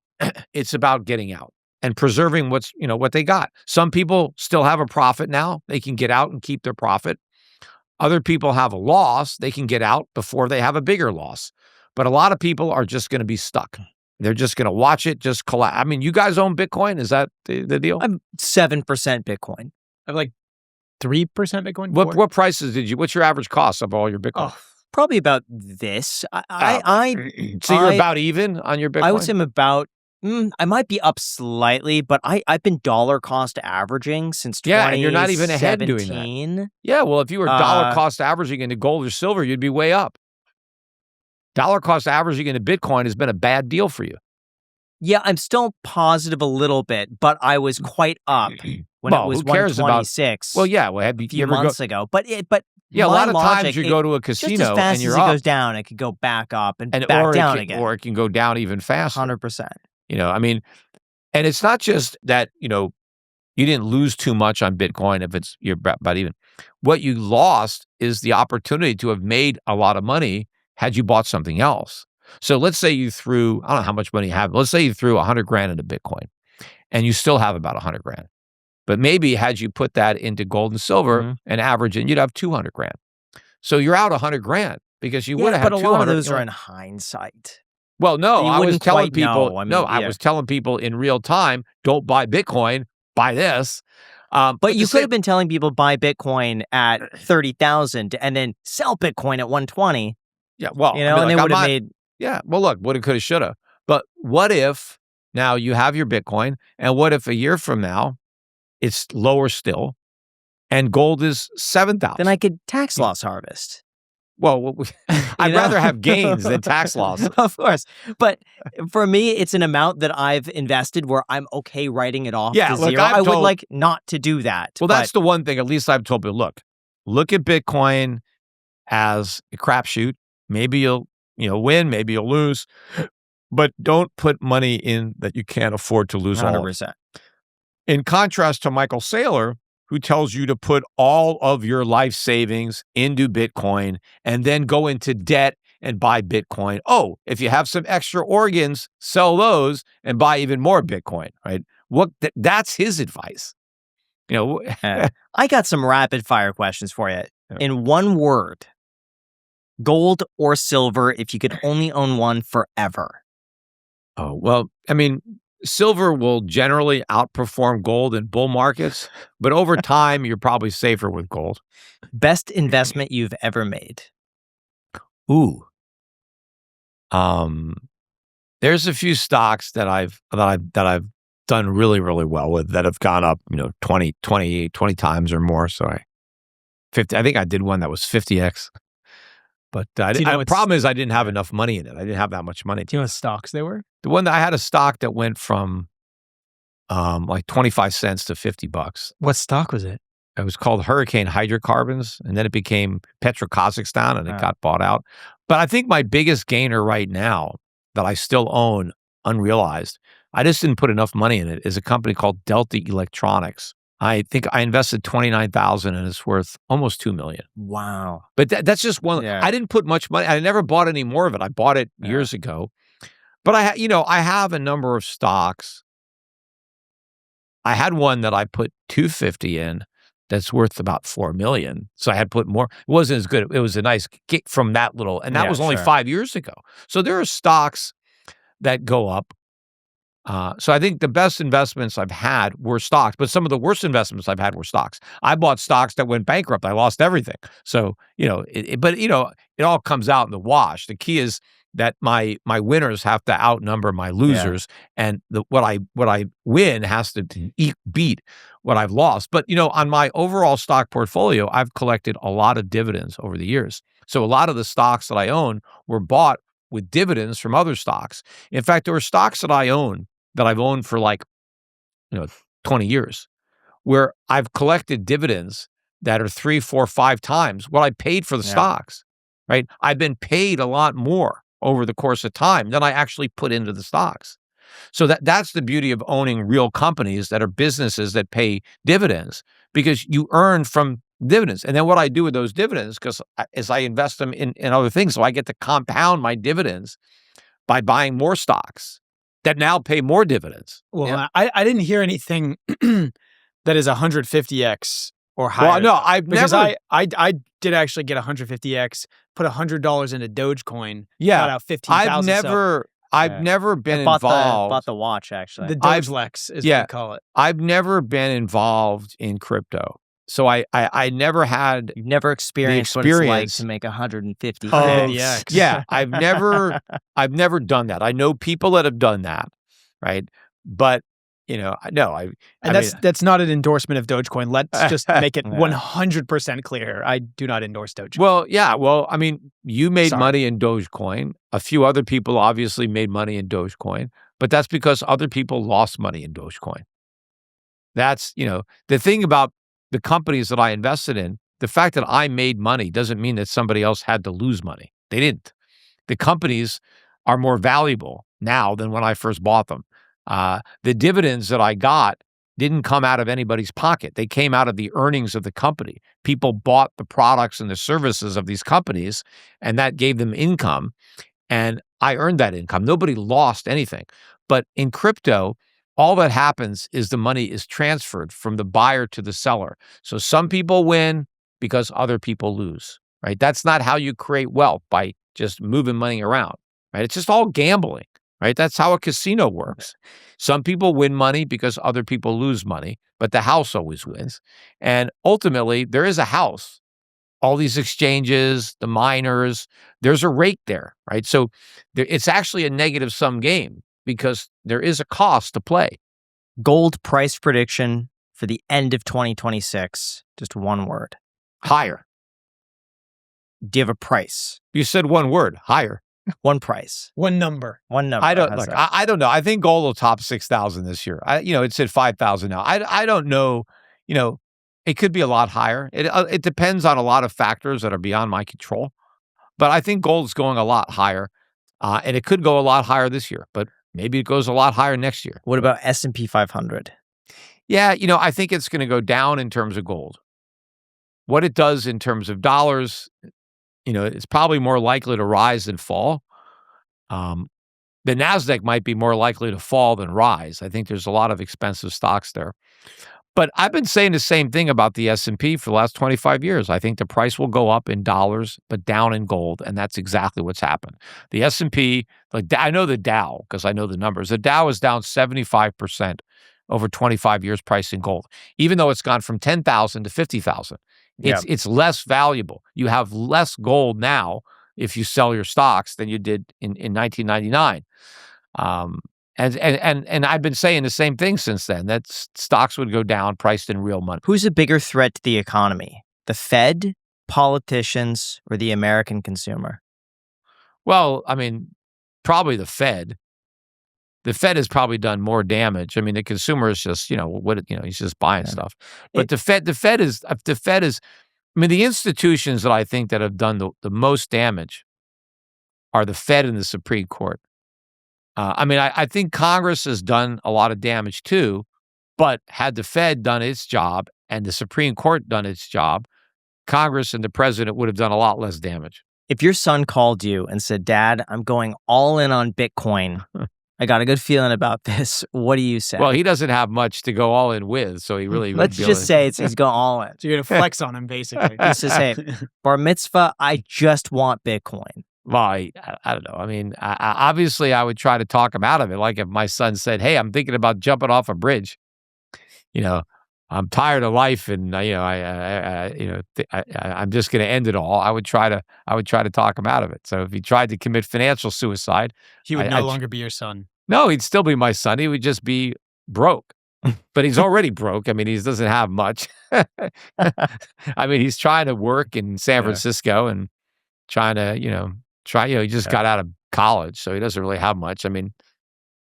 it's about getting out and preserving what they got. Some people still have a profit now. They can get out and keep their profit. Other people have a loss. They can get out before they have a bigger loss. But a lot of people are just going to be stuck. They're just going to watch it just collapse. I mean, you guys own Bitcoin? Is that the deal? I'm 7% Bitcoin. I'm like 3% Bitcoin. What prices what's your average cost of all your Bitcoin? Oh, probably about this. So you're about even on your Bitcoin? I would say I'm about, I might be up slightly, but I've been dollar cost averaging since 2017. Yeah, and you're not even ahead doing that. Yeah, well, if you were dollar cost averaging into gold or silver, you'd be way up. Dollar cost averaging into Bitcoin has been a bad deal for you. Yeah, I'm still positive a little bit, but I was quite up when it was 126. Well, yeah, a few months ago. But yeah, a lot of times you go to a casino just as fast and you're as up. It goes down, it could go back up and back down again. Or it can go down even faster. 100%. I mean, and it's not just that, you didn't lose too much on Bitcoin if you're about even. What you lost is the opportunity to have made a lot of money had you bought something else. So let's say you threw, I don't know how much money you have, let's say you threw 100 grand into Bitcoin and you still have about 100 grand. But maybe had you put that into gold and silver and average it, you'd have 200 grand. So you're out 100 grand. because you would have had but 200. a lot of those are in hindsight. Well, no, You I was wouldn't telling quite people. know. I mean, No, I yeah. was telling people in real time, don't buy Bitcoin, buy this. But you could have been telling people buy Bitcoin at 30,000 and then sell Bitcoin at 120. Yeah, well, You know, and they would have made. Yeah, well, look, woulda, coulda, shoulda. But what if now you have your Bitcoin, and what if a year from now it's lower still, and gold is 7,000? Then I could tax loss harvest. Well, I'd rather have gains than tax loss. Of course. But for me, it's an amount that I've invested where I'm okay writing it off to zero. I would like not to do that. Well, that's the one thing, at least I've told people, look at Bitcoin as a crapshoot. Maybe you'll win, maybe you'll lose, but don't put money in that you can't afford to lose 100%. In contrast to Michael Saylor, who tells you to put all of your life savings into Bitcoin and then go into debt and buy Bitcoin. Oh, if you have some extra organs, sell those and buy even more Bitcoin, right? That's his advice. I got some rapid fire questions for you. In one word, gold or silver if you could only own one forever? Oh, well, I mean, silver will generally outperform gold in bull markets, but over time, you're probably safer with gold. Best investment you've ever made? Ooh. There's a few stocks that I've done really, really well with that have gone up, 20 times or more. So I think I did one that was 50x. But the problem is I didn't have enough money in it. I didn't have that much money. Do you know what stocks they were? The one that I had a stock that went from like 25 cents to $50. What stock was it? It was called Hurricane Hydrocarbons, and then it became Petro-Kazakhstan, and it got bought out. But I think my biggest gainer right now that I still own unrealized, I just didn't put enough money in it, is a company called Delta Electronics. I think I invested $29,000 and it's worth almost $2 million. Wow. But that's just one. Yeah. I didn't put much money. I never bought any more of it. I bought it years ago. But I have a number of stocks. I had one that I put $250 in that's worth about $4 million. So I had put more. It wasn't as good. It was a nice kick from that little, and that was only 5 years ago. So there are stocks that go up. So I think the best investments I've had were stocks, but some of the worst investments I've had were stocks. I bought stocks that went bankrupt. I lost everything. So, it all comes out in the wash. The key is that my winners have to outnumber my losers, and what I win has to beat what I've lost. But, on my overall stock portfolio, I've collected a lot of dividends over the years. So a lot of the stocks that I own were bought with dividends from other stocks. In fact, there were stocks that I've owned for 20 years, where I've collected dividends that are 3, 4, 5 times what I paid for the stocks, right? I've been paid a lot more over the course of time than I actually put into the stocks. So that's the beauty of owning real companies that are businesses that pay dividends, because you earn from dividends. And then what I do with those dividends, is I invest them in other things. So I get to compound my dividends by buying more stocks that now pay more dividends. Well, I didn't hear anything that is 150x or higher. Well, no, I did actually get 150x, put $100 into Dogecoin, got out 15,000. I've never been involved. Bought the watch, actually. The Dogelex is what we call it. I've never been involved in crypto. So I never had. You've never experienced what it's like to make 150. Yeah, I've never done that. I know people that have done that, right? But that's not an endorsement of Dogecoin. Let's just make it 100% clear. I do not endorse Dogecoin. Well, yeah. Well, I mean, you made money in Dogecoin. A few other people obviously made money in Dogecoin, but that's because other people lost money in Dogecoin. That's, the thing about the companies that I invested in, the fact that I made money doesn't mean that somebody else had to lose money. They didn't. The companies are more valuable now than when I first bought them. The dividends that I got didn't come out of anybody's pocket. They came out of the earnings of the company. People bought the products and the services of these companies, and that gave them income. And I earned that income. Nobody lost anything. But in crypto, all that happens is the money is transferred from the buyer to the seller. So some people win because other people lose. right? That's not how you create wealth, by just moving money around, right? It's just all gambling, right? That's how a casino works. Some people win money because other people lose money, but the house always wins. And ultimately, there is a house. All these exchanges, the miners, there's a rate there, right? So it's actually a negative sum game because there is a cost to play. Gold price prediction for the end of 2026. Just one word. Higher. Do you have a price? You said one word, higher. One price. One number. One number. I don't know. I think gold will top 6,000 this year. It's at 5,000 now. I don't know. It could be a lot higher. It depends on a lot of factors that are beyond my control. But I think gold's going a lot higher, and it could go a lot higher this year. But maybe it goes a lot higher next year. What about S&P 500? Yeah, I think it's going to go down in terms of gold. What it does in terms of dollars, it's probably more likely to rise than fall. The NASDAQ might be more likely to fall than rise. I think there's a lot of expensive stocks there. But I've been saying the same thing about the S&P for the last 25 years. I think the price will go up in dollars, but down in gold, and that's exactly what's happened. The S&P, I know the Dow because I know the numbers. The Dow is down 75% over 25 years price in gold, even though it's gone from 10,000 to 50,000. It's less valuable. You have less gold now if you sell your stocks than you did in 1999. And I've been saying the same thing since then, that stocks would go down priced in real money. Who's a bigger threat to the economy? The Fed, politicians, or the American consumer? Well, probably the Fed. The Fed has probably done more damage. The consumer is just, he's just buying stuff. But the Fed is, the institutions that I think that have done the most damage are the Fed and the Supreme Court. I think Congress has done a lot of damage too, but had the Fed done its job and the Supreme Court done its job, Congress and the president would have done a lot less damage. If your son called you and said, "Dad, I'm going all in on Bitcoin. I got a good feeling about this," what do you say? Well, he doesn't have much to go all in with, so he really Let's just say he's going all in. So you're going to flex on him, basically. Just to say, bar mitzvah, I just want Bitcoin. Well, I don't know. Obviously, I would try to talk him out of it. Like if my son said, "Hey, I'm thinking about jumping off a bridge. I'm tired of life, and I'm just going to end it all." I would try to talk him out of it. So if he tried to commit financial suicide, he would no longer be your son. No, he'd still be my son. He would just be broke. But he's already broke. He doesn't have much. He's trying to work in San Francisco and trying to, he just got out of college, so he doesn't really have much.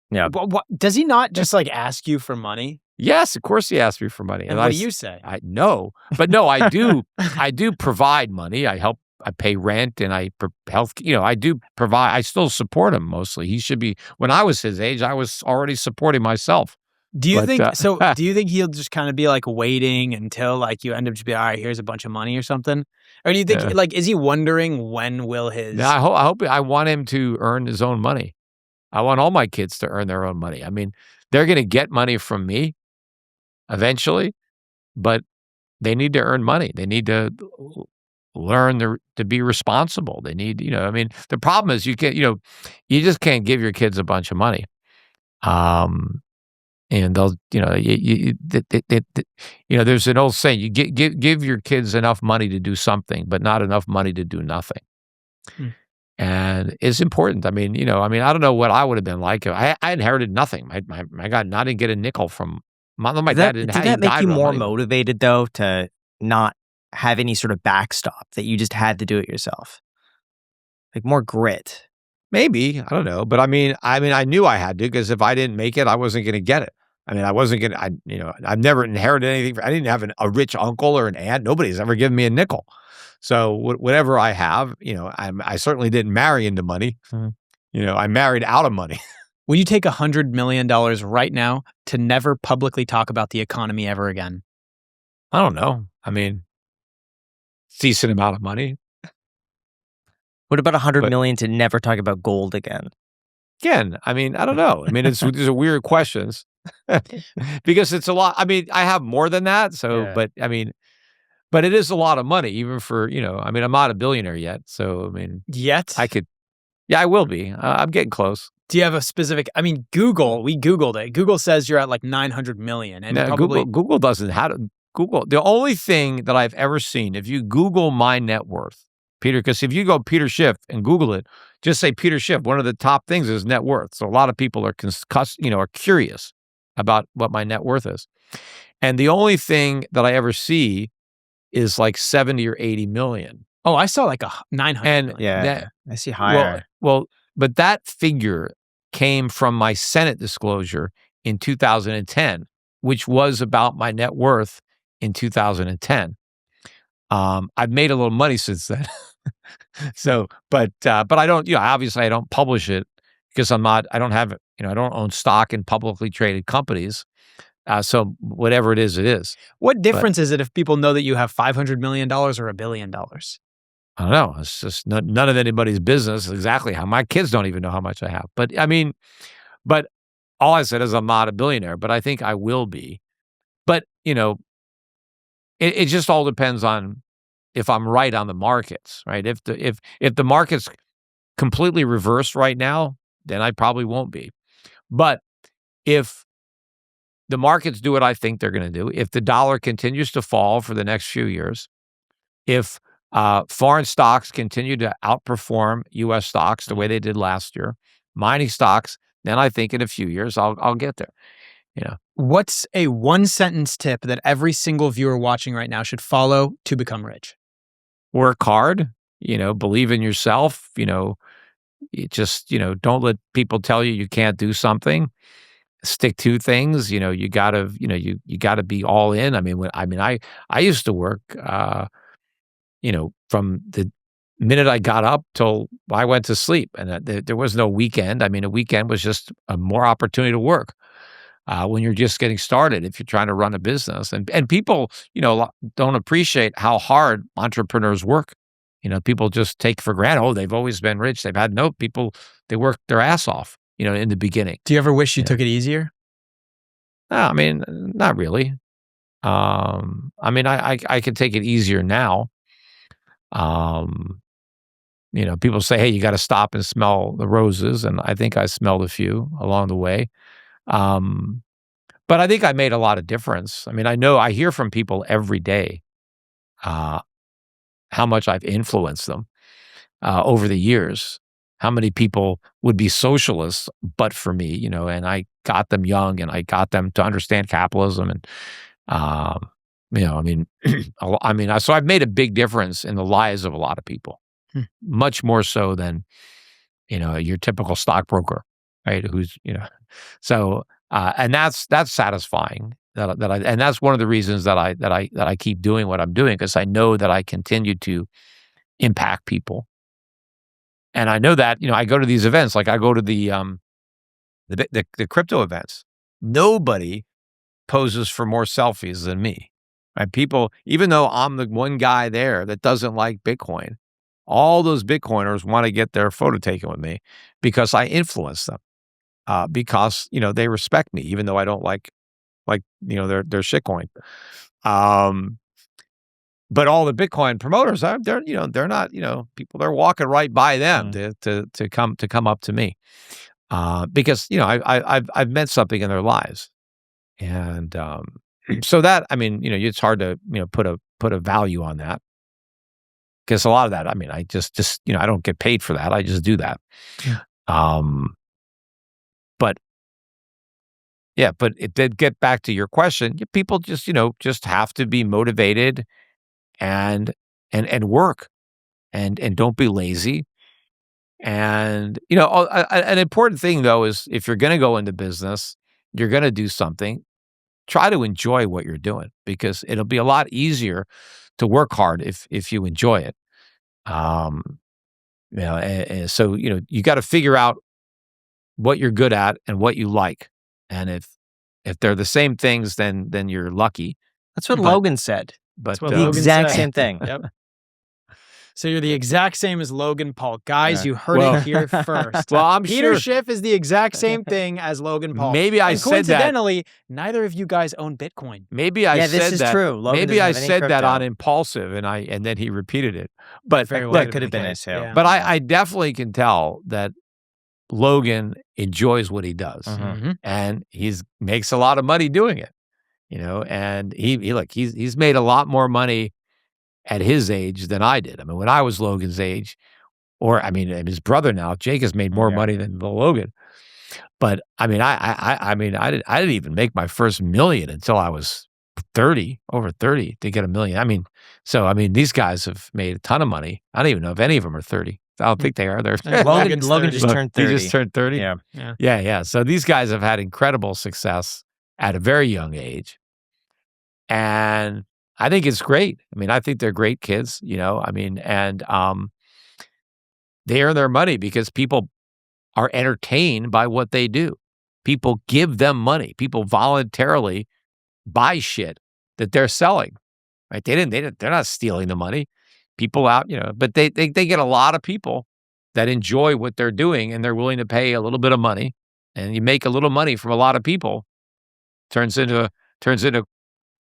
What, does he not just ask you for money? Yes, of course he asks me for money. And what do you say? I do. I do provide money. I pay rent and I health. I do provide. I still support him mostly. He should be. When I was his age, I was already supporting myself. Do you think so? Do you think he'll just kind of be waiting until you end up just be, all right, here's a bunch of money or something? Or do you think is he wondering when will his? No, I want him to earn his own money. I want all my kids to earn their own money. They're going to get money from me eventually, but they need to earn money. They need to learn to be responsible. They need, the problem is you just can't give your kids a bunch of money. And they'll, there's an old saying: you give your kids enough money to do something, but not enough money to do nothing. And it's important. I don't know what I would have been like. I inherited nothing. My God, I didn't get a nickel from my dad. Did that make you more motivated though to not have any sort of backstop, that you just had to do it yourself? More grit. Maybe, I don't know, but I knew I had to, because if I didn't make it, I wasn't going to get it. I wasn't going to, I've never inherited anything. I didn't have a rich uncle or an aunt. Nobody's ever given me a nickel. So whatever I have, I certainly didn't marry into money. I married out of money. Would you take $100 million right now to never publicly talk about the economy ever again? I don't know. Decent amount of money. What about $100 million to never talk about gold again? Again, I don't know. These are weird questions because it's a lot. I have more than that. So, but But it is a lot of money, even for, I mean, I'm not a billionaire yet. So, I mean. Yet? I will be. I'm getting close. Do you have a specific, I mean, Google, we Googled it. Google says you're at like 900 million. And no, Google doesn't. Google, the only thing that I've ever seen, if you Google my net worth, Peter, because if you go Peter Schiff and Google it, just say Peter Schiff, one of the top things is net worth. So a lot of people are are curious about what my net worth is. And the only thing that I ever see is like 70 or 80 million. Oh, I saw like a 900 million. Yeah, I see higher. Well, but that figure came from my Senate disclosure in 2010, which was about my net worth in 2010. I've made a little money since then. So, but I don't, obviously I don't publish it because I don't have, I don't own stock in publicly traded companies. So whatever it is, it is. What difference is it if people know that you have $500 million or $1 billion? I don't know. It's just none of anybody's business exactly how my kids don't even know how much I have. But I mean, but all I said is I'm not a billionaire, but I think I will be. But, it just all depends on if I'm right on the markets, right? If the market's completely reversed right now, then I probably won't be. But if the markets do what I think they're going to do, if the dollar continues to fall for the next few years, if foreign stocks continue to outperform U.S. stocks the way they did last year, mining stocks, then I think in a few years I'll get there. What's a one-sentence tip that every single viewer watching right now should follow to become rich? Work hard, believe in yourself, you just, don't let people tell you can't do something. Stick to things, you gotta, you gotta be all in. I used to work, from the minute I got up till I went to sleep, and there was no weekend. I mean, a weekend was just a more opportunity to work. When you're just getting started, if you're trying to run a business, and people, don't appreciate how hard entrepreneurs work. People just take for granted, oh, they've always been rich. They've had people, they worked their ass off, in the beginning. Do you ever wish you took it easier? No, I mean, not really. I mean, I could take it easier now. People say, hey, you got to stop and smell the roses. And I think I smelled a few along the way. But I think I made a lot of difference. I mean, I hear from people every day how much I've influenced them over the years. How many people would be socialists but for me, and I got them young and I got them to understand capitalism. And, so I've made a big difference in the lives of a lot of people, much more so than, your typical stockbroker, right? Who's, so, and that's satisfying and that's one of the reasons that I keep doing what I'm doing, because I know that I continue to impact people. And I know that, I go to these events, like I go to the crypto events. Nobody poses for more selfies than me, right? People, even though I'm the one guy there that doesn't like Bitcoin, all those Bitcoiners want to get their photo taken with me because I influence them, because, they respect me, even though I don't like their shitcoin. But all the Bitcoin promoters, they're not, people, they're walking right by them to come up to me, because, I've meant something in their lives. And, so that, I mean, it's hard to, put a value on that, because a lot of that, I mean, I just, I don't get paid for that. I just do that. But yeah, but it did get back to your question. People just, just have to be motivated and work and don't be lazy. And, an important thing though is if you're going to go into business, you're going to do something, try to enjoy what you're doing, because it'll be a lot easier to work hard if you enjoy it. So, you got to figure out what you're good at and what you like. And if they're the same things, then you're lucky. That's what Logan said. But the exact same thing. Yep. So you're the exact same as Logan Paul. Guys, you heard it here first. Well, I'm Peter sure. Schiff is the exact same thing as Logan Paul. Maybe I and said that. coincidentally, neither of you guys own Bitcoin. Maybe I said this is that. true. Logan Maybe doesn't I have any said that crypto. on impulsive, and then he repeated it. But Very well look, That could have been it too. Yeah. but I definitely can tell that Logan enjoys what he does, Mhm. and he's makes a lot of money doing it. And he's made a lot more money at his age than I did. I mean, when I was Logan's age, and his brother now, Jake has made more money than the Logan. But I mean, I didn't even make my first million until I was over 30 to get $1 million. I mean, these guys have made a ton of money. I don't even know if any of them are 30. I don't think they are. They're Logan just turned 30. He just turned 30? Yeah. Yeah. So these guys have had incredible success at a very young age. And I think it's great. I mean, I think they're great kids, and they earn their money because people are entertained by what they do. People give them money. People voluntarily buy shit that they're selling, right? They're not stealing the money. People out, but they get a lot of people that enjoy what they're doing, and they're willing to pay a little bit of money, and you make a little money from a lot of people, turns into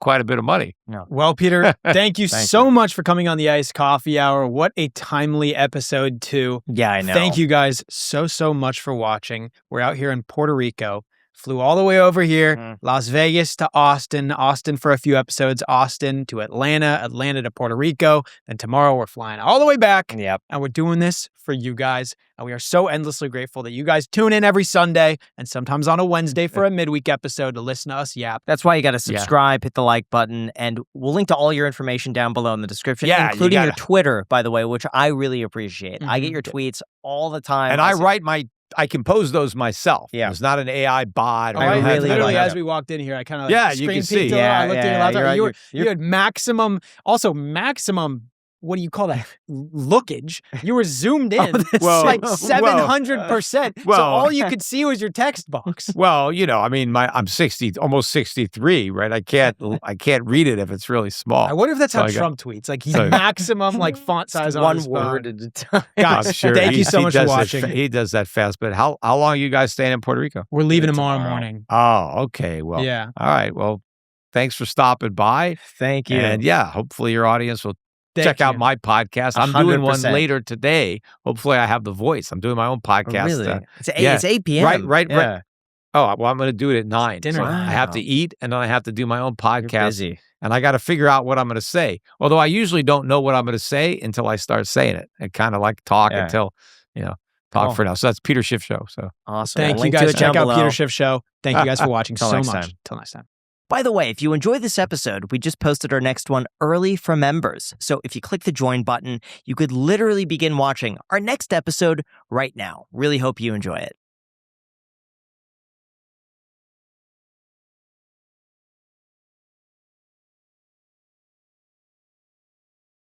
quite a bit of money. Yeah. Well, Peter, thank you so much for coming on the Iced Coffee Hour. What a timely episode, too. Yeah, I know. Thank you guys so much for watching. We're out here in Puerto Rico. Flew all the way over here, Las Vegas to Austin for a few episodes, Austin to Atlanta to Puerto Rico. And tomorrow we're flying all the way back. Yep. And we're doing this for you guys. And we are so endlessly grateful that you guys tune in every Sunday and sometimes on a Wednesday for a midweek episode to listen to us yap. That's why you got to subscribe, hit the like button, and we'll link to all your information down below in the description, including your Twitter, by the way, which I really appreciate. I get your tweets all the time. And I compose those myself. Yeah. It's not an AI bot. Literally, as we walked in here, I kind of you can see. I looked at your laptop. You're You had maximum, what do you call that? Lookage. You were zoomed in. Like 700%. So all you could see was your text box. Well, I'm 60, almost 63, right? I can't read it if it's really small. I wonder if that's how Trump tweets. Like he's maximum font size on his one word phone. at a time. Guys, thank you so much for watching. He does that fast. But how long are you guys staying in Puerto Rico? We're leaving tomorrow morning. Oh, okay. Well, yeah. All right. Well, thanks for stopping by. Thank you. And hopefully your audience will check out my podcast. I'm 100%. doing one later today. Hopefully I have the voice. I'm doing my own podcast. Really? It's 8 p.m. Right. Yeah. Oh, well, I'm going to do it at 9. Dinner. So I have to eat, and then I have to do my own podcast. You're busy. And I got to figure out what I'm going to say. Although I usually don't know what I'm going to say until I start saying it. I kind of like talk until, talk for now. So that's Peter Schiff Show. So awesome. Thank you guys. Check out Peter Schiff Show. Thank you guys for watching so much. Till next time. By the way, if you enjoyed this episode, we just posted our next one early for members. So if you click the join button, you could literally begin watching our next episode right now. Really hope you enjoy it.